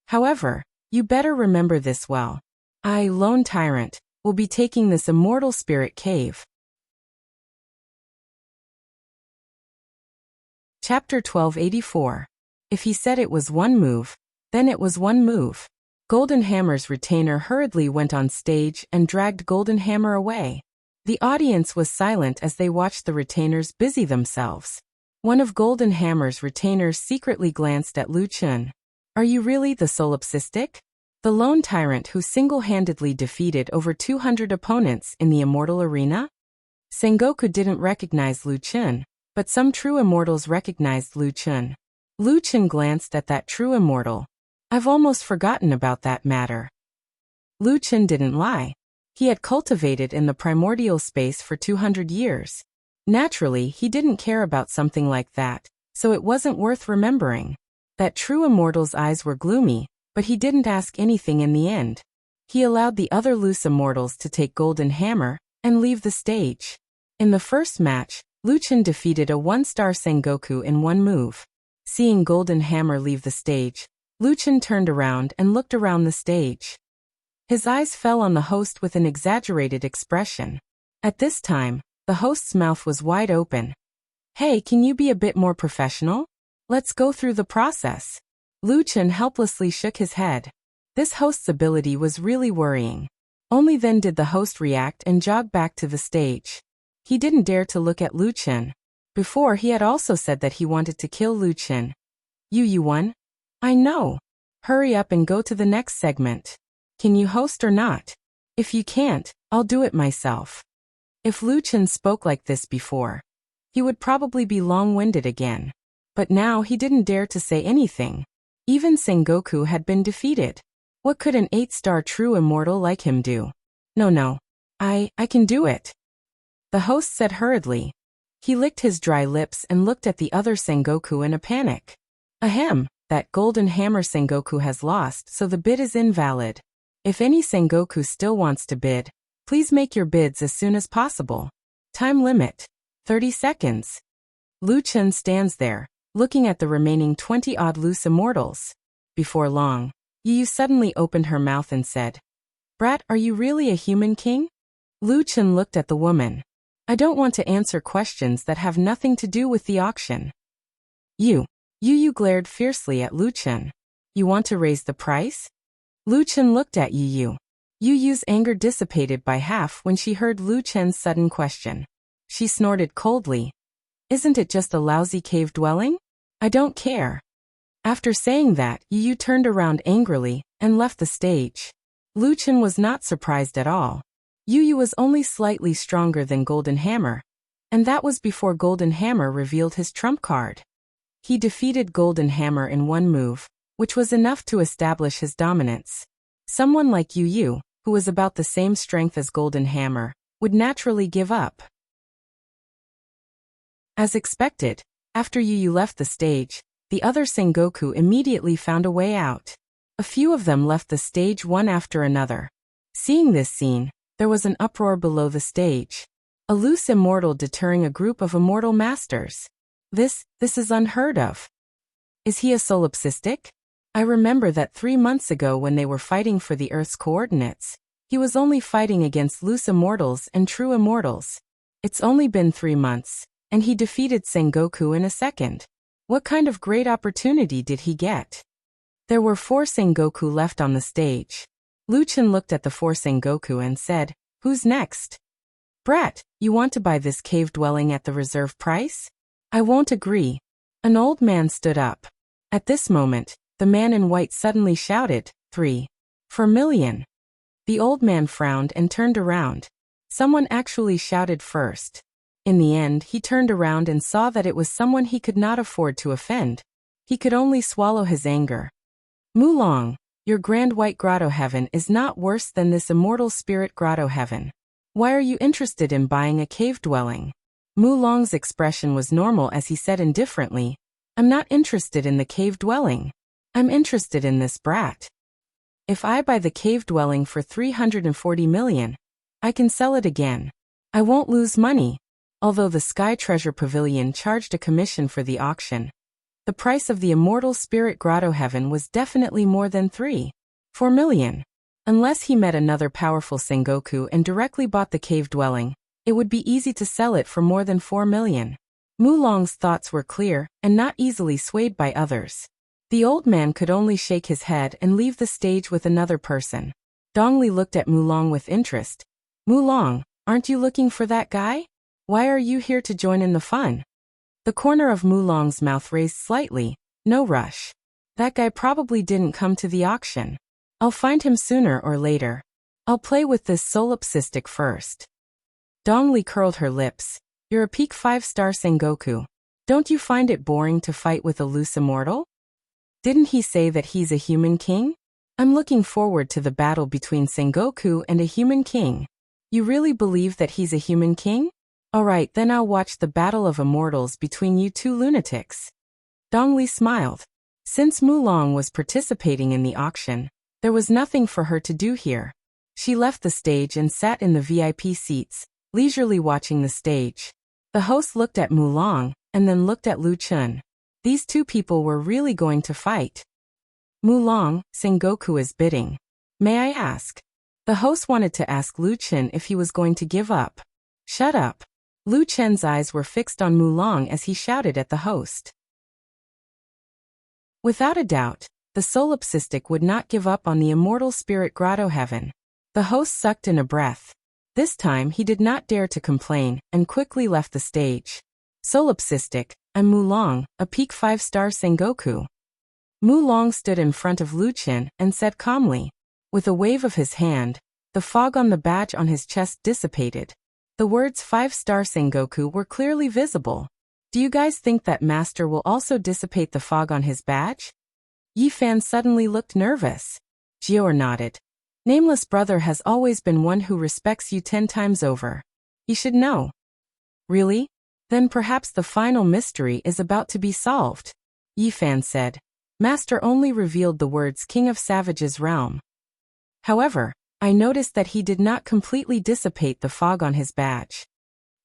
However, you better remember this well. I, Lone Tyrant, will be taking this immortal spirit cave." Chapter 1284. If he said it was one move, then it was one move. Golden Hammer's retainer hurriedly went on stage and dragged Golden Hammer away. The audience was silent as they watched the retainers busy themselves. One of Golden Hammer's retainers secretly glanced at Lu Qin. "Are you really the solipsistic? The lone tyrant who single-handedly defeated over 200 opponents in the immortal arena?" Sengoku didn't recognize Lu Qin, but some true immortals recognized Lu Qin. Lu Qin glanced at that true immortal. "I've almost forgotten about that matter." Lu Qin didn't lie. He had cultivated in the primordial space for 200 years. Naturally, he didn't care about something like that, so it wasn't worth remembering. That true immortal's eyes were gloomy, but he didn't ask anything in the end. He allowed the other loose immortals to take Golden Hammer and leave the stage. In the first match, Lu Qin defeated a one-star Sengoku in one move. Seeing Golden Hammer leave the stage, Lu Qin turned around and looked around the stage. His eyes fell on the host with an exaggerated expression. At this time, the host's mouth was wide open. "Hey, can you be a bit more professional? Let's go through the process." Lu Qin helplessly shook his head. This host's ability was really worrying. Only then did the host react and jog back to the stage. He didn't dare to look at Lu Qin. Before, he had also said that he wanted to kill Lu Qin. You won? I know. Hurry up and go to the next segment. Can you host or not? If you can't, I'll do it myself. If Lu Qin spoke like this before, he would probably be long-winded again. But now he didn't dare to say anything. Even Sengoku had been defeated. What could an 8-star true immortal like him do? No. I can do it. The host said hurriedly. He licked his dry lips and looked at the other Sengoku in a panic. Ahem, that Golden Hammer Sengoku has lost, so the bid is invalid. If any Sengoku still wants to bid, please make your bids as soon as possible. Time limit, 30 seconds. Lu Qin stands there, looking at the remaining 20-odd loose immortals. Before long, Yu suddenly opened her mouth and said, "Brat, are you really a human king?" Lu Qin looked at the woman. "I don't want to answer questions that have nothing to do with the auction." Yu glared fiercely at Lu Qin. "You want to raise the price?" Lu Qin looked at Yu. Yu's anger dissipated by half when she heard Lu Qin's sudden question. She snorted coldly. "Isn't it just a lousy cave dwelling? I don't care." After saying that, Yu turned around angrily and left the stage. Lu Qin was not surprised at all. Yu was only slightly stronger than Golden Hammer, and that was before Golden Hammer revealed his trump card. He defeated Golden Hammer in one move, which was enough to establish his dominance. Someone like Yu, who was about the same strength as Golden Hammer, would naturally give up. As expected, after Yu left the stage, the other Sengoku immediately found a way out. A few of them left the stage one after another. Seeing this scene, there was an uproar below the stage. A loose immortal deterring a group of immortal masters. This is unheard of. Is he a solipsistic? I remember that 3 months ago when they were fighting for the Earth's coordinates, He was only fighting against loose immortals and true immortals. It's only been 3 months, and he defeated Sengoku in a second. What kind of great opportunity did he get? There were 4 Sengoku left on the stage. Luchin looked at the 4 Sengoku and said, "Who's next?" "Brat, you want to buy this cave dwelling at the reserve price?" "I won't agree." An old man stood up. At this moment, the man in white suddenly shouted, 3. 4 million. The old man frowned and turned around. Someone actually shouted first. In the end, he turned around and saw that it was someone he could not afford to offend. He could only swallow his anger. "Mulong, your grand white grotto heaven is not worse than this immortal spirit grotto heaven. Why are you interested in buying a cave dwelling?" Mulong's expression was normal as he said indifferently, "I'm not interested in the cave dwelling. I'm interested in this brat. If I buy the cave dwelling for 340 million, I can sell it again. I won't lose money." Although the Sky Treasure Pavilion charged a commission for the auction, the price of the immortal spirit grotto heaven was definitely more than 4 million. Unless he met another powerful Sengoku and directly bought the cave dwelling, it would be easy to sell it for more than 4 million. Mulong's thoughts were clear and not easily swayed by others. The old man could only shake his head and leave the stage with another person. Dongli looked at Mulong with interest. "Mulong, aren't you looking for that guy? Why are you here to join in the fun?" The corner of Mulong's mouth raised slightly. "No rush. That guy probably didn't come to the auction. I'll find him sooner or later. I'll play with this solipsistic first." Dongli curled her lips. "You're a peak 5-star Sengoku. Don't you find it boring to fight with a loose immortal? Didn't he say that he's a human king? I'm looking forward to the battle between Sengoku and a human king." "You really believe that he's a human king? Alright, then I'll watch the battle of immortals between you 2 lunatics." Dongli smiled. Since Mulong was participating in the auction, there was nothing for her to do here. She left the stage and sat in the VIP seats, leisurely watching the stage. The host looked at Mulong, and then looked at Lu Chun. These 2 people were really going to fight. "Mulong, Sengoku is bidding. May I ask?" The host wanted to ask Lu Chun if he was going to give up. "Shut up." Lu Chen's eyes were fixed on Mulong as he shouted at the host. Without a doubt, the solipsistic would not give up on the immortal spirit grotto heaven. The host sucked in a breath. This time he did not dare to complain and quickly left the stage. "Solipsistic, I'm Mulong, a peak 5-star Sengoku." Mulong stood in front of Lu Chen and said calmly. With a wave of his hand, the fog on the badge on his chest dissipated. The words 5-star Sengoku were clearly visible. "Do you guys think that Master will also dissipate the fog on his badge?" Yi Fan suddenly looked nervous. Jior nodded. "Nameless brother has always been one who respects you 10 times over. You should know." "Really? Then perhaps the final mystery is about to be solved," Yi Fan said. Master only revealed the words King of Savages' Realm. However, I noticed that he did not completely dissipate the fog on his badge.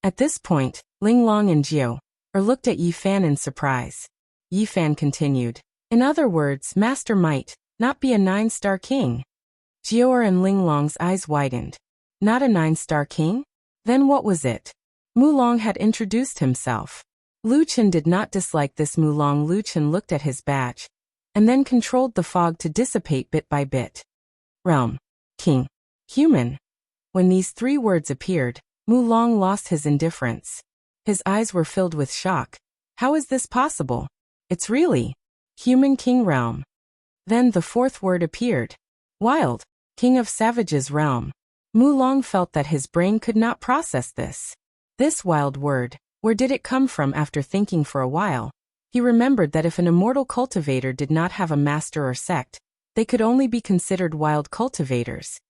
At this point, Ling Long and Jiao looked at Yi Fan in surprise. Yi Fan continued. "In other words, Master might not be a 9-star king." Jiao and Ling Long's eyes widened. "Not a 9-star king? Then what was it?" Mulong had introduced himself. Lu Chen did not dislike this Mulong. Lu Chen looked at his badge, and then controlled the fog to dissipate bit by bit. Realm. King. Human. When these 3 words appeared, Mulong lost his indifference. His eyes were filled with shock. How is this possible? It's really Human King Realm. Then the 4th word appeared. Wild. King of Savages Realm. Mulong felt that his brain could not process this. This wild word, where did it come from? After thinking for a while, he remembered that if an immortal cultivator did not have a master or sect, they could only be considered wild cultivators.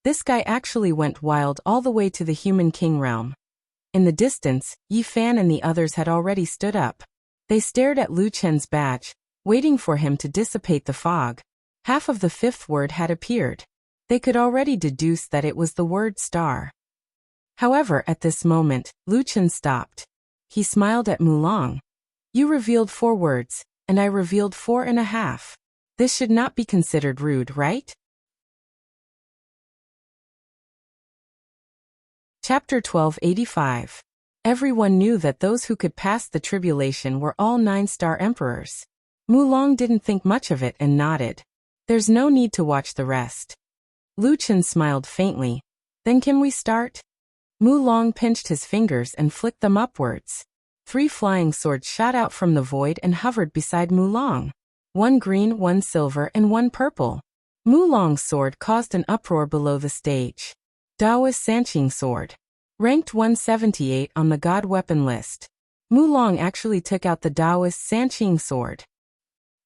This guy actually went wild all the way to the Human King Realm. In the distance, Yi Fan and the others had already stood up. They stared at Lu Chen's badge, waiting for him to dissipate the fog. Half of the 5th word had appeared. They could already deduce that it was the word star. However, at this moment, Lu Chen stopped. He smiled at Mulong. "You revealed 4 words, and I revealed 4.5. This should not be considered rude, right?" Chapter 1285. Everyone knew that those who could pass the tribulation were all 9-star emperors. Mulong didn't think much of it and nodded. There's no need to watch the rest. Lu Chen smiled faintly. Then can we start? Mulong pinched his fingers and flicked them upwards. 3 flying swords shot out from the void and hovered beside Mulong. 1 green, 1 silver, and 1 purple. Mulong's sword caused an uproar below the stage. Daoist Sanqing sword. Ranked 178 on the god weapon list. Mulong actually took out the Daoist Sanqing sword.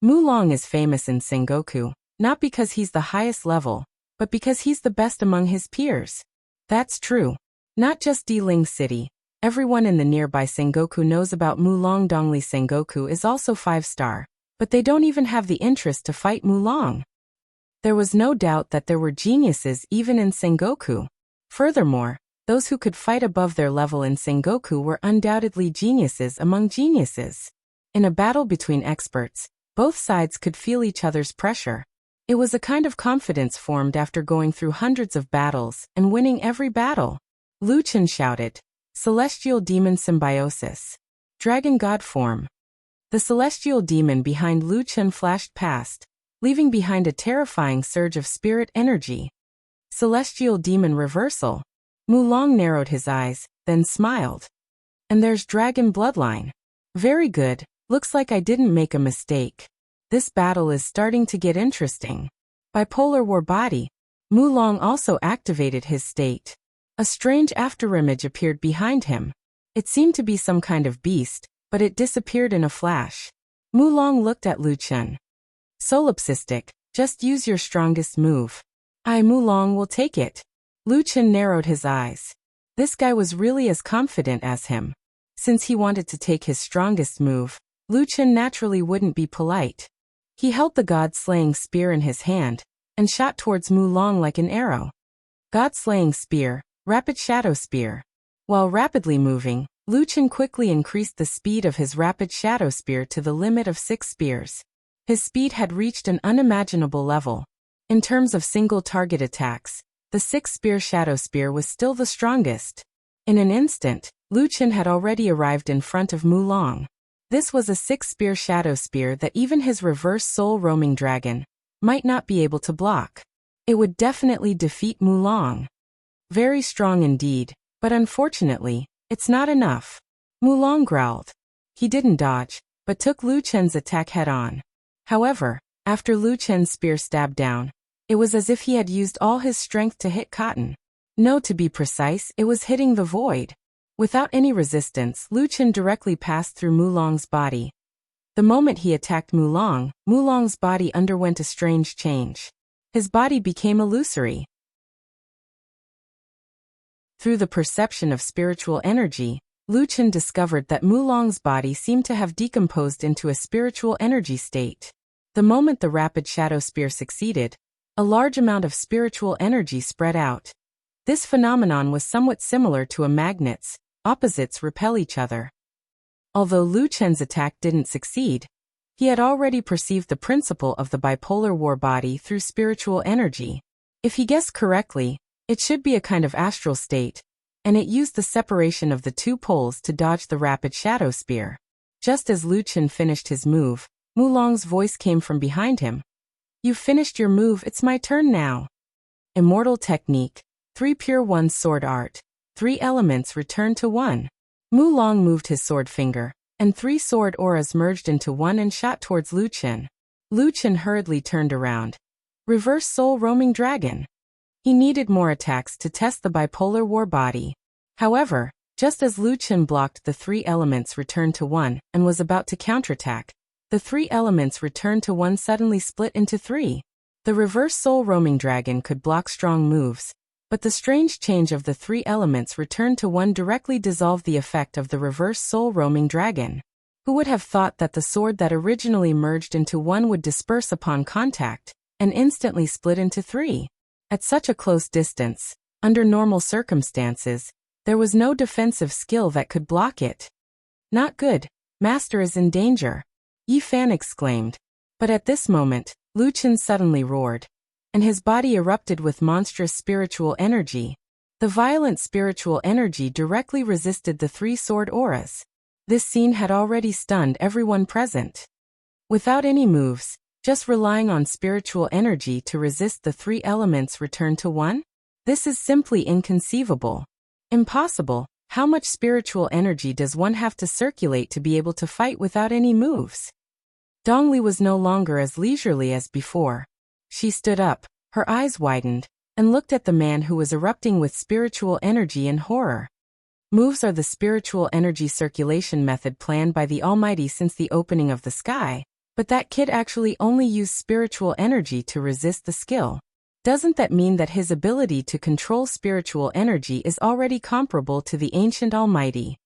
Mulong is famous in Sengoku, not because he's the highest level, but because he's the best among his peers. That's true. Not just Diling City. Everyone in the nearby Sengoku knows about Mulong. Dongli Sengoku is also 5-star, but they don't even have the interest to fight Mulong. There was no doubt that there were geniuses even in Sengoku. Furthermore, those who could fight above their level in Sengoku were undoubtedly geniuses among geniuses. In a battle between experts, both sides could feel each other's pressure. It was a kind of confidence formed after going through hundreds of battles and winning every battle. Lu Chen shouted, "Celestial Demon Symbiosis. Dragon God Form." The celestial demon behind Lu Chen flashed past, leaving behind a terrifying surge of spirit energy. Celestial Demon Reversal. Mulong narrowed his eyes, then smiled. And there's Dragon Bloodline. Very good, looks like I didn't make a mistake. This battle is starting to get interesting. Bipolar War Body. Mulong also activated his state. A strange afterimage appeared behind him. It seemed to be some kind of beast, but it disappeared in a flash. Mulong looked at Lu Chen. Solipsistic, just use your strongest move. Mulong will take it. Lu Chen narrowed his eyes. This guy was really as confident as him. Since he wanted to take his strongest move, Lu Chen naturally wouldn't be polite. He held the God-slaying spear in his hand, and shot towards Mulong like an arrow. God-slaying spear, rapid shadow spear. While rapidly moving, Lu Chen quickly increased the speed of his rapid shadow spear to the limit of 6 spears. His speed had reached an unimaginable level. In terms of single target attacks, the 6-spear shadow spear was still the strongest. In an instant, Lu Chen had already arrived in front of Mulong. This was a 6-spear shadow spear that even his reverse soul roaming dragon might not be able to block. It would definitely defeat Mulong. Very strong indeed, but unfortunately, it's not enough. Mulong growled. He didn't dodge, but took Lu Chen's attack head-on. However, after Lu Chen's spear stabbed down, it was as if he had used all his strength to hit cotton. No, to be precise, it was hitting the void. Without any resistance, Lu Chen directly passed through Mulong's body. The moment he attacked Mulong, Mulong's body underwent a strange change. His body became illusory. Through the perception of spiritual energy, Lu Chen discovered that Mulong's body seemed to have decomposed into a spiritual energy state. The moment the rapid shadow spear succeeded, a large amount of spiritual energy spread out. This phenomenon was somewhat similar to a magnet's. Opposites repel each other. Although Lu Chen's attack didn't succeed, he had already perceived the principle of the bipolar war body through spiritual energy. If he guessed correctly, it should be a kind of astral state, and it used the separation of the 2 poles to dodge the rapid shadow spear. Just as Lu Chen finished his move, Mulong's voice came from behind him. "You've finished your move, it's my turn now." Immortal Technique, 3 Pure 1 Sword Art. 3 elements returned to 1. Mulong moved his sword finger, and 3 sword auras merged into 1 and shot towards Lu Chen. Lu Chen hurriedly turned around. Reverse Soul Roaming Dragon. He needed more attacks to test the bipolar war body. However, just as Lu Chen blocked the 3 elements returned to 1 and was about to counterattack, the 3 elements returned to 1 suddenly split into 3. The Reverse Soul Roaming Dragon could block strong moves, but the strange change of the 3 elements returned to 1 directly dissolved the effect of the Reverse Soul Roaming Dragon. Who would have thought that the sword that originally merged into 1 would disperse upon contact, and instantly split into 3? At such a close distance, under normal circumstances, there was no defensive skill that could block it. "Not good, Master is in danger," Yi Fan exclaimed. But at this moment, Lu Chen suddenly roared, and his body erupted with monstrous spiritual energy. The violent spiritual energy directly resisted the three sword auras. This scene had already stunned everyone present. Without any moves, just relying on spiritual energy to resist the three elements return to one? This is simply inconceivable. Impossible. How much spiritual energy does one have to circulate to be able to fight without any moves? Dongli was no longer as leisurely as before. She stood up, her eyes widened, and looked at the man who was erupting with spiritual energy in horror. Moves are the spiritual energy circulation method planned by the Almighty since the opening of the sky, but that kid actually only used spiritual energy to resist the skill. Doesn't that mean that his ability to control spiritual energy is already comparable to the ancient Almighty?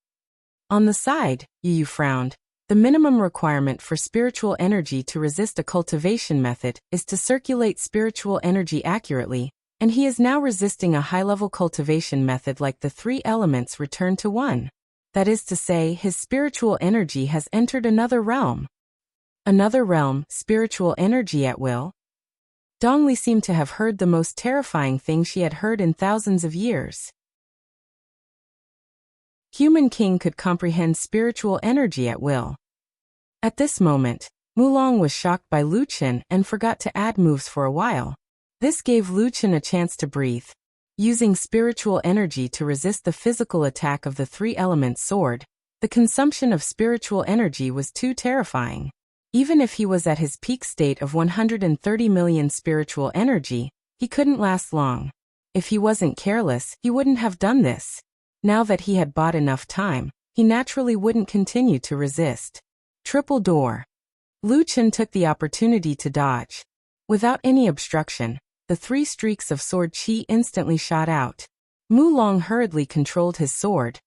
On the side, Yu frowned. The minimum requirement for spiritual energy to resist a cultivation method is to circulate spiritual energy accurately, and he is now resisting a high-level cultivation method like the three elements return to one. That is to say, his spiritual energy has entered another realm. Another realm, spiritual energy at will? Dongli seemed to have heard the most terrifying thing she had heard in thousands of years. Human King could comprehend spiritual energy at will. At this moment, Mulong was shocked by Lu Chen and forgot to add moves for a while. This gave Lu Chen a chance to breathe. Using spiritual energy to resist the physical attack of the three-element sword, the consumption of spiritual energy was too terrifying. Even if he was at his peak state of 130 million spiritual energy, he couldn't last long. If he wasn't careless, he wouldn't have done this. Now that he had bought enough time, he naturally wouldn't continue to resist. Triple door. Lu Chen took the opportunity to dodge. Without any obstruction, the three streaks of sword qi instantly shot out. Mulong hurriedly controlled his sword.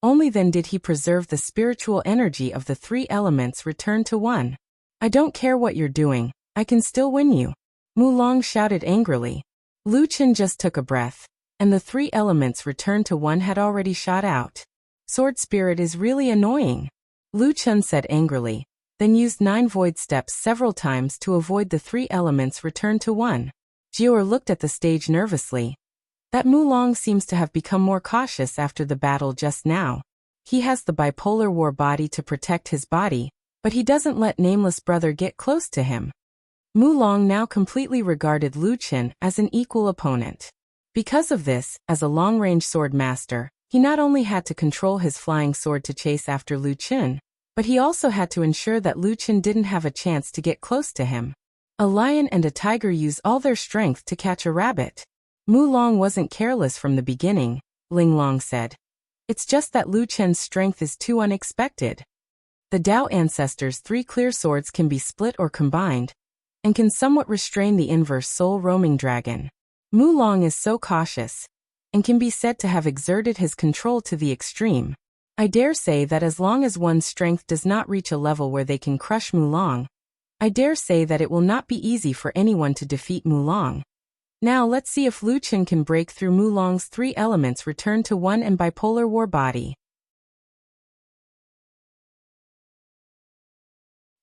Only then did he preserve the spiritual energy of the three elements return to one. I don't care what you're doing, I can still win you. Mulong shouted angrily. Lu Chen just took a breath, and the three elements returned to one had already shot out. Sword spirit is really annoying, Lu Chen said angrily, then used 9 void steps several times to avoid the three elements return to one. Jior looked at the stage nervously. That Mulong seems to have become more cautious after the battle just now. He has the bipolar war body to protect his body, but he doesn't let Nameless Brother get close to him. Mulong now completely regarded Lu Chen as an equal opponent. Because of this, as a long-range sword master, he not only had to control his flying sword to chase after Lu Chen, but he also had to ensure that Lu Chen didn't have a chance to get close to him. A lion and a tiger use all their strength to catch a rabbit. Mulong wasn't careless from the beginning, Ling Long said. It's just that Lu Chen's strength is too unexpected. The Dao ancestors' 3 clear swords can be split or combined, and can somewhat restrain the inverse soul roaming dragon. Mulong is so cautious, and can be said to have exerted his control to the extreme. I dare say that as long as one's strength does not reach a level where they can crush Mulong, I dare say that it will not be easy for anyone to defeat Mulong. Now let's see if Lu Chen can break through Mulong's 3 elements return to one and bipolar war body.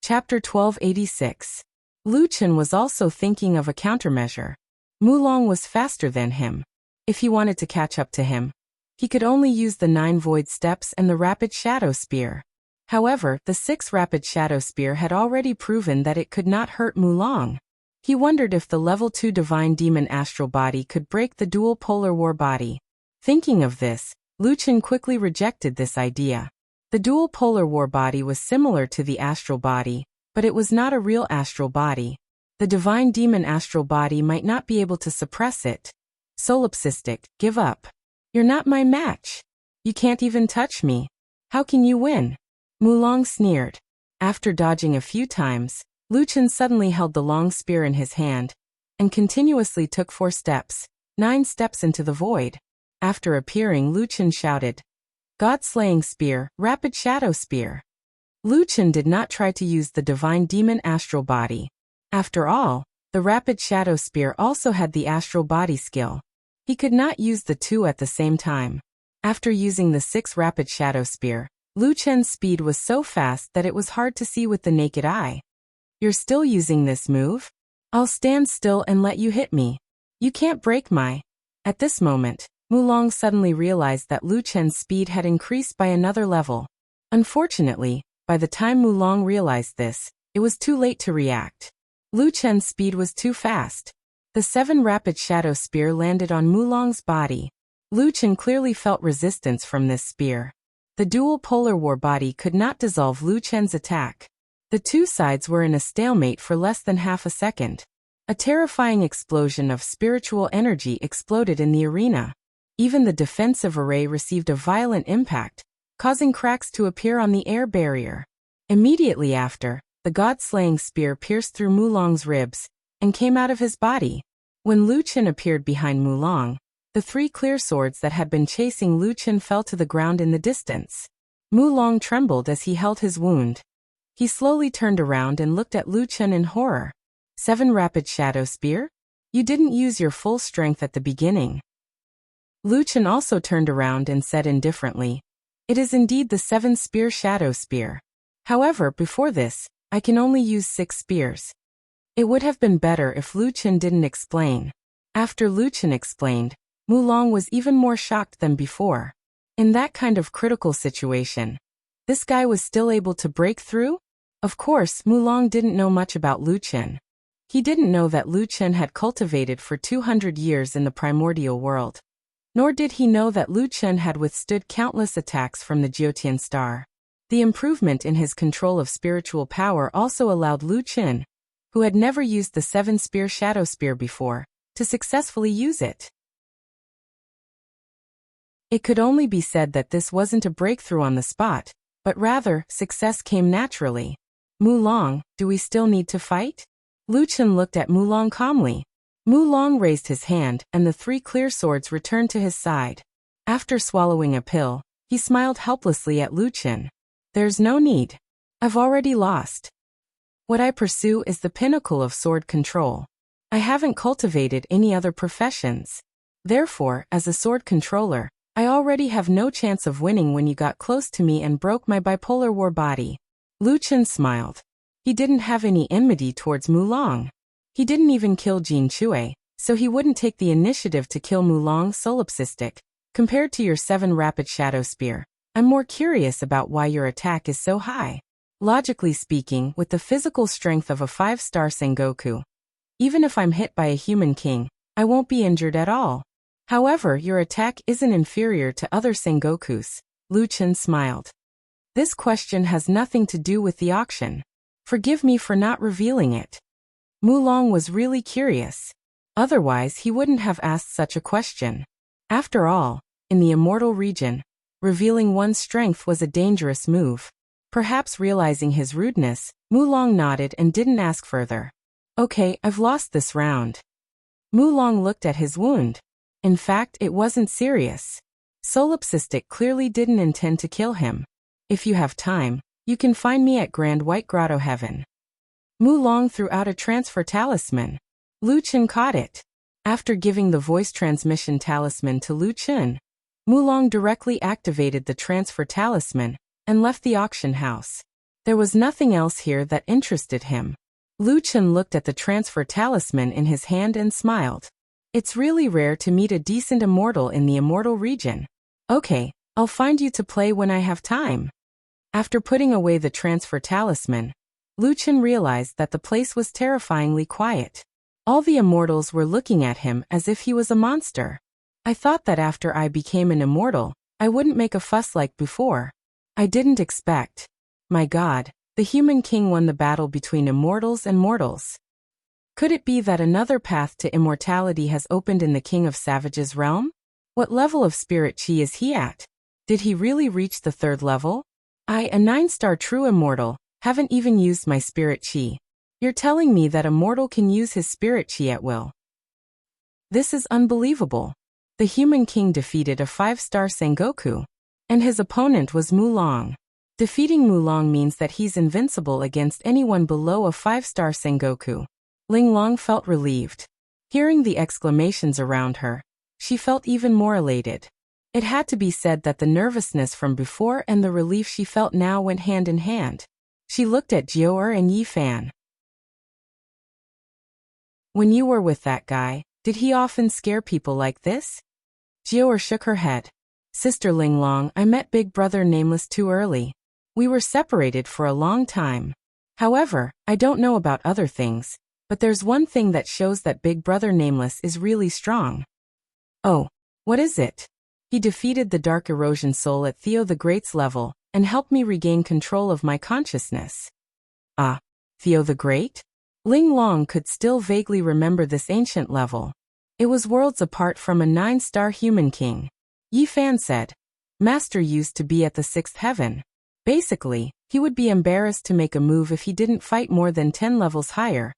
Chapter 1286. Lu Chen was also thinking of a countermeasure. Mulong was faster than him. If he wanted to catch up to him, he could only use the 9 void steps and the rapid shadow spear. However, the 6 rapid shadow spear had already proven that it could not hurt Mulong. He wondered if the level 2 divine demon astral body could break the dual polar war body. Thinking of this, Lu Chen quickly rejected this idea. The dual polar war body was similar to the astral body, but it was not a real astral body. The divine demon astral body might not be able to suppress it. Solipsistic, give up. You're not my match. You can't even touch me. How can you win? Mulong sneered. After dodging a few times, Lu Chen suddenly held the long spear in his hand, and continuously took 4 steps, 9 steps into the void. After appearing, Lu Chen shouted, God-slaying spear, rapid shadow spear. Lu Chen did not try to use the divine demon astral body. After all, the rapid shadow spear also had the astral body skill. He could not use the 2 at the same time. After using the 6 rapid shadow spear, Lu Chen's speed was so fast that it was hard to see with the naked eye. You're still using this move? I'll stand still and let you hit me. You can't break my... At this moment, Mulong suddenly realized that Lu Chen's speed had increased by another level. Unfortunately, by the time Mulong realized this, it was too late to react. Lu Chen's speed was too fast. The 7 rapid shadow spear landed on Mulong's body. Lu Chen clearly felt resistance from this spear. The dual polar war body could not dissolve Lu Chen's attack. The two sides were in a stalemate for less than half a second. A terrifying explosion of spiritual energy exploded in the arena. Even the defensive array received a violent impact, causing cracks to appear on the air barrier. Immediately after, the god-slaying spear pierced through Mulong's ribs and came out of his body. When Lu Chen appeared behind Mulong, the 3 clear swords that had been chasing Lu Chen fell to the ground in the distance. Mulong trembled as he held his wound. He slowly turned around and looked at Lu Chen in horror. 7 rapid shadow spear? You didn't use your full strength at the beginning. Lu Chen also turned around and said indifferently, "It is indeed the 7 spear shadow spear. However, before this, I can only use 6 spears." It would have been better if Lu Chen didn't explain. After Lu Chen explained, Mulong was even more shocked than before. In that kind of critical situation, this guy was still able to break through? Of course, Mulong didn't know much about Lu Chen. He didn't know that Lu Chen had cultivated for 200 years in the primordial world. Nor did he know that Lu Chen had withstood countless attacks from the Jiutian star. The improvement in his control of spiritual power also allowed Lu Chen, who had never used the 7 spear shadow spear before, to successfully use it. It could only be said that this wasn't a breakthrough on the spot, but rather, success came naturally. "Mulong, do we still need to fight?" Lu Chen looked at Mulong calmly. Mulong raised his hand, and the 3 clear swords returned to his side. After swallowing a pill, he smiled helplessly at Lu Chen. "There's no need. I've already lost. What I pursue is the pinnacle of sword control. I haven't cultivated any other professions. Therefore, as a sword controller, I already have no chance of winning when you got close to me and broke my bipolar war body." Lu Chen smiled. He didn't have any enmity towards Mulong. He didn't even kill Jin Chui, so he wouldn't take the initiative to kill Mulong solipsistic. "Compared to your 7 rapid shadow spear, I'm more curious about why your attack is so high. Logically speaking, with the physical strength of a 5-star Sengoku, even if I'm hit by a human king, I won't be injured at all. However, your attack isn't inferior to other Sengokus." Lu Chen smiled. "This question has nothing to do with the auction. Forgive me for not revealing it." Mulong was really curious. Otherwise, he wouldn't have asked such a question. After all, in the immortal region, revealing one's strength was a dangerous move. Perhaps realizing his rudeness, Mulong nodded and didn't ask further. "Okay, I've lost this round." Mulong looked at his wound. In fact, it wasn't serious. Solipsistic clearly didn't intend to kill him. "If you have time, you can find me at Grand White Grotto Heaven." Mulong threw out a transfer talisman. Lu Chen caught it. After giving the voice transmission talisman to Lu Chen, Mulong directly activated the transfer talisman and left the auction house. There was nothing else here that interested him. Lu Chen looked at the transfer talisman in his hand and smiled. "It's really rare to meet a decent immortal in the immortal region. Okay, I'll find you to play when I have time." After putting away the transfer talisman, Lu Chen realized that the place was terrifyingly quiet. All the immortals were looking at him as if he was a monster. "I thought that after I became an immortal, I wouldn't make a fuss like before. I didn't expect. My God, the human king won the battle between immortals and mortals. Could it be that another path to immortality has opened in the King of Savage's realm? What level of spirit chi is he at? Did he really reach the 3rd level? I, a 9-star true immortal, haven't even used my spirit chi. You're telling me that a mortal can use his spirit chi at will? This is unbelievable." The human king defeated a 5-star Sengoku. And his opponent was Mulong. Defeating Mulong means that he's invincible against anyone below a 5-star Sengoku. Linglong felt relieved. Hearing the exclamations around her, she felt even more elated. It had to be said that the nervousness from before and the relief she felt now went hand in hand. She looked at Jiu'er and Yi Fan. "When you were with that guy, did he often scare people like this?" Jiao shook her head. Sister Linglong, I met Big Brother Nameless too early. We were separated for a long time. However, I don't know about other things, but there's one thing that shows that Big Brother Nameless is really strong. Oh, what is it? He defeated the Dark Erosion Soul at Theo the Great's level, and helped me regain control of my consciousness. Ah, Theo the Great? Linglong could still vaguely remember this ancient level. It was worlds apart from a 9-star human king. Yi Fan said. Master used to be at the 6th heaven. Basically, he would be embarrassed to make a move if he didn't fight more than 10 levels higher.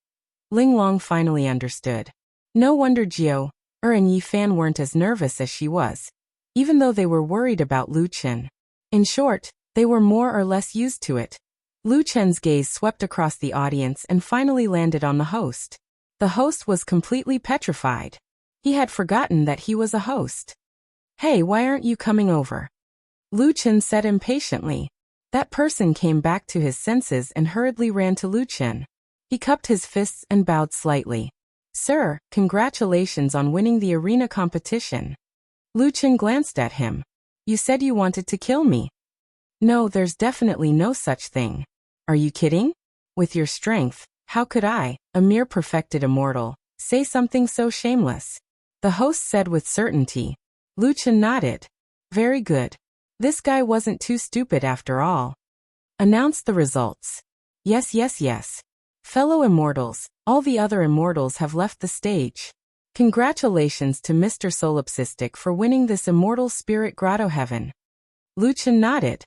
Linglong finally understood. No wonder Jiao, and Yi Fan weren't as nervous as she was, even though they were worried about Lu Chen. In short, they were more or less used to it. Lu Chen's gaze swept across the audience and finally landed on the host. The host was completely petrified. He had forgotten that he was a host. Hey, why aren't you coming over? Lu Chen said impatiently. That person came back to his senses and hurriedly ran to Lu Chen. He cupped his fists and bowed slightly. Sir, congratulations on winning the arena competition. Lu Chen glanced at him. You said you wanted to kill me. No, there's definitely no such thing. Are you kidding? With your strength, how could I, a mere perfected immortal, say something so shameless? The host said with certainty. Lu Chen nodded. Very good. This guy wasn't too stupid after all. Announce the results. Yes, yes, yes. Fellow immortals, all the other immortals have left the stage. Congratulations to Mr. Solipsistic for winning this Immortal Spirit Grotto Heaven. Lu Chen nodded.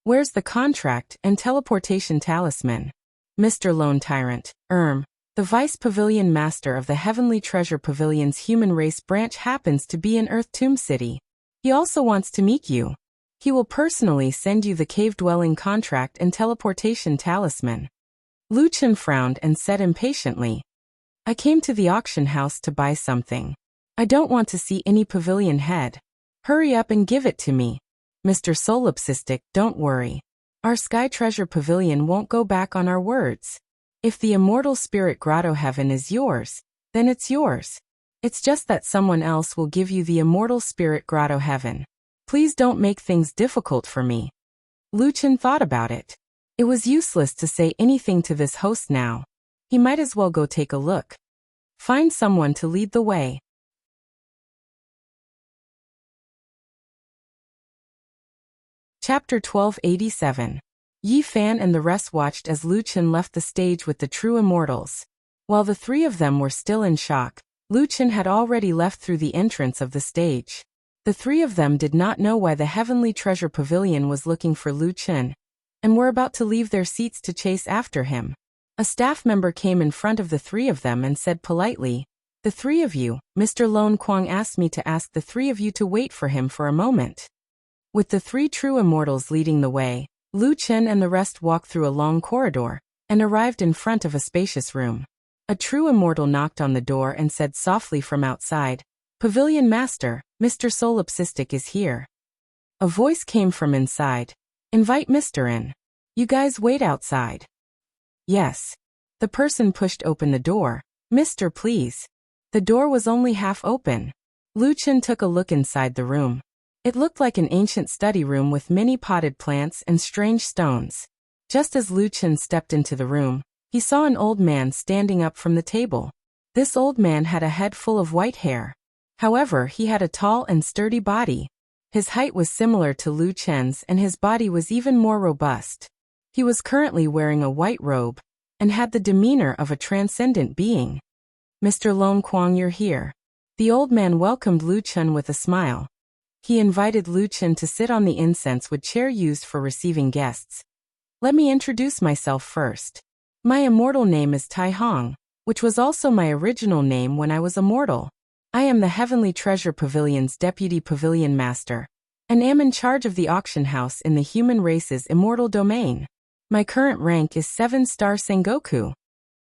Where's the contract and teleportation talisman? Mr. Lone Tyrant, the Vice Pavilion Master of the Heavenly Treasure Pavilion's human race branch happens to be in Earth Tomb City. He also wants to meet you. He will personally send you the cave-dwelling contract and teleportation talisman. Lu Chen frowned and said impatiently. I came to the auction house to buy something. I don't want to see any pavilion head. Hurry up and give it to me. Mr. Solipsistic, don't worry. Our Sky Treasure Pavilion won't go back on our words. If the Immortal Spirit Grotto Heaven is yours, then it's yours. It's just that someone else will give you the Immortal Spirit Grotto Heaven. Please don't make things difficult for me. Lu Chen thought about it. It was useless to say anything to this host now. He might as well go take a look. Find someone to lead the way. Chapter 1287. Yi Fan and the rest watched as Lu Chen left the stage with the true immortals. While the three of them were still in shock, Lu Chen had already left through the entrance of the stage. The three of them did not know why the Heavenly Treasure Pavilion was looking for Lu Chen, and were about to leave their seats to chase after him. A staff member came in front of the three of them and said politely, The three of you, Mr. Lone Kwang asked me to ask the three of you to wait for him for a moment. With the three true immortals leading the way, Lu Chen and the rest walked through a long corridor, and arrived in front of a spacious room. A true immortal knocked on the door and said softly from outside, Pavilion Master, Mr. Solipsistic is here. A voice came from inside. Invite Mr. in. You guys wait outside. Yes. The person pushed open the door. Mr. Please. The door was only half open. Lu Chen took a look inside the room. It looked like an ancient study room with many potted plants and strange stones. Just as Lu Chen stepped into the room, he saw an old man standing up from the table. This old man had a head full of white hair. However, he had a tall and sturdy body. His height was similar to Lu Chen's and his body was even more robust. He was currently wearing a white robe, and had the demeanor of a transcendent being. Mr. Lone Kwang, you're here. The old man welcomed Lu Chen with a smile. He invited Lu Chen to sit on the incense wood chair used for receiving guests. Let me introduce myself first. My immortal name is Tai Hong, which was also my original name when I was immortal. I am the Heavenly Treasure Pavilion's Deputy Pavilion Master, and am in charge of the auction house in the human race's immortal domain. My current rank is 7-star Sengoku.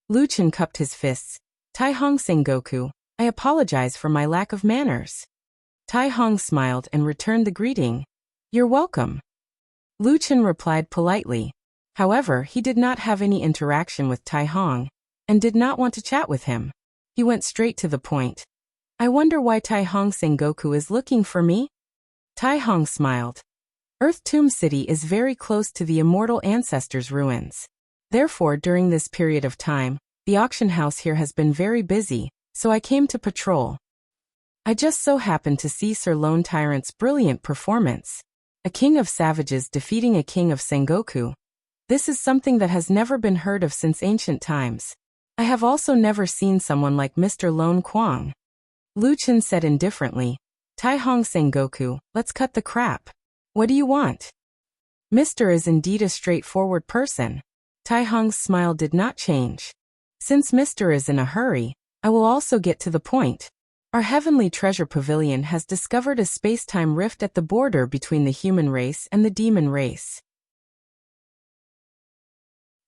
Lu Chen cupped his fists. Tai Hong Sengoku, I apologize for my lack of manners. Tai Hong smiled and returned the greeting. You're welcome. Lu Chen replied politely. However, he did not have any interaction with Tai Hong, and did not want to chat with him. He went straight to the point. I wonder why Tai Hong Sengoku is looking for me? Tai Hong smiled. Earth Tomb City is very close to the immortal ancestors' ruins. Therefore, during this period of time, the auction house here has been very busy, so I came to patrol. I just so happened to see Sir Lone Tyrant's brilliant performance. A king of savages defeating a king of Sengoku. This is something that has never been heard of since ancient times. I have also never seen someone like Mr. Lone Kwang. Lu Chen said indifferently. Tai Hong Sengoku, let's cut the crap. What do you want? Mr. is indeed a straightforward person. Tai Hong's smile did not change. Since Mr. is in a hurry, I will also get to the point. Our Heavenly Treasure Pavilion has discovered a space-time rift at the border between the human race and the demon race.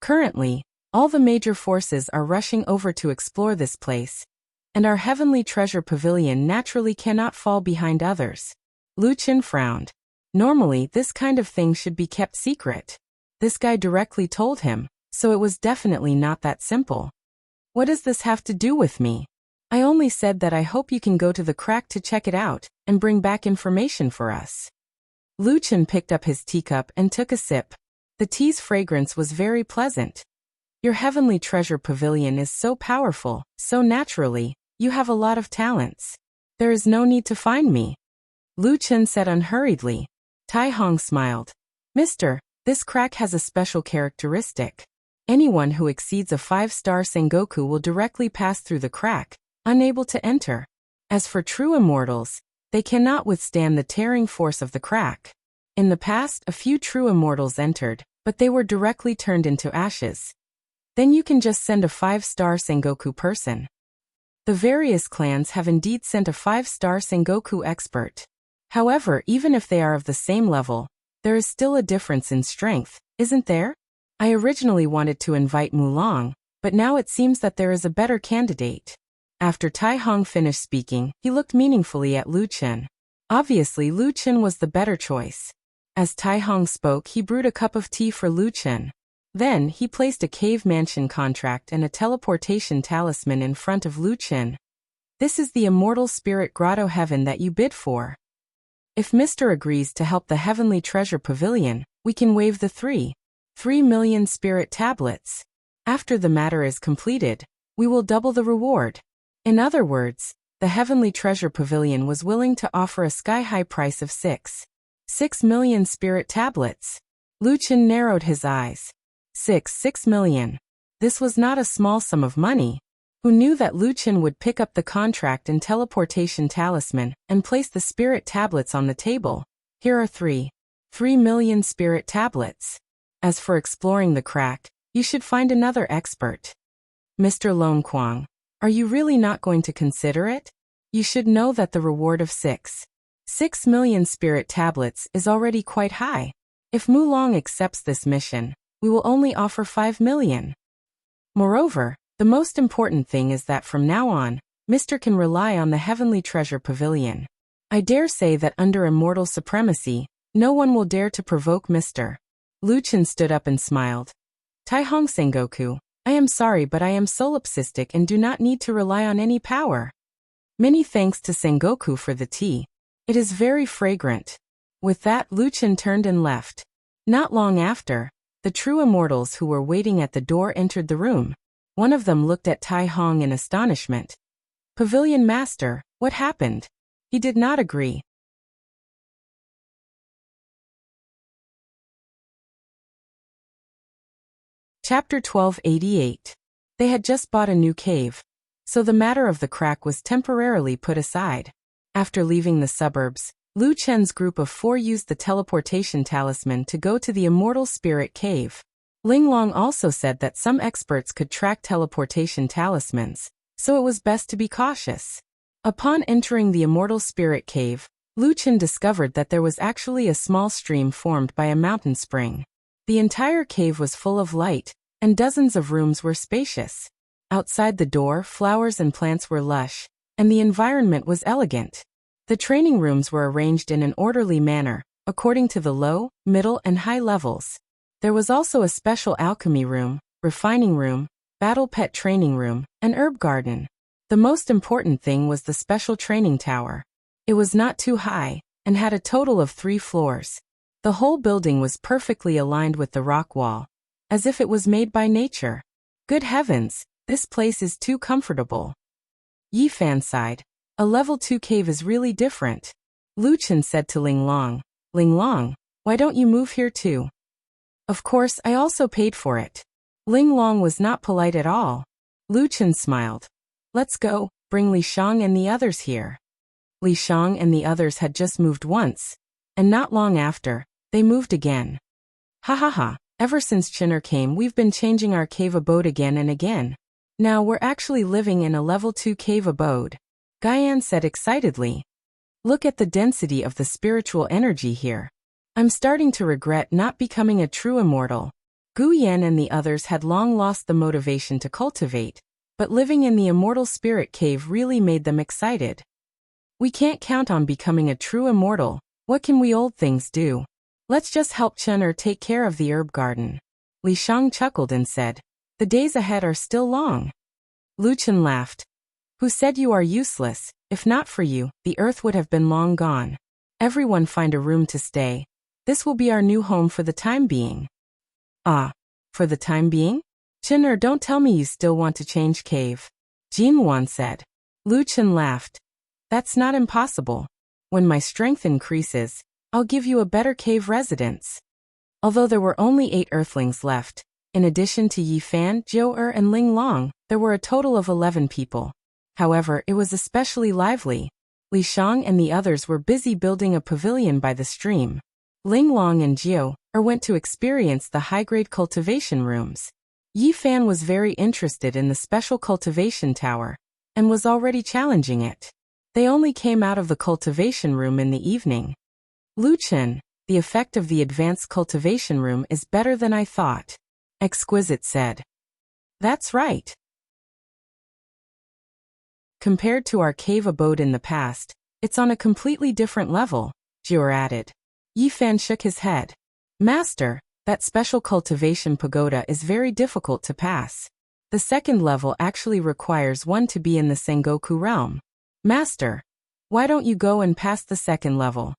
Currently, all the major forces are rushing over to explore this place, and our Heavenly Treasure Pavilion naturally cannot fall behind others. Lu Chen frowned. Normally, this kind of thing should be kept secret. This guy directly told him, so it was definitely not that simple. What does this have to do with me? I only said that I hope you can go to the crack to check it out, and bring back information for us. Lu Chen picked up his teacup and took a sip. The tea's fragrance was very pleasant. Your Heavenly Treasure Pavilion is so powerful, so naturally, you have a lot of talents. There is no need to find me. Lu Chen said unhurriedly. Tai Hong smiled. Mister, this crack has a special characteristic. Anyone who exceeds a 5-star Sengoku will directly pass through the crack, unable to enter. As for true immortals, they cannot withstand the tearing force of the crack. In the past, a few true immortals entered, but they were directly turned into ashes. Then you can just send a 5-star Sengoku person. The various clans have indeed sent a 5-star Sengoku expert. However, even if they are of the same level, there is still a difference in strength, isn't there? I originally wanted to invite Mulong, but now it seems that there is a better candidate. After Tai Hong finished speaking, he looked meaningfully at Lu Chen. Obviously, Lu Chen was the better choice. As Tai Hong spoke, he brewed a cup of tea for Lu Chen. Then, he placed a cave mansion contract and a teleportation talisman in front of Lu Chen. This is the immortal spirit grotto heaven that you bid for. If Mr. agrees to help the Heavenly Treasure Pavilion, we can waive the 3 million spirit tablets. After the matter is completed, we will double the reward. In other words, the Heavenly Treasure Pavilion was willing to offer a sky-high price of 6 million spirit tablets. Lu Chen narrowed his eyes. 6 million. This was not a small sum of money. Who knew that Lu Chen would pick up the contract and teleportation talisman and place the spirit tablets on the table? Here are 3 million spirit tablets. As for exploring the crack, you should find another expert. Mr. Lone Kwang, are you really not going to consider it? You should know that the reward of 6 million spirit tablets is already quite high. If Mulong accepts this mission, we will only offer 5 million. Moreover, the most important thing is that from now on, Mr. can rely on the Heavenly Treasure Pavilion. I dare say that under immortal supremacy, no one will dare to provoke Mr. Lu Chen stood up and smiled. Tai Hong Sengoku, I am sorry but I am solipsistic and do not need to rely on any power. Many thanks to Sengoku for the tea. It is very fragrant. With that, Lu Chen turned and left. Not long after, the true immortals who were waiting at the door entered the room. One of them looked at Tai Hong in astonishment. Pavilion Master, what happened? He did not agree. Chapter 1288. They had just bought a new cave, so the matter of the crack was temporarily put aside. After leaving the suburbs, Lu Chen's group of 4 used the teleportation talisman to go to the Immortal Spirit Cave. Ling Long also said that some experts could track teleportation talismans, so it was best to be cautious. Upon entering the Immortal Spirit Cave, Lu Chen discovered that there was actually a small stream formed by a mountain spring. The entire cave was full of light, and dozens of rooms were spacious. Outside the door, flowers and plants were lush, and the environment was elegant. The training rooms were arranged in an orderly manner, according to the low, middle, and high levels. There was also a special alchemy room, refining room, battle pet training room, and herb garden. The most important thing was the special training tower. It was not too high, and had a total of 3 floors. The whole building was perfectly aligned with the rock wall, as if it was made by nature. Good heavens, this place is too comfortable. Yi Fan sighed. A level 2 cave is really different. Lu Chen said to Ling Long, Ling Long, why don't you move here too? Of course, I also paid for it. Ling Long was not polite at all. Lu Chen smiled. Let's go, bring Li Shang and the others here. Li Shang and the others had just moved once, and not long after, they moved again. Ha ha ha, ever since Chinner came we've been changing our cave abode again and again. Now we're actually living in a level 2 cave abode. Guyan said excitedly. Look at the density of the spiritual energy here. I'm starting to regret not becoming a true immortal. Gu Yan and the others had long lost the motivation to cultivate, but living in the immortal spirit cave really made them excited. We can't count on becoming a true immortal. What can we old things do? Let's just help Chen'er take care of the herb garden. Li Shang chuckled and said, the days ahead are still long. Lu Chen laughed. Who said you are useless? If not for you, the earth would have been long gone. Everyone find a room to stay. This will be our new home for the time being. Ah, for the time being? Chen'er, don't tell me you still want to change cave. Jin Wan said. Lu Chen laughed. That's not impossible. When my strength increases, I'll give you a better cave residence. Although there were only 8 earthlings left, in addition to Yi Fan, Jiu Er and Ling Long, there were a total of 11 people. However, it was especially lively. Li Shang and the others were busy building a pavilion by the stream. Ling Long and Jiu Er went to experience the high-grade cultivation rooms. Yi Fan was very interested in the special cultivation tower, and was already challenging it. They only came out of the cultivation room in the evening. Lu Chen, the effect of the advanced cultivation room is better than I thought. Exquisite said. That's right. Compared to our cave abode in the past, it's on a completely different level, Jiu added. Yi Fan shook his head. Master, that special cultivation pagoda is very difficult to pass. The second level actually requires one to be in the Sengoku realm. Master, why don't you go and pass the second level?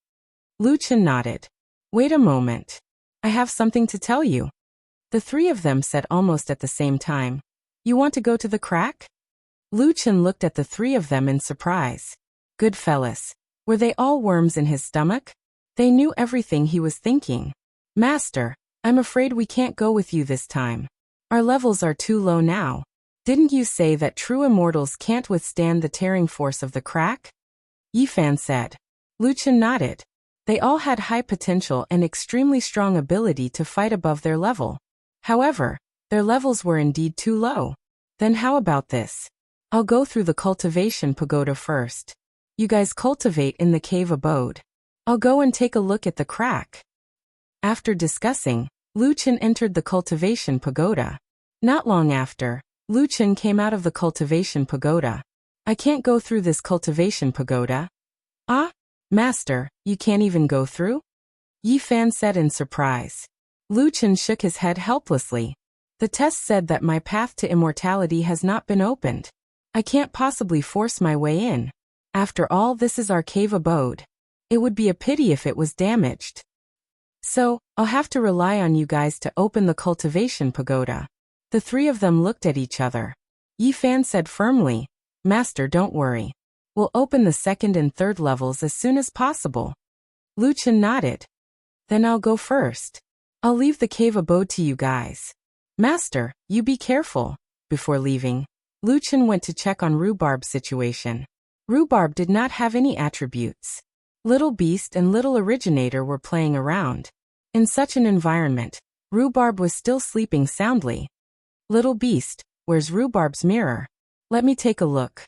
Lu Chen nodded. Wait a moment. I have something to tell you. The 3 of them said almost at the same time. You want to go to the crack? Lu Chen looked at the 3 of them in surprise. Good fellas. Were they all worms in his stomach? They knew everything he was thinking. Master, I'm afraid we can't go with you this time. Our levels are too low now. Didn't you say that true immortals can't withstand the tearing force of the crack? Yi Fan said. Lu Chen nodded. They all had high potential and extremely strong ability to fight above their level. However, their levels were indeed too low. Then how about this? I'll go through the cultivation pagoda first. You guys cultivate in the cave abode. I'll go and take a look at the crack. After discussing, Lu Chen entered the cultivation pagoda. Not long after, Lu Chen came out of the cultivation pagoda. I can't go through this cultivation pagoda. Ah? Master, you can't even go through? Yi Fan said in surprise. Lu Chen shook his head helplessly. The test said that my path to immortality has not been opened. I can't possibly force my way in. After all, this is our cave abode. It would be a pity if it was damaged. So, I'll have to rely on you guys to open the cultivation pagoda. The 3 of them looked at each other. Yi Fan said firmly, Master, don't worry. We'll open the second and third levels as soon as possible. Lu Chen nodded. Then I'll go first. I'll leave the cave abode to you guys. Master, you be careful. Before leaving, Lu Chen went to check on Rhubarb's situation. Rhubarb did not have any attributes. Little Beast and Little Originator were playing around. In such an environment, Rhubarb was still sleeping soundly. Little Beast, where's Rhubarb's mirror? Let me take a look.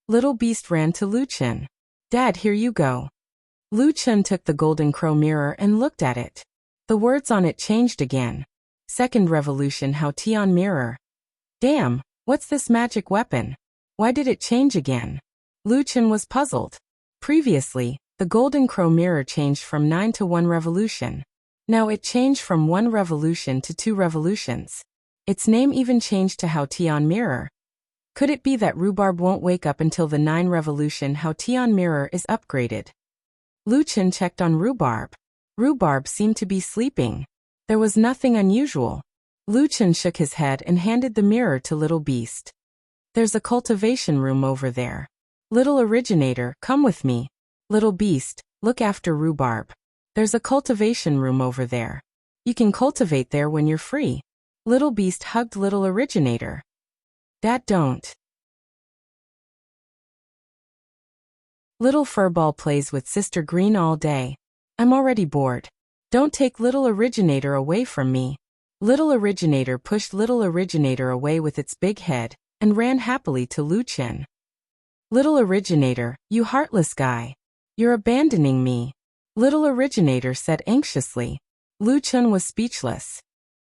Little Beast ran to Lu Chen. Dad, here you go. Lu Chen took the golden crow mirror and looked at it. The words on it changed again. Second revolution Hao Tian mirror. Damn, what's this magic weapon? Why did it change again? Lu Chen was puzzled. Previously, the golden crow mirror changed from 9 to 1 revolution. Now it changed from 1 revolution to 2 revolutions. Its name even changed to Hao Tian mirror. Could it be that Rhubarb won't wake up until the 9 revolution? How Tian mirror is upgraded. Lu Chen checked on Rhubarb. Rhubarb seemed to be sleeping. There was nothing unusual. Lu Chen shook his head and handed the mirror to Little Beast. There's a cultivation room over there. Little Originator, come with me. Little Beast, look after Rhubarb. There's a cultivation room over there. You can cultivate there when you're free. Little Beast hugged Little Originator. Dad, don't. Little Furball plays with Sister Green all day. I'm already bored. Don't take Little Originator away from me. Little Originator pushed Little Originator away with its big head and ran happily to Lu Chen. Little Originator, you heartless guy. You're abandoning me. Little Originator said anxiously. Lu Chen was speechless.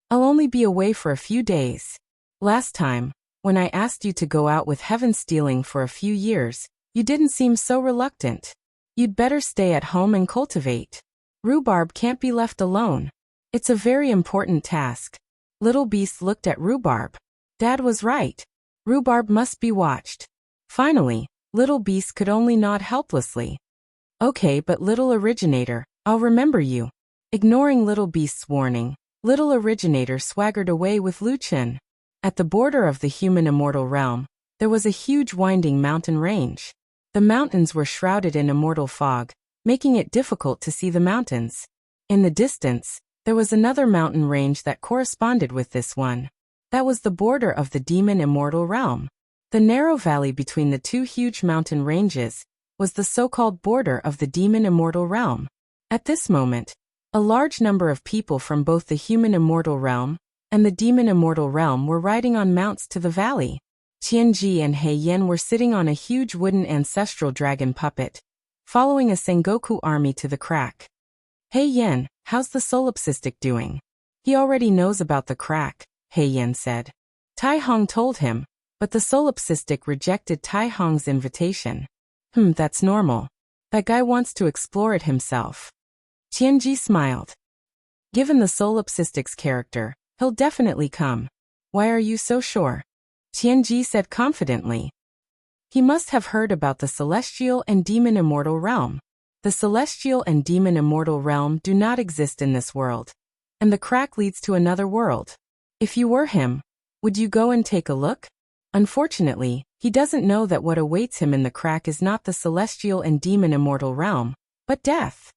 I'll only be away for a few days. Last time, when I asked you to go out with Heaven Stealing for a few years, you didn't seem so reluctant. You'd better stay at home and cultivate. Rhubarb can't be left alone. It's a very important task. Little Beast looked at Rhubarb. Dad was right. Rhubarb must be watched. Finally, Little Beast could only nod helplessly. Okay, but Little Originator, I'll remember you. Ignoring Little Beast's warning, Little Originator swaggered away with Lu Chen. At the border of the human immortal realm, there was a huge winding mountain range. The mountains were shrouded in immortal fog, making it difficult to see the mountains. In the distance, there was another mountain range that corresponded with this one. That was the border of the demon immortal realm. The narrow valley between the two huge mountain ranges was the so-called border of the demon immortal realm. At this moment, a large number of people from both the human immortal realm and the demon immortal realm were riding on mounts to the valley. Qianji and He Yan were sitting on a huge wooden ancestral dragon puppet, following a Sengoku army to the crack. He Yan, how's the solipsistic doing? He already knows about the crack, He Yan said. Tai Hong told him, but the solipsistic rejected Tai Hong's invitation. That's normal. That guy wants to explore it himself. Qianji smiled. Given the solipsistic's character, he'll definitely come. Why are you so sure? Qianji said confidently. He must have heard about the celestial and demon immortal realm. The celestial and demon immortal realm do not exist in this world, and the crack leads to another world. If you were him, would you go and take a look? Unfortunately, he doesn't know that what awaits him in the crack is not the celestial and demon immortal realm, but death.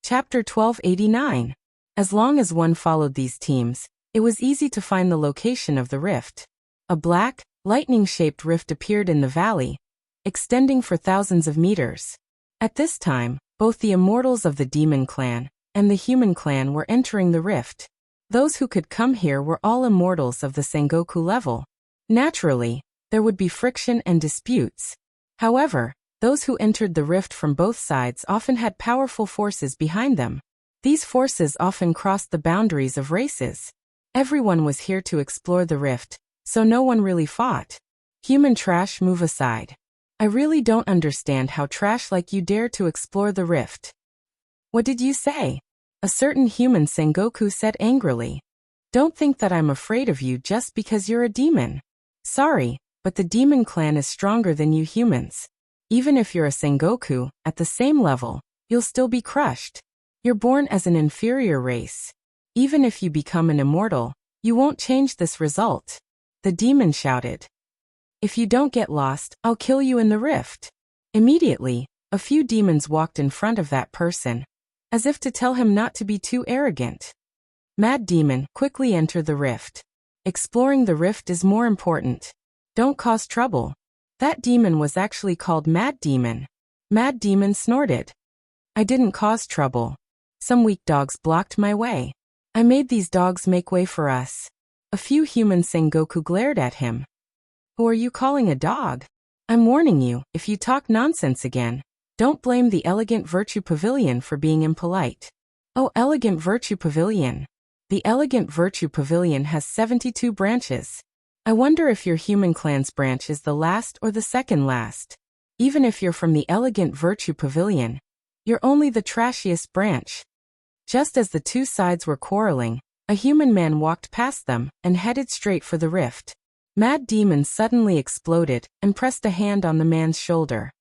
Chapter 1289. As long as one followed these teams, it was easy to find the location of the rift. A black, lightning-shaped rift appeared in the valley, extending for thousands of meters. At this time, both the immortals of the demon clan and the human clan were entering the rift. Those who could come here were all immortals of the Sengoku level. Naturally, there would be friction and disputes. However, those who entered the rift from both sides often had powerful forces behind them. These forces often crossed the boundaries of races. Everyone was here to explore the rift, so no one really fought. Human trash, move aside. I really don't understand how trash like you dare to explore the rift. What did you say? A certain human Sengoku said angrily. Don't think that I'm afraid of you just because you're a demon. Sorry, but the demon clan is stronger than you humans. Even if you're a Sengoku, at the same level, you'll still be crushed. You're born as an inferior race. Even if you become an immortal, you won't change this result. The demon shouted. If you don't get lost, I'll kill you in the rift. Immediately, a few demons walked in front of that person, as if to tell him not to be too arrogant. Mad Demon, quickly enter the rift. Exploring the rift is more important. Don't cause trouble. That demon was actually called Mad Demon. Mad Demon snorted. I didn't cause trouble. Some weak dogs blocked my way. I made these dogs make way for us. A few human Sengoku glared at him. Who are you calling a dog? I'm warning you, if you talk nonsense again, don't blame the Elegant Virtue Pavilion for being impolite. Oh, Elegant Virtue Pavilion. The Elegant Virtue Pavilion has 72 branches. I wonder if your human clan's branch is the last or the second last. Even if you're from the Elegant Virtue Pavilion, you're only the trashiest branch. Just as the two sides were quarreling, A human man walked past them and headed straight for the rift. Mad Demon suddenly exploded and pressed a hand on the man's shoulder.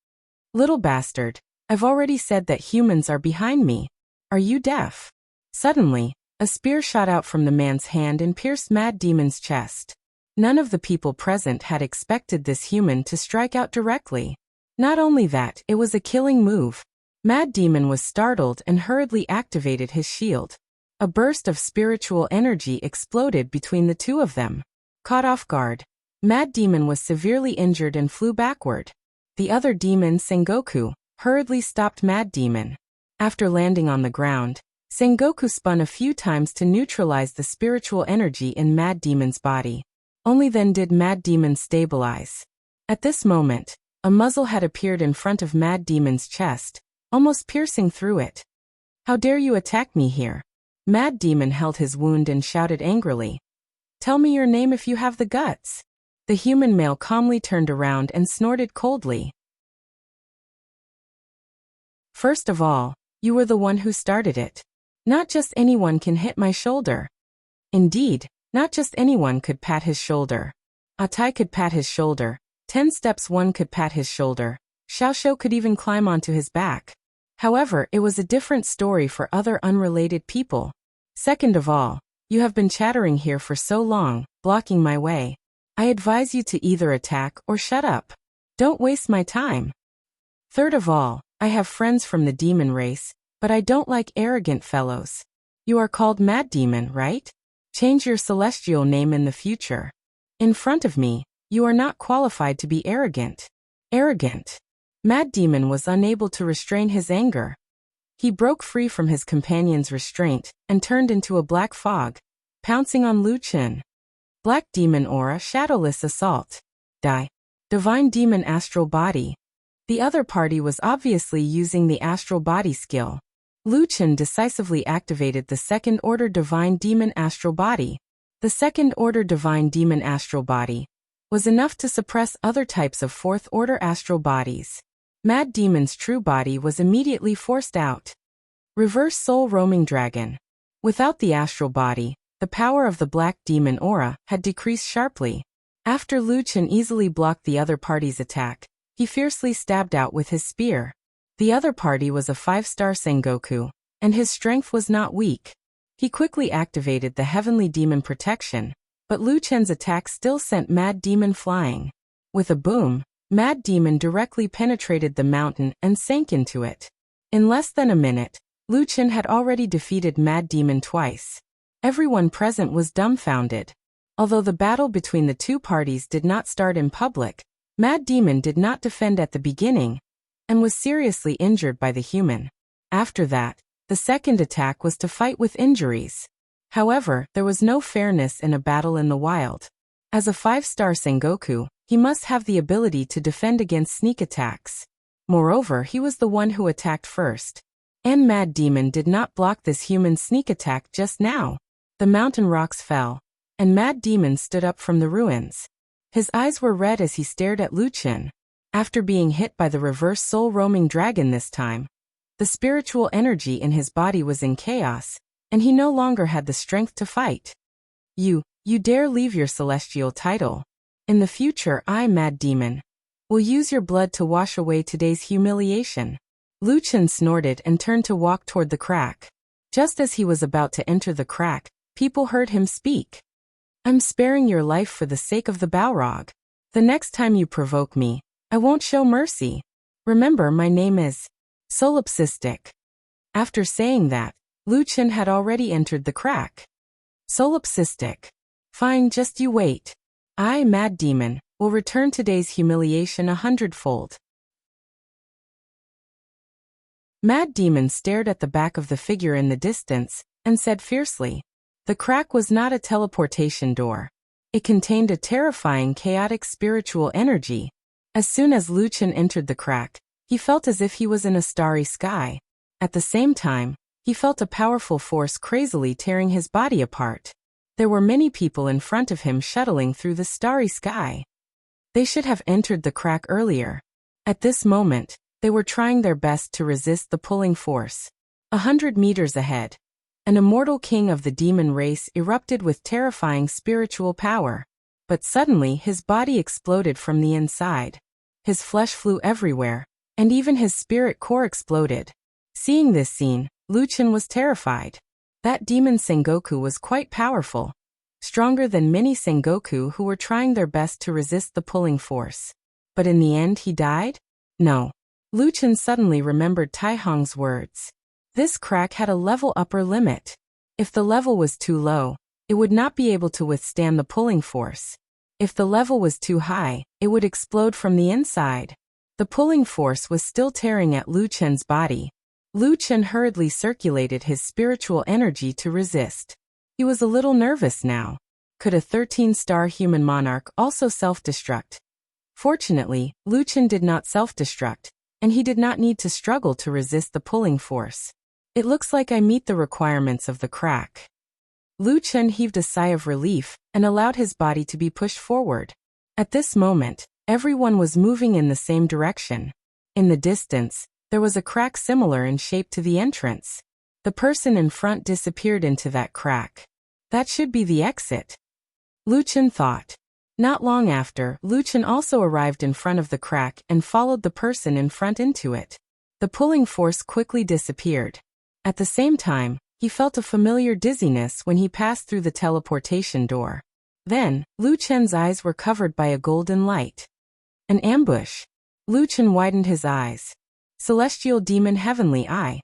"Little bastard, I've already said that humans are behind me. Are you deaf?" Suddenly, a spear shot out from the man's hand and pierced Mad Demon's chest. None of the people present had expected this human to strike out directly. Not only that, it was a killing move. Mad Demon was startled and hurriedly activated his shield. A burst of spiritual energy exploded between the two of them. Caught off guard, Mad Demon was severely injured and flew backward. The other demon, Sengoku, hurriedly stopped Mad Demon. After landing on the ground, Sengoku spun a few times to neutralize the spiritual energy in Mad Demon's body. Only then did Mad Demon stabilize. At this moment, a muzzle had appeared in front of Mad Demon's chest, almost piercing through it. "How dare you attack me here?" Mad Demon held his wound and shouted angrily. "Tell me your name if you have the guts." The human male calmly turned around and snorted coldly. "First of all, you were the one who started it. Not just anyone can hit my shoulder." Indeed, not just anyone could pat his shoulder. Atai could pat his shoulder. 10 steps one could pat his shoulder. Xiaoxiu could even climb onto his back. However, it was a different story for other unrelated people. Second of all, you have been chattering here for so long, blocking my way. I advise you to either attack or shut up. Don't waste my time. Third of all, I have friends from the demon race, but I don't like arrogant fellows. You are called Mad Demon, right? Change your celestial name in the future. In front of me, you are not qualified to be arrogant. Arrogant. Mad Demon was unable to restrain his anger. He broke free from his companion's restraint and turned into a black fog, pouncing on Lu Chen. Black Demon Aura Shadowless Assault. Die. Divine Demon Astral Body. The other party was obviously using the Astral Body skill. Lu Chen decisively activated the Second Order Divine Demon Astral Body. The Second Order Divine Demon Astral Body was enough to suppress other types of Fourth Order Astral Bodies. Mad Demon's true body was immediately forced out. Reverse Soul Roaming Dragon. Without the astral body, the power of the Black Demon Aura had decreased sharply. After Lu Chen easily blocked the other party's attack, he fiercely stabbed out with his spear. The other party was a 5-star Sengoku, and his strength was not weak. He quickly activated the Heavenly Demon Protection, but Lu Chen's attack still sent Mad Demon flying. With a boom, Mad Demon directly penetrated the mountain and sank into it. In less than a minute, Lu Chen had already defeated Mad Demon twice. Everyone present was dumbfounded. Although the battle between the two parties did not start in public, Mad Demon did not defend at the beginning, and was seriously injured by the human. After that, the second attack was to fight with injuries. However, there was no fairness in a battle in the wild. As a 5-star Sengoku, he must have the ability to defend against sneak attacks. Moreover, he was the one who attacked first. And Mad Demon did not block this human sneak attack just now. The mountain rocks fell, and Mad Demon stood up from the ruins. His eyes were red as he stared at Lu Chen. After being hit by the reverse soul roaming dragon this time, the spiritual energy in his body was in chaos, and he no longer had the strength to fight. You dare leave your celestial title. In the future, I, Mad Demon, will use your blood to wash away today's humiliation. Lu Chen snorted and turned to walk toward the crack. Just as he was about to enter the crack, people heard him speak. I'm sparing your life for the sake of the Balrog. The next time you provoke me, I won't show mercy. Remember, my name is Solipsistic. After saying that, Lu Chen had already entered the crack. Solipsistic. Fine, just you wait. I, Mad Demon, will return today's humiliation 100-fold. Mad Demon stared at the back of the figure in the distance, and said fiercely. The crack was not a teleportation door. It contained a terrifying chaotic spiritual energy. As soon as Lu Chen entered the crack, he felt as if he was in a starry sky. At the same time, he felt a powerful force crazily tearing his body apart. There were many people in front of him shuttling through the starry sky. They should have entered the crack earlier. At this moment, they were trying their best to resist the pulling force. 100 meters ahead, An immortal king of the demon race erupted with terrifying spiritual power. But suddenly his body exploded from the inside. His flesh flew everywhere, and even his spirit core exploded. Seeing this scene, Wuxia was terrified. That demon Sengoku was quite powerful, stronger than many Sengoku who were trying their best to resist the pulling force. But in the end he died? No. Wuxia suddenly remembered Taihong's words. This crack had a level upper limit. If the level was too low, it would not be able to withstand the pulling force. If the level was too high, it would explode from the inside. The pulling force was still tearing at Wuxia's body. Wuxia hurriedly circulated his spiritual energy to resist. He was a little nervous now. Could a 13-star human monarch also self-destruct? Fortunately, Wuxia did not self-destruct, and he did not need to struggle to resist the pulling force. It looks like I meet the requirements of the crack. Wuxia heaved a sigh of relief and allowed his body to be pushed forward. At this moment, everyone was moving in the same direction. In the distance, there was a crack similar in shape to the entrance. The person in front disappeared into that crack. That should be the exit, Wuxia thought. Not long after, Wuxia also arrived in front of the crack and followed the person in front into it. The pulling force quickly disappeared. At the same time, he felt a familiar dizziness when he passed through the teleportation door. Then, Wuxia's eyes were covered by a golden light. An ambush. Wuxia widened his eyes. Celestial Demon Heavenly Eye.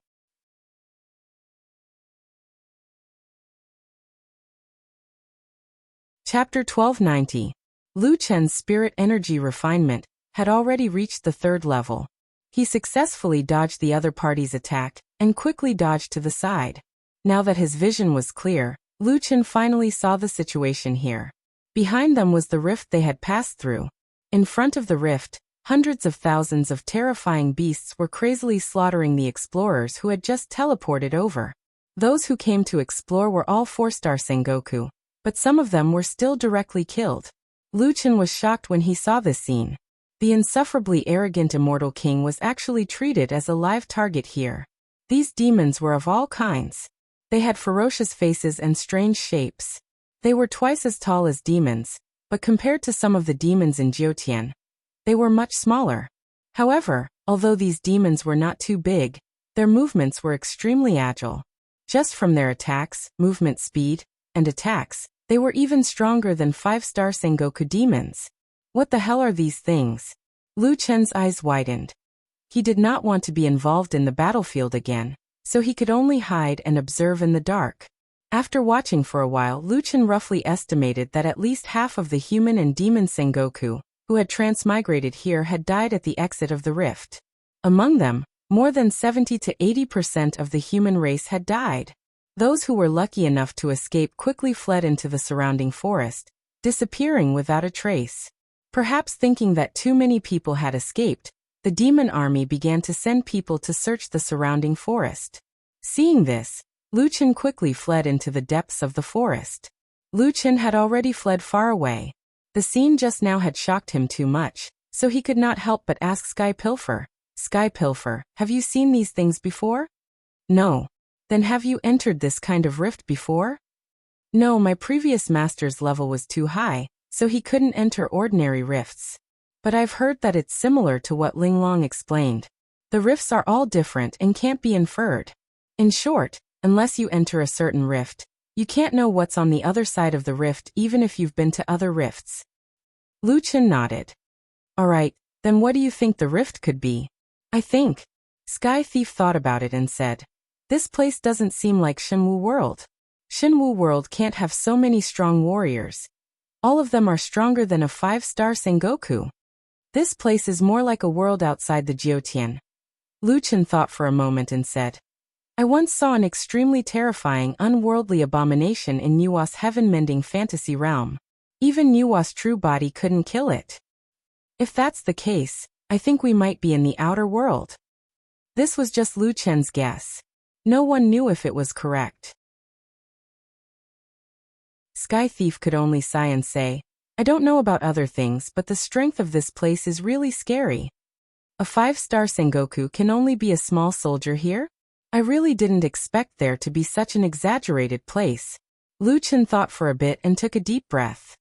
Chapter 1290. Wuxia's spirit energy refinement had already reached the 3rd level. He successfully dodged the other party's attack and quickly dodged to the side. Now that his vision was clear, Wuxia finally saw the situation here. Behind them was the rift they had passed through. In front of the rift, hundreds of thousands of terrifying beasts were crazily slaughtering the explorers who had just teleported over. Those who came to explore were all 4-star Sengoku, but some of them were still directly killed. Wuxia was shocked when he saw this scene. The insufferably arrogant immortal king was actually treated as a live target here. These demons were of all kinds. They had ferocious faces and strange shapes. They were twice as tall as demons, but compared to some of the demons in Jiutian, they were much smaller. However, although these demons were not too big, their movements were extremely agile. Just from their attacks, movement speed, and attacks, they were even stronger than 5-star Sengoku demons. What the hell are these things? Wuxia's eyes widened. He did not want to be involved in the battlefield again, so he could only hide and observe in the dark. After watching for a while, Wuxia roughly estimated that at least half of the human and demon Sengoku who had transmigrated here had died at the exit of the rift. Among them, more than 70 to 80% of the human race had died. Those who were lucky enough to escape quickly fled into the surrounding forest, disappearing without a trace. Perhaps thinking that too many people had escaped, the demon army began to send people to search the surrounding forest. Seeing this, Wuxia quickly fled into the depths of the forest. Wuxia had already fled far away. The scene just now had shocked him too much, so he could not help but ask Sky Pilfer. Sky Pilfer, have you seen these things before? No. Then have you entered this kind of rift before? No, my previous master's level was too high, so he couldn't enter ordinary rifts. But I've heard that it's similar to what Linglong explained. The rifts are all different and can't be inferred. In short, unless you enter a certain rift, you can't know what's on the other side of the rift even if you've been to other rifts. Wuxia nodded. Alright, then what do you think the rift could be? I think. Sky Thief thought about it and said, this place doesn't seem like Shenwu World. Shenwu World can't have so many strong warriors. All of them are stronger than a 5-star Sengoku. This place is more like a world outside the Jiutian. Wuxia thought for a moment and said, I once saw an extremely terrifying, unworldly abomination in Nuwa's heaven-mending fantasy realm. Even Nuwa's true body couldn't kill it. If that's the case, I think we might be in the outer world. This was just Wuxia's guess. No one knew if it was correct. Sky Thief could only sigh and say, I don't know about other things, but the strength of this place is really scary. A 5-star Sengoku can only be a small soldier here? I really didn't expect there to be such an exaggerated place. Wuxia thought for a bit and took a deep breath.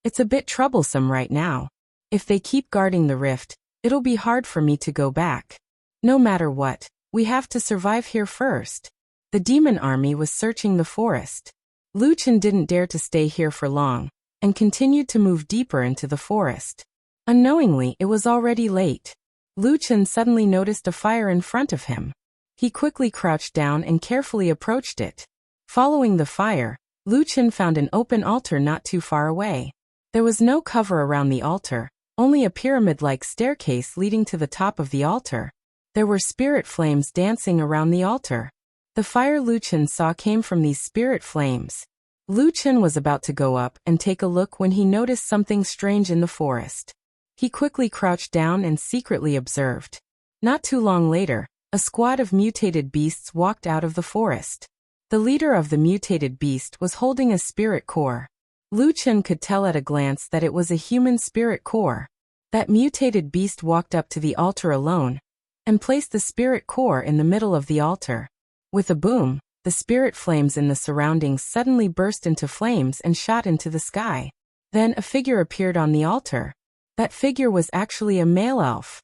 It's a bit troublesome right now. If they keep guarding the rift, it'll be hard for me to go back. No matter what, we have to survive here first. The demon army was searching the forest. Wuxia didn't dare to stay here for long, and continued to move deeper into the forest. Unknowingly, it was already late. Wuxia suddenly noticed a fire in front of him. He quickly crouched down and carefully approached it. Following the fire, Wuxia found an open altar not too far away. There was no cover around the altar, only a pyramid-like staircase leading to the top of the altar. There were spirit flames dancing around the altar. The fire Wuxia saw came from these spirit flames. Wuxia was about to go up and take a look when he noticed something strange in the forest. He quickly crouched down and secretly observed. Not too long later, a squad of mutated beasts walked out of the forest. The leader of the mutated beast was holding a spirit core. Wuxia could tell at a glance that it was a human spirit core. That mutated beast walked up to the altar alone and placed the spirit core in the middle of the altar. With a boom, the spirit flames in the surroundings suddenly burst into flames and shot into the sky. Then a figure appeared on the altar. That figure was actually a male elf.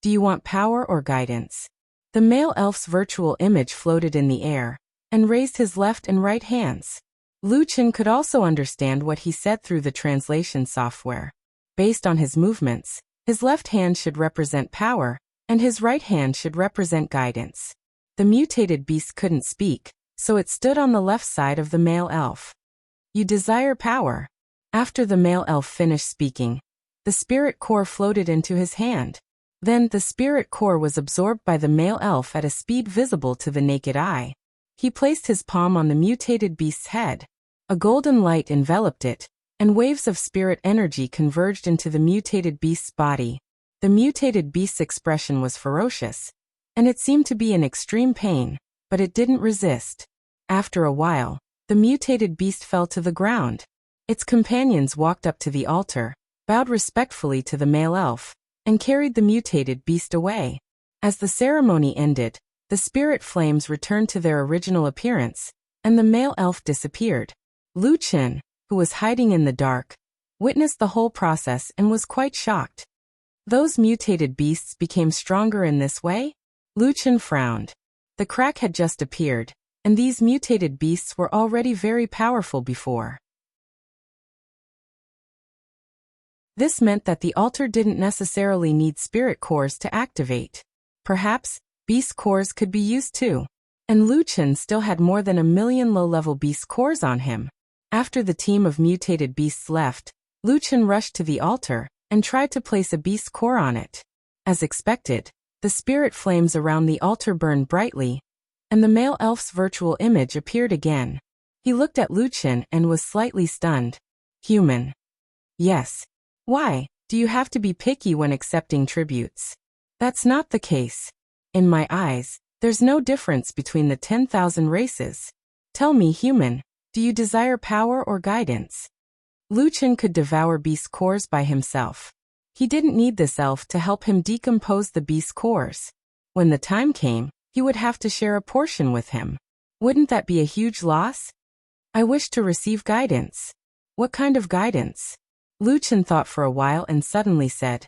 Do you want power or guidance? The male elf's virtual image floated in the air and raised his left and right hands. Wuxia could also understand what he said through the translation software. Based on his movements, his left hand should represent power, and his right hand should represent guidance. The mutated beast couldn't speak, so it stood on the left side of the male elf. You desire power. After the male elf finished speaking, the spirit core floated into his hand. Then the spirit core was absorbed by the male elf at a speed visible to the naked eye. He placed his palm on the mutated beast's head. A golden light enveloped it, and waves of spirit energy converged into the mutated beast's body. The mutated beast's expression was ferocious, and it seemed to be in extreme pain, but it didn't resist. After a while, the mutated beast fell to the ground. Its companions walked up to the altar, bowed respectfully to the male elf, and carried the mutated beast away. As the ceremony ended, the spirit flames returned to their original appearance, and the male elf disappeared. Wuxia, who was hiding in the dark, witnessed the whole process and was quite shocked. Those mutated beasts became stronger in this way? Wuxia frowned. The crack had just appeared, and these mutated beasts were already very powerful before. This meant that the altar didn't necessarily need spirit cores to activate. Perhaps, beast cores could be used too. And Wuxia still had more than 1 million low-level beast cores on him. After the team of mutated beasts left, Wuxia rushed to the altar and tried to place a beast core on it. As expected, the spirit flames around the altar burned brightly, and the male elf's virtual image appeared again. He looked at Wuxia and was slightly stunned. Human. Yes. Why, do you have to be picky when accepting tributes? That's not the case. In my eyes, there's no difference between the 10,000 races. Tell me, human, do you desire power or guidance? Wuxia could devour beast cores by himself. He didn't need this elf to help him decompose the beast cores. When the time came, he would have to share a portion with him. Wouldn't that be a huge loss? I wish to receive guidance. What kind of guidance? Wuxia thought for a while and suddenly said,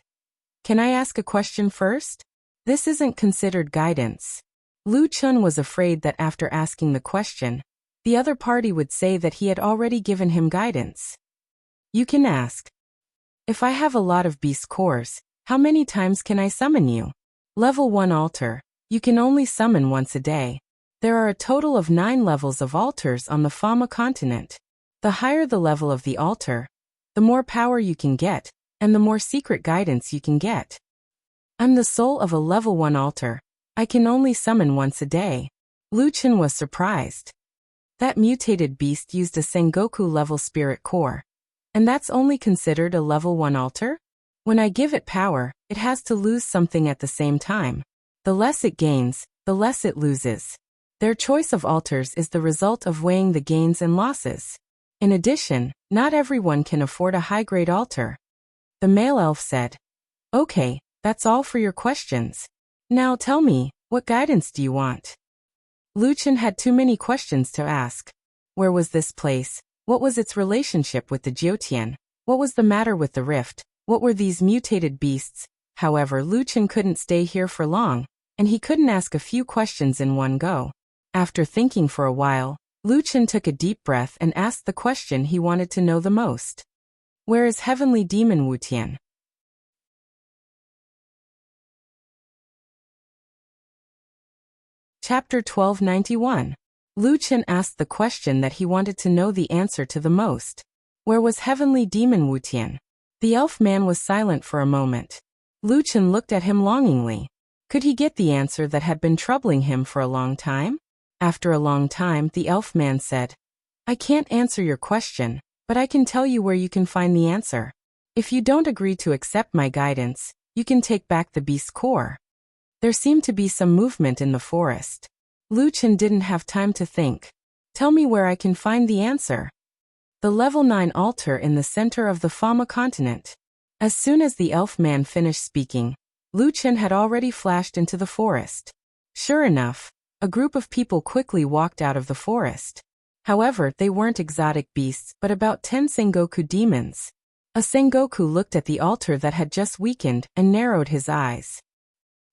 Can I ask a question first? This isn't considered guidance. Wuxia was afraid that after asking the question, the other party would say that he had already given him guidance. You can ask. If I have a lot of beast cores, how many times can I summon you? Level 1 altar. You can only summon once a day. There are a total of 9 levels of altars on the Fama continent. The higher the level of the altar, the more power you can get, and the more secret guidance you can get. I'm the soul of a level 1 altar. I can only summon once a day. Wuxia was surprised. That mutated beast used a Sengoku level spirit core. And that's only considered a level 1 altar? When I give it power, it has to lose something at the same time. The less it gains, the less it loses. Their choice of altars is the result of weighing the gains and losses. In addition, not everyone can afford a high-grade altar. The male elf said, Okay, that's all for your questions. Now tell me, what guidance do you want? Lu Chen had too many questions to ask. Where was this place? What was its relationship with the Jiutian? What was the matter with the rift? What were these mutated beasts? However, Lu Chen couldn't stay here for long, and he couldn't ask a few questions in one go. After thinking for a while, Lu Chen took a deep breath and asked the question he wanted to know the most. Where is heavenly demon Wutian? Chapter 1291. Lu Chen asked the question that he wanted to know the answer to the most. Where was heavenly demon Wutian? The elf man was silent for a moment. Lu Chen looked at him longingly. Could he get the answer that had been troubling him for a long time? After a long time, the elf man said, I can't answer your question, but I can tell you where you can find the answer. If you don't agree to accept my guidance, you can take back the beast's core. There seemed to be some movement in the forest. Lu Chen didn't have time to think. Tell me where I can find the answer. The level 9 altar in the center of the Fama continent. As soon as the elf man finished speaking, Lu Chen had already flashed into the forest. Sure enough, a group of people quickly walked out of the forest. However, they weren't exotic beasts but about 10 Sengoku demons. A Sengoku looked at the altar that had just weakened and narrowed his eyes.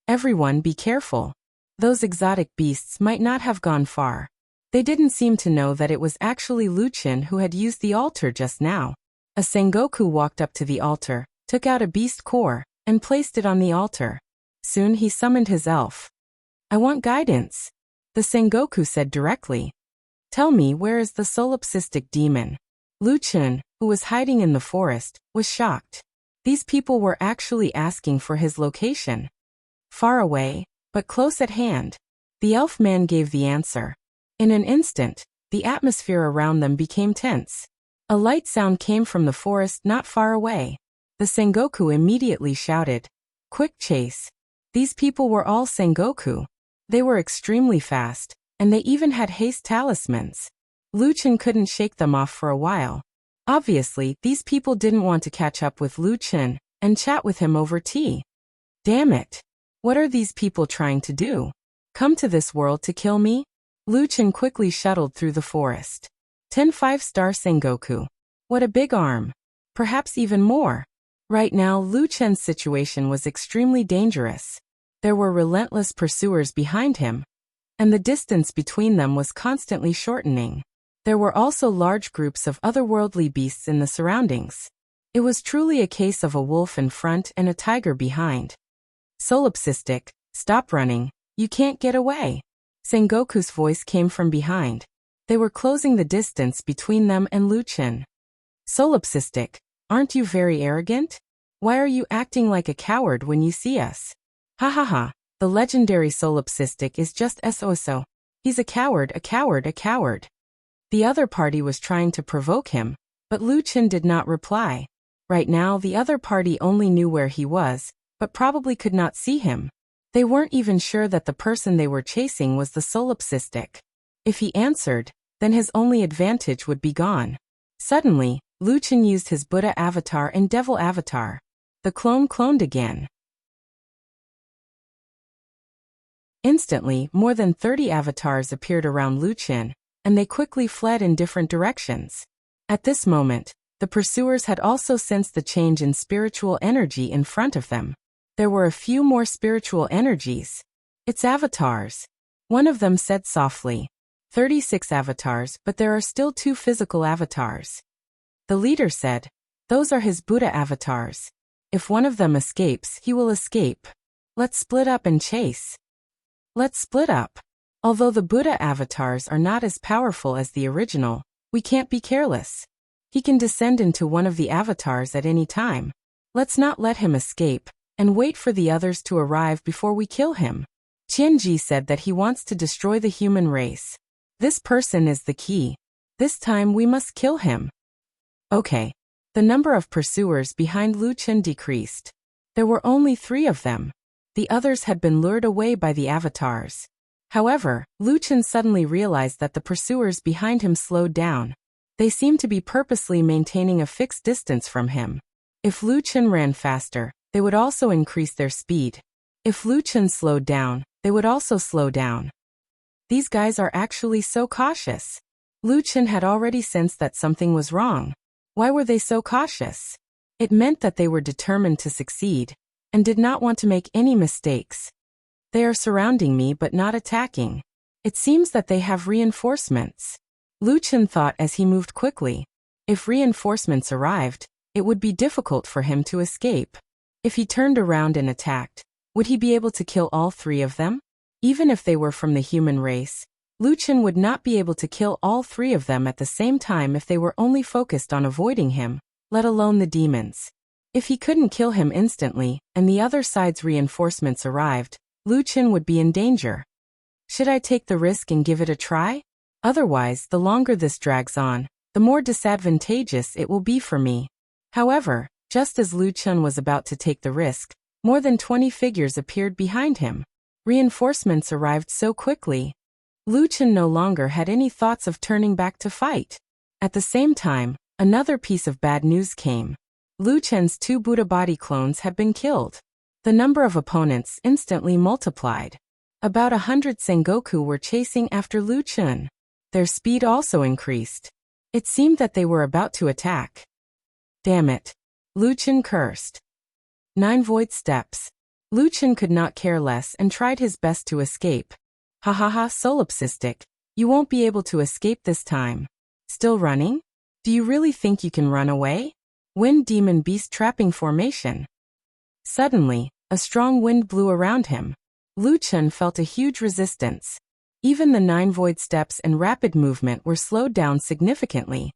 Everyone be careful. Those exotic beasts might not have gone far. They didn't seem to know that it was actually Lu Chen who had used the altar just now. A Sengoku walked up to the altar, took out a beast core, and placed it on the altar. Soon he summoned his elf. I want guidance, the Sengoku said directly. Tell me, where is the solipsistic demon? Lu Chen, who was hiding in the forest, was shocked. These people were actually asking for his location. Far away, but close at hand. The elf man gave the answer. In an instant, the atmosphere around them became tense. A light sound came from the forest not far away. The Sengoku immediately shouted, Quick chase! These people were all Sengoku. They were extremely fast, and they even had haste talismans. Lu Chen couldn't shake them off for a while. Obviously, these people didn't want to catch up with Lu Chen and chat with him over tea. Damn it! What are these people trying to do? Come to this world to kill me? Lu Chen quickly shuttled through the forest. 10 5-star Sengoku. What a big arm. Perhaps even more. Right now, Lu Chen's situation was extremely dangerous. There were relentless pursuers behind him, and the distance between them was constantly shortening. There were also large groups of otherworldly beasts in the surroundings. It was truly a case of a wolf in front and a tiger behind. Solipsistic, stop running, you can't get away. Sengoku's voice came from behind. They were closing the distance between them and Lu Chen. Solipsistic, aren't you very arrogant? Why are you acting like a coward when you see us? Ha ha ha, the legendary Solipsistic is just SOSO. He's a coward, a coward, a coward. The other party was trying to provoke him, but Lu Chen did not reply. Right now, the other party only knew where he was, but probably could not see him. They weren't even sure that the person they were chasing was the solipsistic. If he answered, then his only advantage would be gone. Suddenly, Lu Chen used his Buddha avatar and Devil avatar. The clone cloned again. Instantly, more than 30 avatars appeared around Lu Chen, and they quickly fled in different directions. At this moment, the pursuers had also sensed the change in spiritual energy in front of them. There were a few more spiritual energies. It's avatars. One of them said softly. 36 avatars, but there are still 2 physical avatars. The leader said, those are his Buddha avatars. If one of them escapes, he will escape. Let's split up and chase. Let's split up. Although the Buddha avatars are not as powerful as the original, we can't be careless. He can descend into one of the avatars at any time. Let's not let him escape, and wait for the others to arrive before we kill him. Qianji said that he wants to destroy the human race. This person is the key. This time we must kill him. Okay. The number of pursuers behind Lu Chen decreased. There were only 3 of them. The others had been lured away by the avatars. However, Lu Chen suddenly realized that the pursuers behind him slowed down. They seemed to be purposely maintaining a fixed distance from him. If Lu Chen ran faster, they would also increase their speed. If Lu Chen slowed down, they would also slow down. These guys are actually so cautious. Lu Chen had already sensed that something was wrong. Why were they so cautious? It meant that they were determined to succeed, and did not want to make any mistakes. They are surrounding me but not attacking. It seems that they have reinforcements. Lu Chen thought as he moved quickly. If reinforcements arrived, it would be difficult for him to escape. If he turned around and attacked, would he be able to kill all three of them? Even if they were from the human race, Lu Chen would not be able to kill all three of them at the same time if they were only focused on avoiding him, let alone the demons. If he couldn't kill him instantly, and the other side's reinforcements arrived, Lu Chen would be in danger. Should I take the risk and give it a try? Otherwise, the longer this drags on, the more disadvantageous it will be for me. However, just as Lu Chen was about to take the risk, more than 20 figures appeared behind him. Reinforcements arrived so quickly. Lu Chen no longer had any thoughts of turning back to fight. At the same time, another piece of bad news came. Lu Chen's 2 Buddha body clones had been killed. The number of opponents instantly multiplied. About 100 Sengoku were chasing after Lu Chen. Their speed also increased. It seemed that they were about to attack. Damn it. Lu Chen cursed. 9 void steps. Lu Chen could not care less and tried his best to escape. Ha ha ha, solipsistic. You won't be able to escape this time. Still running? Do you really think you can run away? Wind demon beast trapping formation. Suddenly, a strong wind blew around him. Lu Chen felt a huge resistance. Even the 9 void steps and rapid movement were slowed down significantly.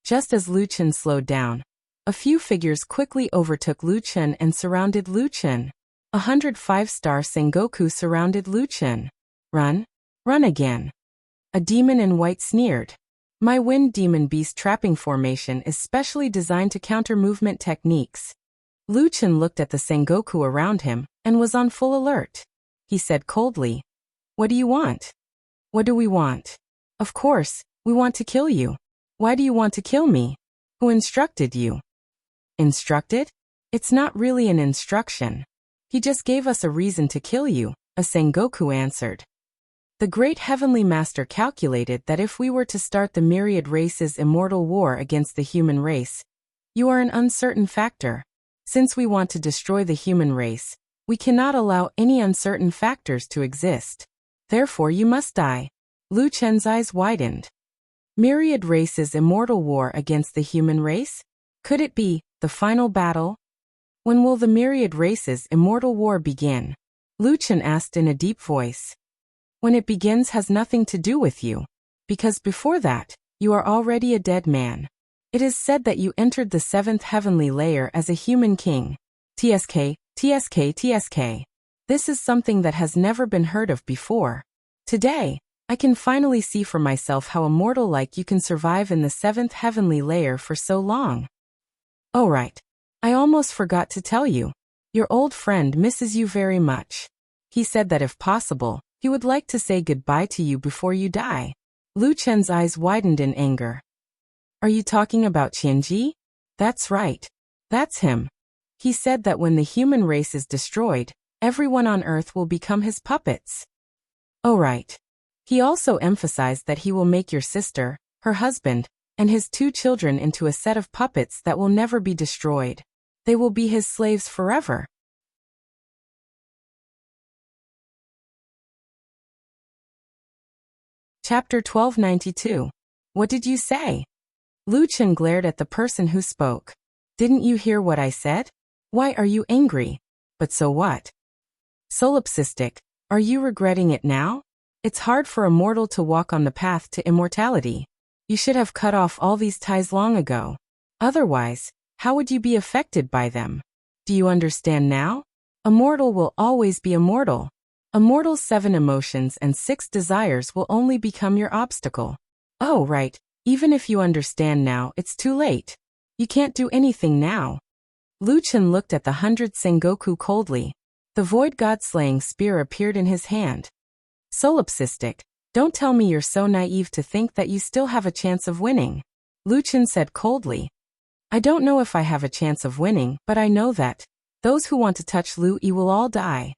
Just as Lu Chen slowed down, a few figures quickly overtook Lu Chen and surrounded Lu Chen. 105-star Sengoku surrounded Lu Chen. Run? Run again. A demon in white sneered. My wind demon beast trapping formation is specially designed to counter movement techniques. Lu Chen looked at the Sengoku around him and was on full alert. He said coldly, "What do you want?" "What do we want?" "Of course, we want to kill you." "Why do you want to kill me?" "Who instructed you?" "Instructed? It's not really an instruction. He just gave us a reason to kill you," a Sengoku answered. The great heavenly master calculated that if we were to start the myriad races' immortal war against the human race, you are an uncertain factor. Since we want to destroy the human race, we cannot allow any uncertain factors to exist. Therefore you must die. Lu Chen's eyes widened. Myriad races' immortal war against the human race? Could it be the final battle? When will the myriad races' immortal war begin? Lu Chen asked in a deep voice. When it begins has nothing to do with you. Because before that, you are already a dead man. It is said that you entered the 7th heavenly layer as a human king. TSK, TSK, TSK. This is something that has never been heard of before. Today, I can finally see for myself how a mortal like you can survive in the 7th heavenly layer for so long. Oh right. I almost forgot to tell you. Your old friend misses you very much. He said that if possible, he would like to say goodbye to you before you die. Lu Chen's eyes widened in anger. Are you talking about Qianji? That's right. That's him. He said that when the human race is destroyed, everyone on Earth will become his puppets. Oh right. He also emphasized that he will make your sister, her husband, and his 2 children into a set of puppets that will never be destroyed. They will be his slaves forever. Chapter 1292. What did you say? Lu Chen glared at the person who spoke. Didn't you hear what I said? Why are you angry? But so what? Solipsistic, are you regretting it now? It's hard for a mortal to walk on the path to immortality. You should have cut off all these ties long ago. Otherwise, how would you be affected by them? Do you understand now? A mortal will always be a mortal. A mortal's 7 emotions and 6 desires will only become your obstacle. Oh right, even if you understand now, it's too late. You can't do anything now. Lu Chen looked at the 100 Sengoku coldly. The void god-slaying spear appeared in his hand. Solipsistic, don't tell me you're so naive to think that you still have a chance of winning. Lu Chen said coldly. I don't know if I have a chance of winning, but I know that those who want to touch Lu Yi will all die.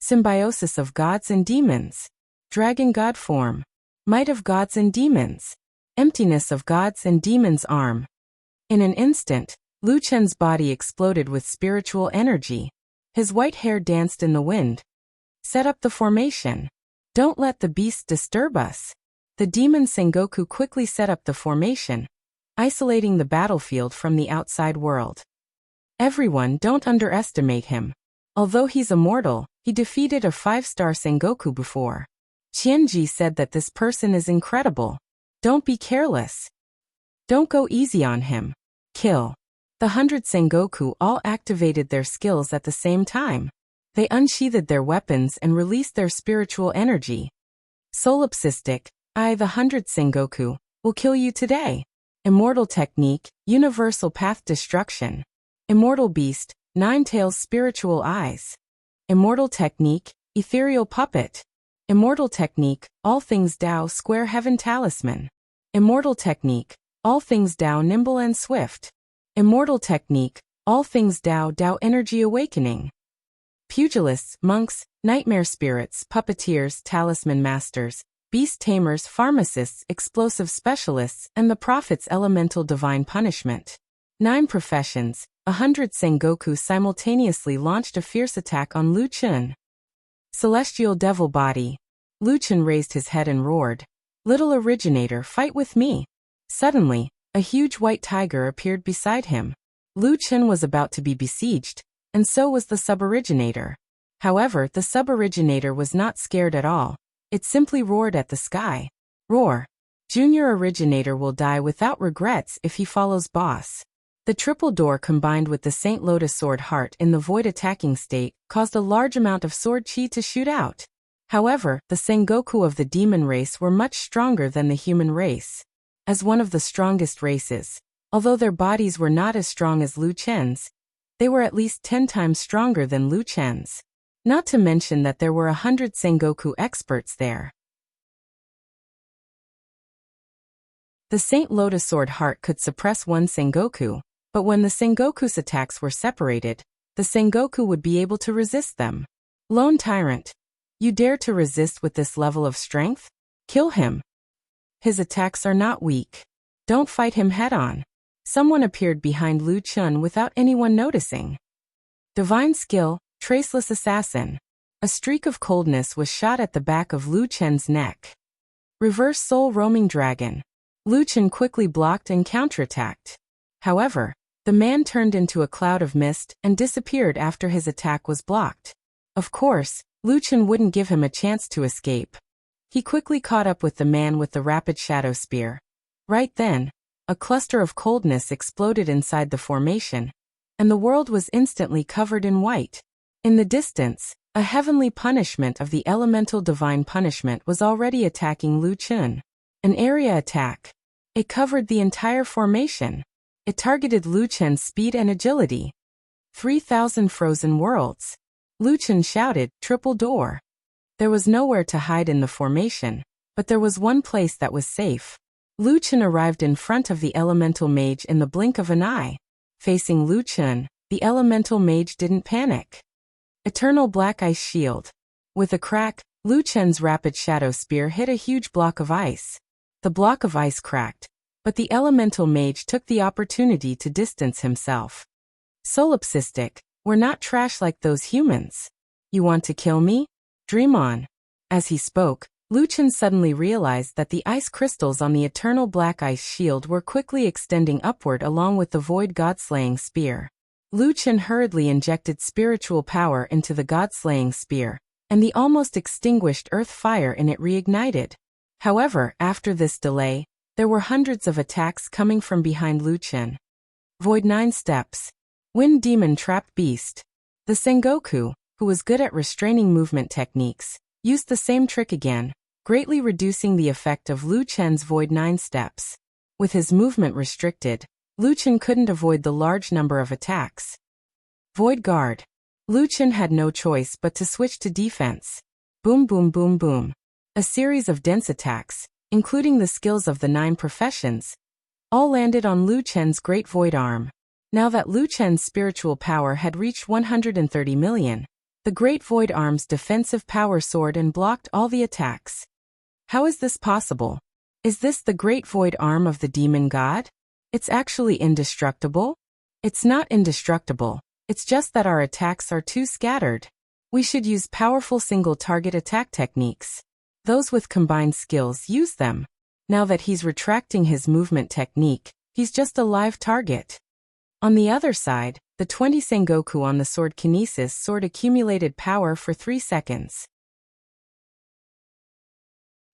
Symbiosis of gods and demons. Dragon god form. Might of gods and demons. Emptiness of gods and demons arm. In an instant, Lu Chen's body exploded with spiritual energy. His white hair danced in the wind. Set up the formation. Don't let the beast disturb us. The demon Sengoku quickly set up the formation, isolating the battlefield from the outside world. Everyone, don't underestimate him. Although he's immortal, he defeated a 5-star Sengoku before. Qianji said that this person is incredible. Don't be careless. Don't go easy on him. Kill. The 100 Sengoku all activated their skills at the same time. They unsheathed their weapons and released their spiritual energy. Solipsistic, the 100 Sengoku, will kill you today. Immortal technique, universal path destruction. Immortal beast, 9 tails spiritual eyes. Immortal technique, ethereal puppet. Immortal technique, all things Tao square heaven talisman. Immortal technique, all things Tao nimble and swift. Immortal technique, all things Tao energy awakening. Pugilists, monks, nightmare spirits, puppeteers, talisman masters, beast tamers, pharmacists, explosive specialists, and the prophet's elemental divine punishment. 9 professions, 100 Sengoku simultaneously launched a fierce attack on Lu Chen. Celestial devil body. Lu Chen raised his head and roared. Little originator, fight with me. Suddenly, a huge white tiger appeared beside him. Lu Chen was about to be besieged, and so was the sub-originator. However, the sub-originator was not scared at all. It simply roared at the sky. Roar. Junior originator will die without regrets if he follows boss. The triple door combined with the Saint Lotus sword heart in the void attacking state caused a large amount of sword chi to shoot out. However, the Sengoku of the demon race were much stronger than the human race. As one of the strongest races, although their bodies were not as strong as Lu Chen's, they were at least 10 times stronger than Lu Chen's. Not to mention that there were 100 Sengoku experts there. The Saint Lotus sword heart could suppress one Sengoku, but when the Sengoku's attacks were separated, the Sengoku would be able to resist them. Lone Tyrant. You dare to resist with this level of strength? Kill him. His attacks are not weak. Don't fight him head-on. Someone appeared behind Lu Chen without anyone noticing. Divine skill, traceless assassin. A streak of coldness was shot at the back of Lu Chen's neck. Reverse soul roaming dragon. Lu Chen quickly blocked and counterattacked. However, the man turned into a cloud of mist and disappeared after his attack was blocked. Of course, Lu Chen wouldn't give him a chance to escape. He quickly caught up with the man with the rapid shadow spear. Right then, a cluster of coldness exploded inside the formation, and the world was instantly covered in white. In the distance, a heavenly punishment of the elemental divine punishment was already attacking Lu Chen. An area attack. It covered the entire formation. It targeted Lu Chen's speed and agility. 3,000 frozen worlds. Lu Chen shouted, triple door. There was nowhere to hide in the formation, but there was one place that was safe. Lu Chen arrived in front of the elemental mage in the blink of an eye. Facing Lu Chen, the elemental mage didn't panic. Eternal black ice shield. With a crack, Lu Chen's rapid shadow spear hit a huge block of ice. The block of ice cracked, but the elemental mage took the opportunity to distance himself. Solipsistic, we're not trash like those humans. You want to kill me? Dream on. As he spoke, Lu Chen suddenly realized that the ice crystals on the eternal black ice shield were quickly extending upward along with the void god-slaying spear. Lu Chen hurriedly injected spiritual power into the god-slaying spear, and the almost extinguished earth fire in it reignited. However, after this delay, there were hundreds of attacks coming from behind Lu Chen. Void 9 steps. Wind demon trap beast. The Sengoku, who was good at restraining movement techniques, used the same trick again, greatly reducing the effect of Lu Chen's void 9 steps. With his movement restricted, Lu Chen couldn't avoid the large number of attacks. Void guard. Lu Chen had no choice but to switch to defense. Boom boom boom boom. A series of dense attacks, including the skills of the 9 professions, all landed on Lu Chen's great void arm. Now that Lu Chen's spiritual power had reached 130 million, the Great Void Arm's defensive power sword and blocked all the attacks. How is this possible? Is this the Great Void Arm of the demon god? It's actually indestructible? It's not indestructible, it's just that our attacks are too scattered. We should use powerful single-target attack techniques. Those with combined skills use them. Now that he's retracting his movement technique, he's just a live target. On the other side, the 20 Sengoku on the sword Kinesis sword accumulated power for 3 seconds.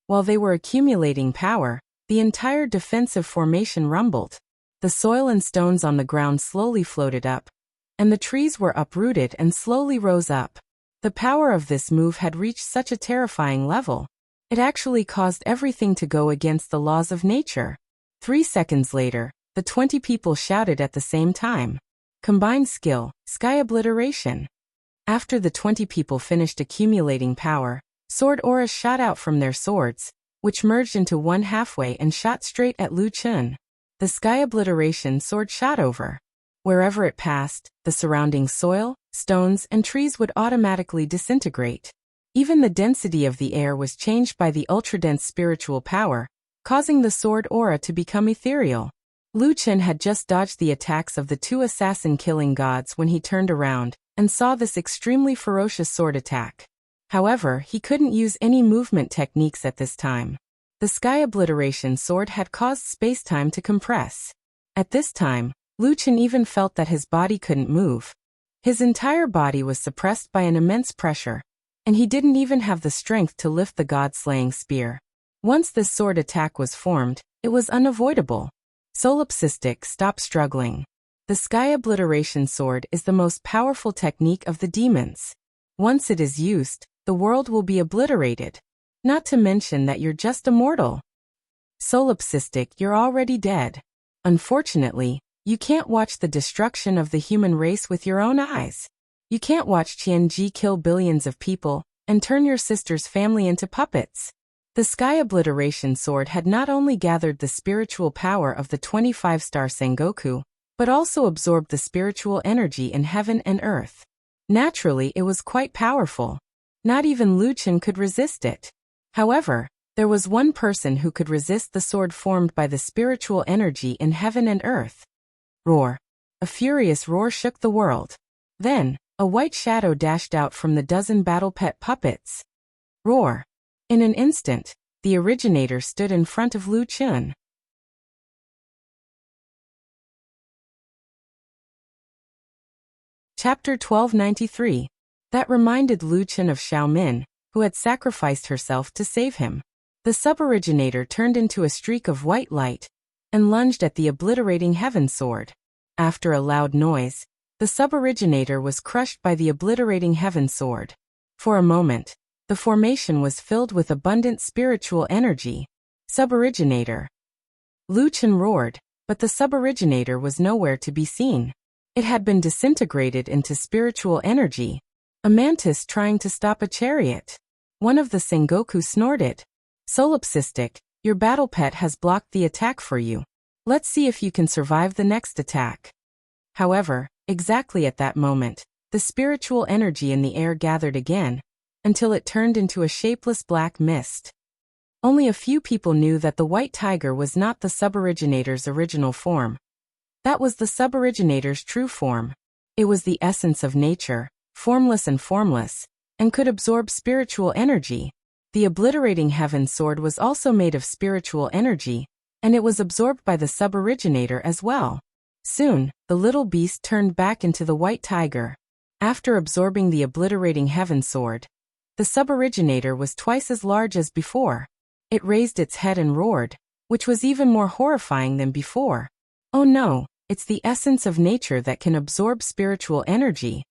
While they were accumulating power, the entire defensive formation rumbled. The soil and stones on the ground slowly floated up, and the trees were uprooted and slowly rose up. The power of this move had reached such a terrifying level. It actually caused everything to go against the laws of nature. 3 seconds later, the 20 people shouted at the same time. Combined skill, sky obliteration. After the 20 people finished accumulating power, sword auras shot out from their swords, which merged into one halfway and shot straight at Lu Chun. The sky obliteration sword shot over. Wherever it passed, the surrounding soil, stones, and trees would automatically disintegrate. Even the density of the air was changed by the ultra-dense spiritual power, causing the sword aura to become ethereal. Lu Chun had just dodged the attacks of the 2 assassin-killing gods when he turned around and saw this extremely ferocious sword attack. However, he couldn't use any movement techniques at this time. The sky obliteration sword had caused space-time to compress. At this time, Lu Chun even felt that his body couldn't move. His entire body was suppressed by an immense pressure, and he didn't even have the strength to lift the god-slaying spear. Once this sword attack was formed, it was unavoidable. Solipsistic, stop struggling. The sky obliteration sword is the most powerful technique of the demons. Once it is used, the world will be obliterated. Not to mention that you're just a mortal. Solipsistic, you're already dead. Unfortunately, you can't watch the destruction of the human race with your own eyes. You can't watch Qianji kill billions of people and turn your sister's family into puppets. The sky obliteration sword had not only gathered the spiritual power of the 25-star Sengoku, but also absorbed the spiritual energy in heaven and earth. Naturally, it was quite powerful. Not even Lu Chun could resist it. However, there was one person who could resist the sword formed by the spiritual energy in heaven and earth. Roar. A furious roar shook the world. Then, a white shadow dashed out from the dozen battle pet puppets. Roar. In an instant, the originator stood in front of Lu Chun. Chapter 1293. That reminded Lu Chun of Xiaomin, who had sacrificed herself to save him. The sub-originator turned into a streak of white light and lunged at the obliterating heaven sword. After a loud noise, the sub-originator was crushed by the obliterating heaven sword. For a moment, the formation was filled with abundant spiritual energy. Sub-originator. Lu Chun roared, but the sub-originator was nowhere to be seen. It had been disintegrated into spiritual energy. A mantis trying to stop a chariot. One of the Sengoku snorted. Solipsistic, your battle pet has blocked the attack for you. Let's see if you can survive the next attack. However, exactly at that moment, the spiritual energy in the air gathered again, until it turned into a shapeless black mist. Only a few people knew that the white tiger was not the sub-originator's original form. That was the sub-originator's true form. It was the essence of nature, formless and could absorb spiritual energy. The obliterating heaven sword was also made of spiritual energy, and it was absorbed by the sub-originator as well. Soon, the little beast turned back into the white tiger. After absorbing the obliterating heaven sword, the sub-originator was twice as large as before. It raised its head and roared, which was even more horrifying than before. Oh no, it's the essence of nature that can absorb spiritual energy.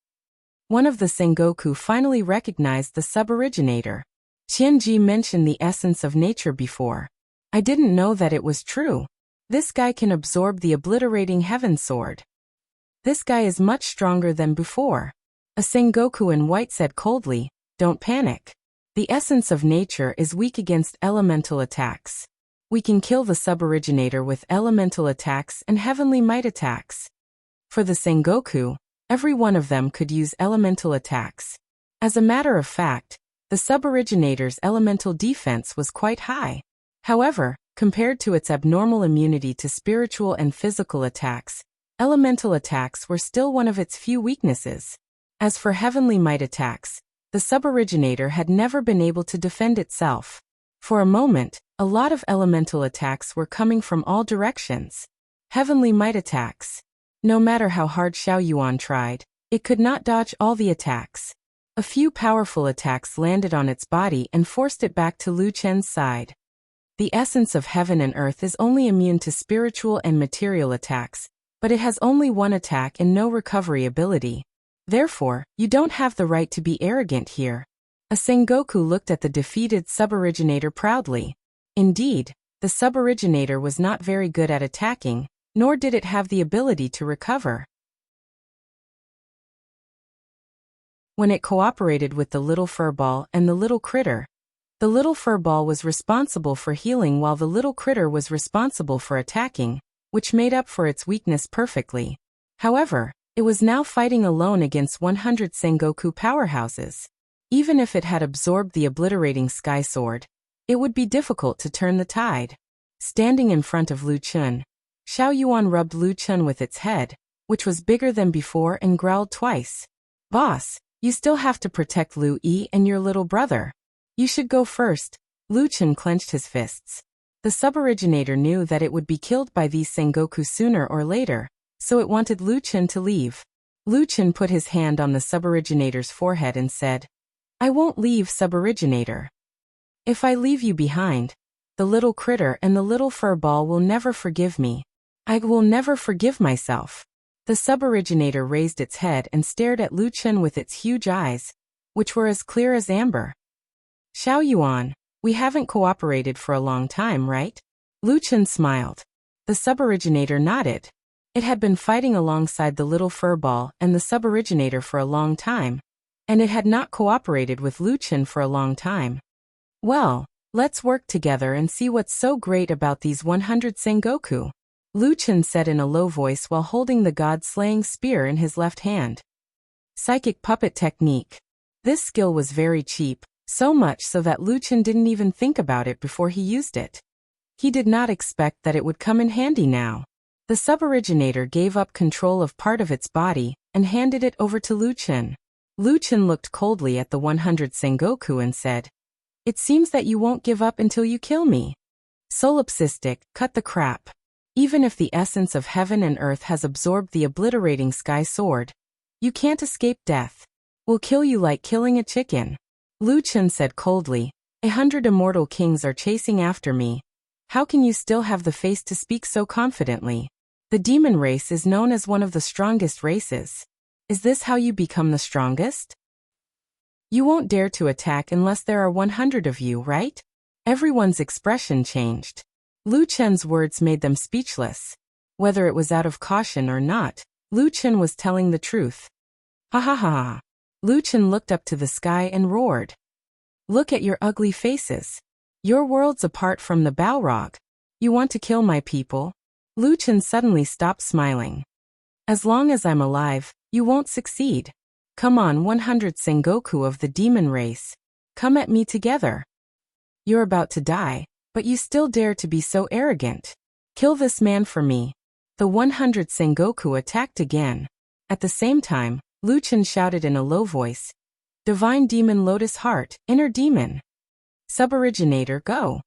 One of the Sengoku finally recognized the sub-originator. Qianji mentioned the essence of nature before. I didn't know that it was true. This guy can absorb the obliterating heaven sword. This guy is much stronger than before. A Sengoku in white said coldly, don't panic. The essence of nature is weak against elemental attacks. We can kill the sub-originator with elemental attacks and heavenly might attacks. For the Sengoku, every one of them could use elemental attacks. As a matter of fact, the sub-originator's elemental defense was quite high. However, compared to its abnormal immunity to spiritual and physical attacks, elemental attacks were still one of its few weaknesses. As for heavenly might attacks, the sub-originator had never been able to defend itself. For a moment, a lot of elemental attacks were coming from all directions. Heavenly might attacks. No matter how hard Xiao Yuan tried, it could not dodge all the attacks. A few powerful attacks landed on its body and forced it back to Lu Chen's side. The essence of heaven and earth is only immune to spiritual and material attacks, but it has only one attack and no recovery ability. Therefore, you don't have the right to be arrogant here. A Sengoku looked at the defeated sub-originator proudly. Indeed, the sub-originator was not very good at attacking, nor did it have the ability to recover. When it cooperated with the little furball and the little critter, the little furball was responsible for healing while the little critter was responsible for attacking, which made up for its weakness perfectly. However, it was now fighting alone against 100 Sengoku powerhouses. Even if it had absorbed the obliterating sky sword, it would be difficult to turn the tide. Standing in front of Lu Chun, Xiao Yuan rubbed Lu Chun with its head, which was bigger than before, and growled twice. "Boss, you still have to protect Lu Yi and your little brother. You should go first." Lu Chun clenched his fists. The sub-originator knew that it would be killed by these Sengoku sooner or later, so it wanted Lu Chun to leave. Lu Chun put his hand on the sub-originator's forehead and said, "I won't leave, sub-originator. If I leave you behind, the little critter and the little fur ball will never forgive me. I will never forgive myself." The sub-originator raised its head and stared at Lu Chun with its huge eyes, which were as clear as amber. "Xiao Yuan, we haven't cooperated for a long time, right?" Lu Chun smiled. The sub-originator nodded. It had been fighting alongside the little fur ball and the sub-originator for a long time, and it had not cooperated with Lu Chun for a long time. "Well, let's work together and see what's so great about these 100 Sengoku," Lu Chun said in a low voice while holding the god-slaying spear in his left hand. Psychic puppet technique. This skill was very cheap, so much so that Lu Chun didn't even think about it before he used it. He did not expect that it would come in handy now. The sub-originator gave up control of part of its body and handed it over to Lu Chun. Lu Chun looked coldly at the 100 Sengoku and said, "It seems that you won't give up until you kill me. Solipsistic, cut the crap. Even if the essence of heaven and earth has absorbed the obliterating sky sword, you can't escape death. We'll kill you like killing a chicken." Lu Chun said coldly, 100 immortal kings are chasing after me. How can you still have the face to speak so confidently? The demon race is known as one of the strongest races. Is this how you become the strongest? You won't dare to attack unless there are 100 of you, right? Everyone's expression changed. Lu Chun's words made them speechless. Whether it was out of caution or not, Lu Chun was telling the truth. "Ha ha ha ha." Lu Chun looked up to the sky and roared. "Look at your ugly faces. Your world's apart from the Balrog. You want to kill my people?" Lu Chun suddenly stopped smiling. "As long as I'm alive, you won't succeed. Come on, 100 Sengoku of the demon race. Come at me together. You're about to die, but you still dare to be so arrogant. Kill this man for me." The 100 Sengoku attacked again. At the same time, Lu Chun shouted in a low voice, "Divine Demon Lotus Heart, Inner Demon. Sub-originator, go."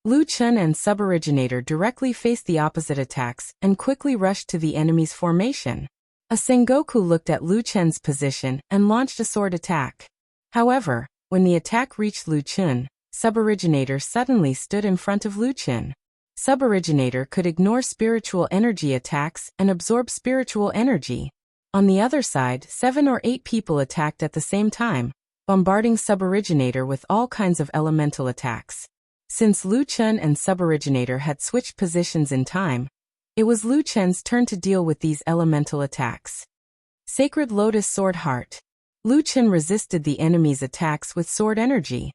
Lu Chun and sub-originator directly faced the opposite attacks and quickly rushed to the enemy's formation. A Sengoku looked at Lu Chun's position and launched a sword attack. However, when the attack reached Lu Chun, sub-originator suddenly stood in front of Lu Chun. Sub-originator could ignore spiritual energy attacks and absorb spiritual energy. On the other side, 7 or 8 people attacked at the same time, bombarding sub-originator with all kinds of elemental attacks. Since Lu Chun and sub-originator had switched positions in time, it was Lu Chun's turn to deal with these elemental attacks. Sacred Lotus Sword Heart. Lu Chun resisted the enemy's attacks with sword energy.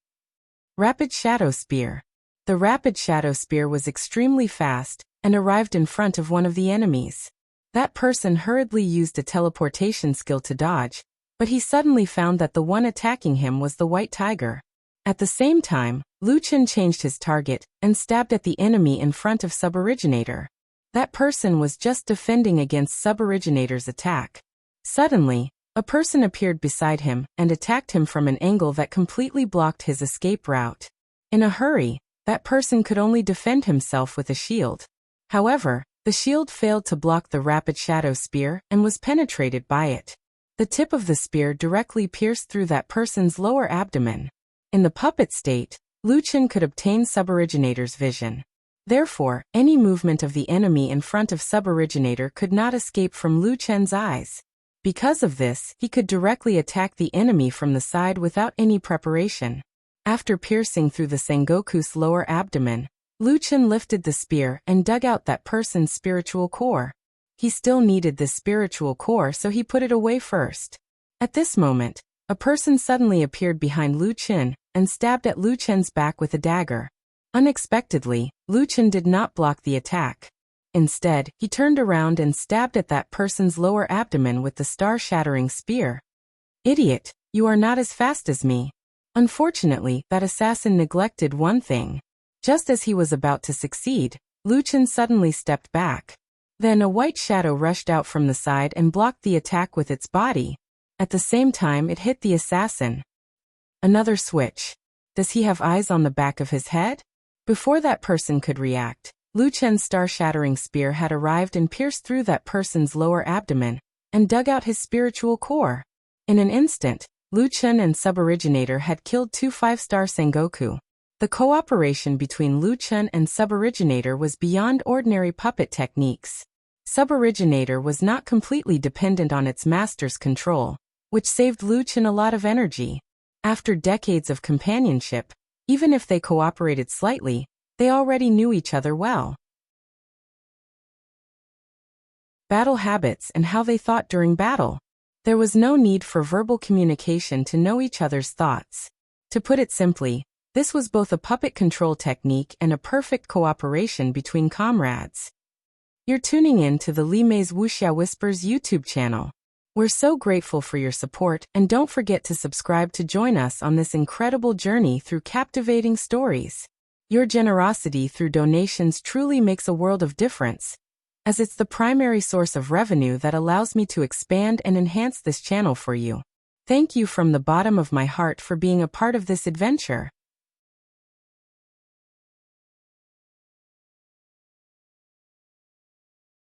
Rapid Shadow Spear. The Rapid Shadow Spear was extremely fast and arrived in front of one of the enemies. That person hurriedly used a teleportation skill to dodge, but he suddenly found that the one attacking him was the white tiger. At the same time, Lu Chen changed his target and stabbed at the enemy in front of Suboriginator. That person was just defending against Suboriginator's attack. Suddenly, a person appeared beside him and attacked him from an angle that completely blocked his escape route. In a hurry, that person could only defend himself with a shield. However, the shield failed to block the rapid shadow spear and was penetrated by it. The tip of the spear directly pierced through that person's lower abdomen. In the puppet state, Lu Chen could obtain Suboriginator's vision. Therefore, any movement of the enemy in front of Suboriginator could not escape from Lu Chen's eyes. Because of this, he could directly attack the enemy from the side without any preparation. After piercing through the Sengoku's lower abdomen, Lu Chen lifted the spear and dug out that person's spiritual core. He still needed this spiritual core, so he put it away first. At this moment, a person suddenly appeared behind Lu Chen and stabbed at Lu Chen's back with a dagger. Unexpectedly, Lu Chen did not block the attack. Instead, he turned around and stabbed at that person's lower abdomen with the star-shattering spear. Idiot, you are not as fast as me. Unfortunately, that assassin neglected one thing. Just as he was about to succeed, Lu Chen suddenly stepped back. Then a white shadow rushed out from the side and blocked the attack with its body. At the same time, it hit the assassin. Another switch. Does he have eyes on the back of his head? Before that person could react, Lu Chen's star-shattering spear had arrived and pierced through that person's lower abdomen and dug out his spiritual core. In an instant, Lu Chen and Suboriginator had killed 2 5-star Sengoku. The cooperation between Lu Chen and Suboriginator was beyond ordinary puppet techniques. Suboriginator was not completely dependent on its master's control, which saved Lu Chen a lot of energy. After decades of companionship, even if they cooperated slightly, they already knew each other well. Battle habits and how they thought during battle. There was no need for verbal communication to know each other's thoughts. To put it simply, this was both a puppet control technique and a perfect cooperation between comrades. You're tuning in to the Li Mei's Wuxia Whispers YouTube channel. We're so grateful for your support, and don't forget to subscribe to join us on this incredible journey through captivating stories. Your generosity through donations truly makes a world of difference, as it's the primary source of revenue that allows me to expand and enhance this channel for you. Thank you from the bottom of my heart for being a part of this adventure.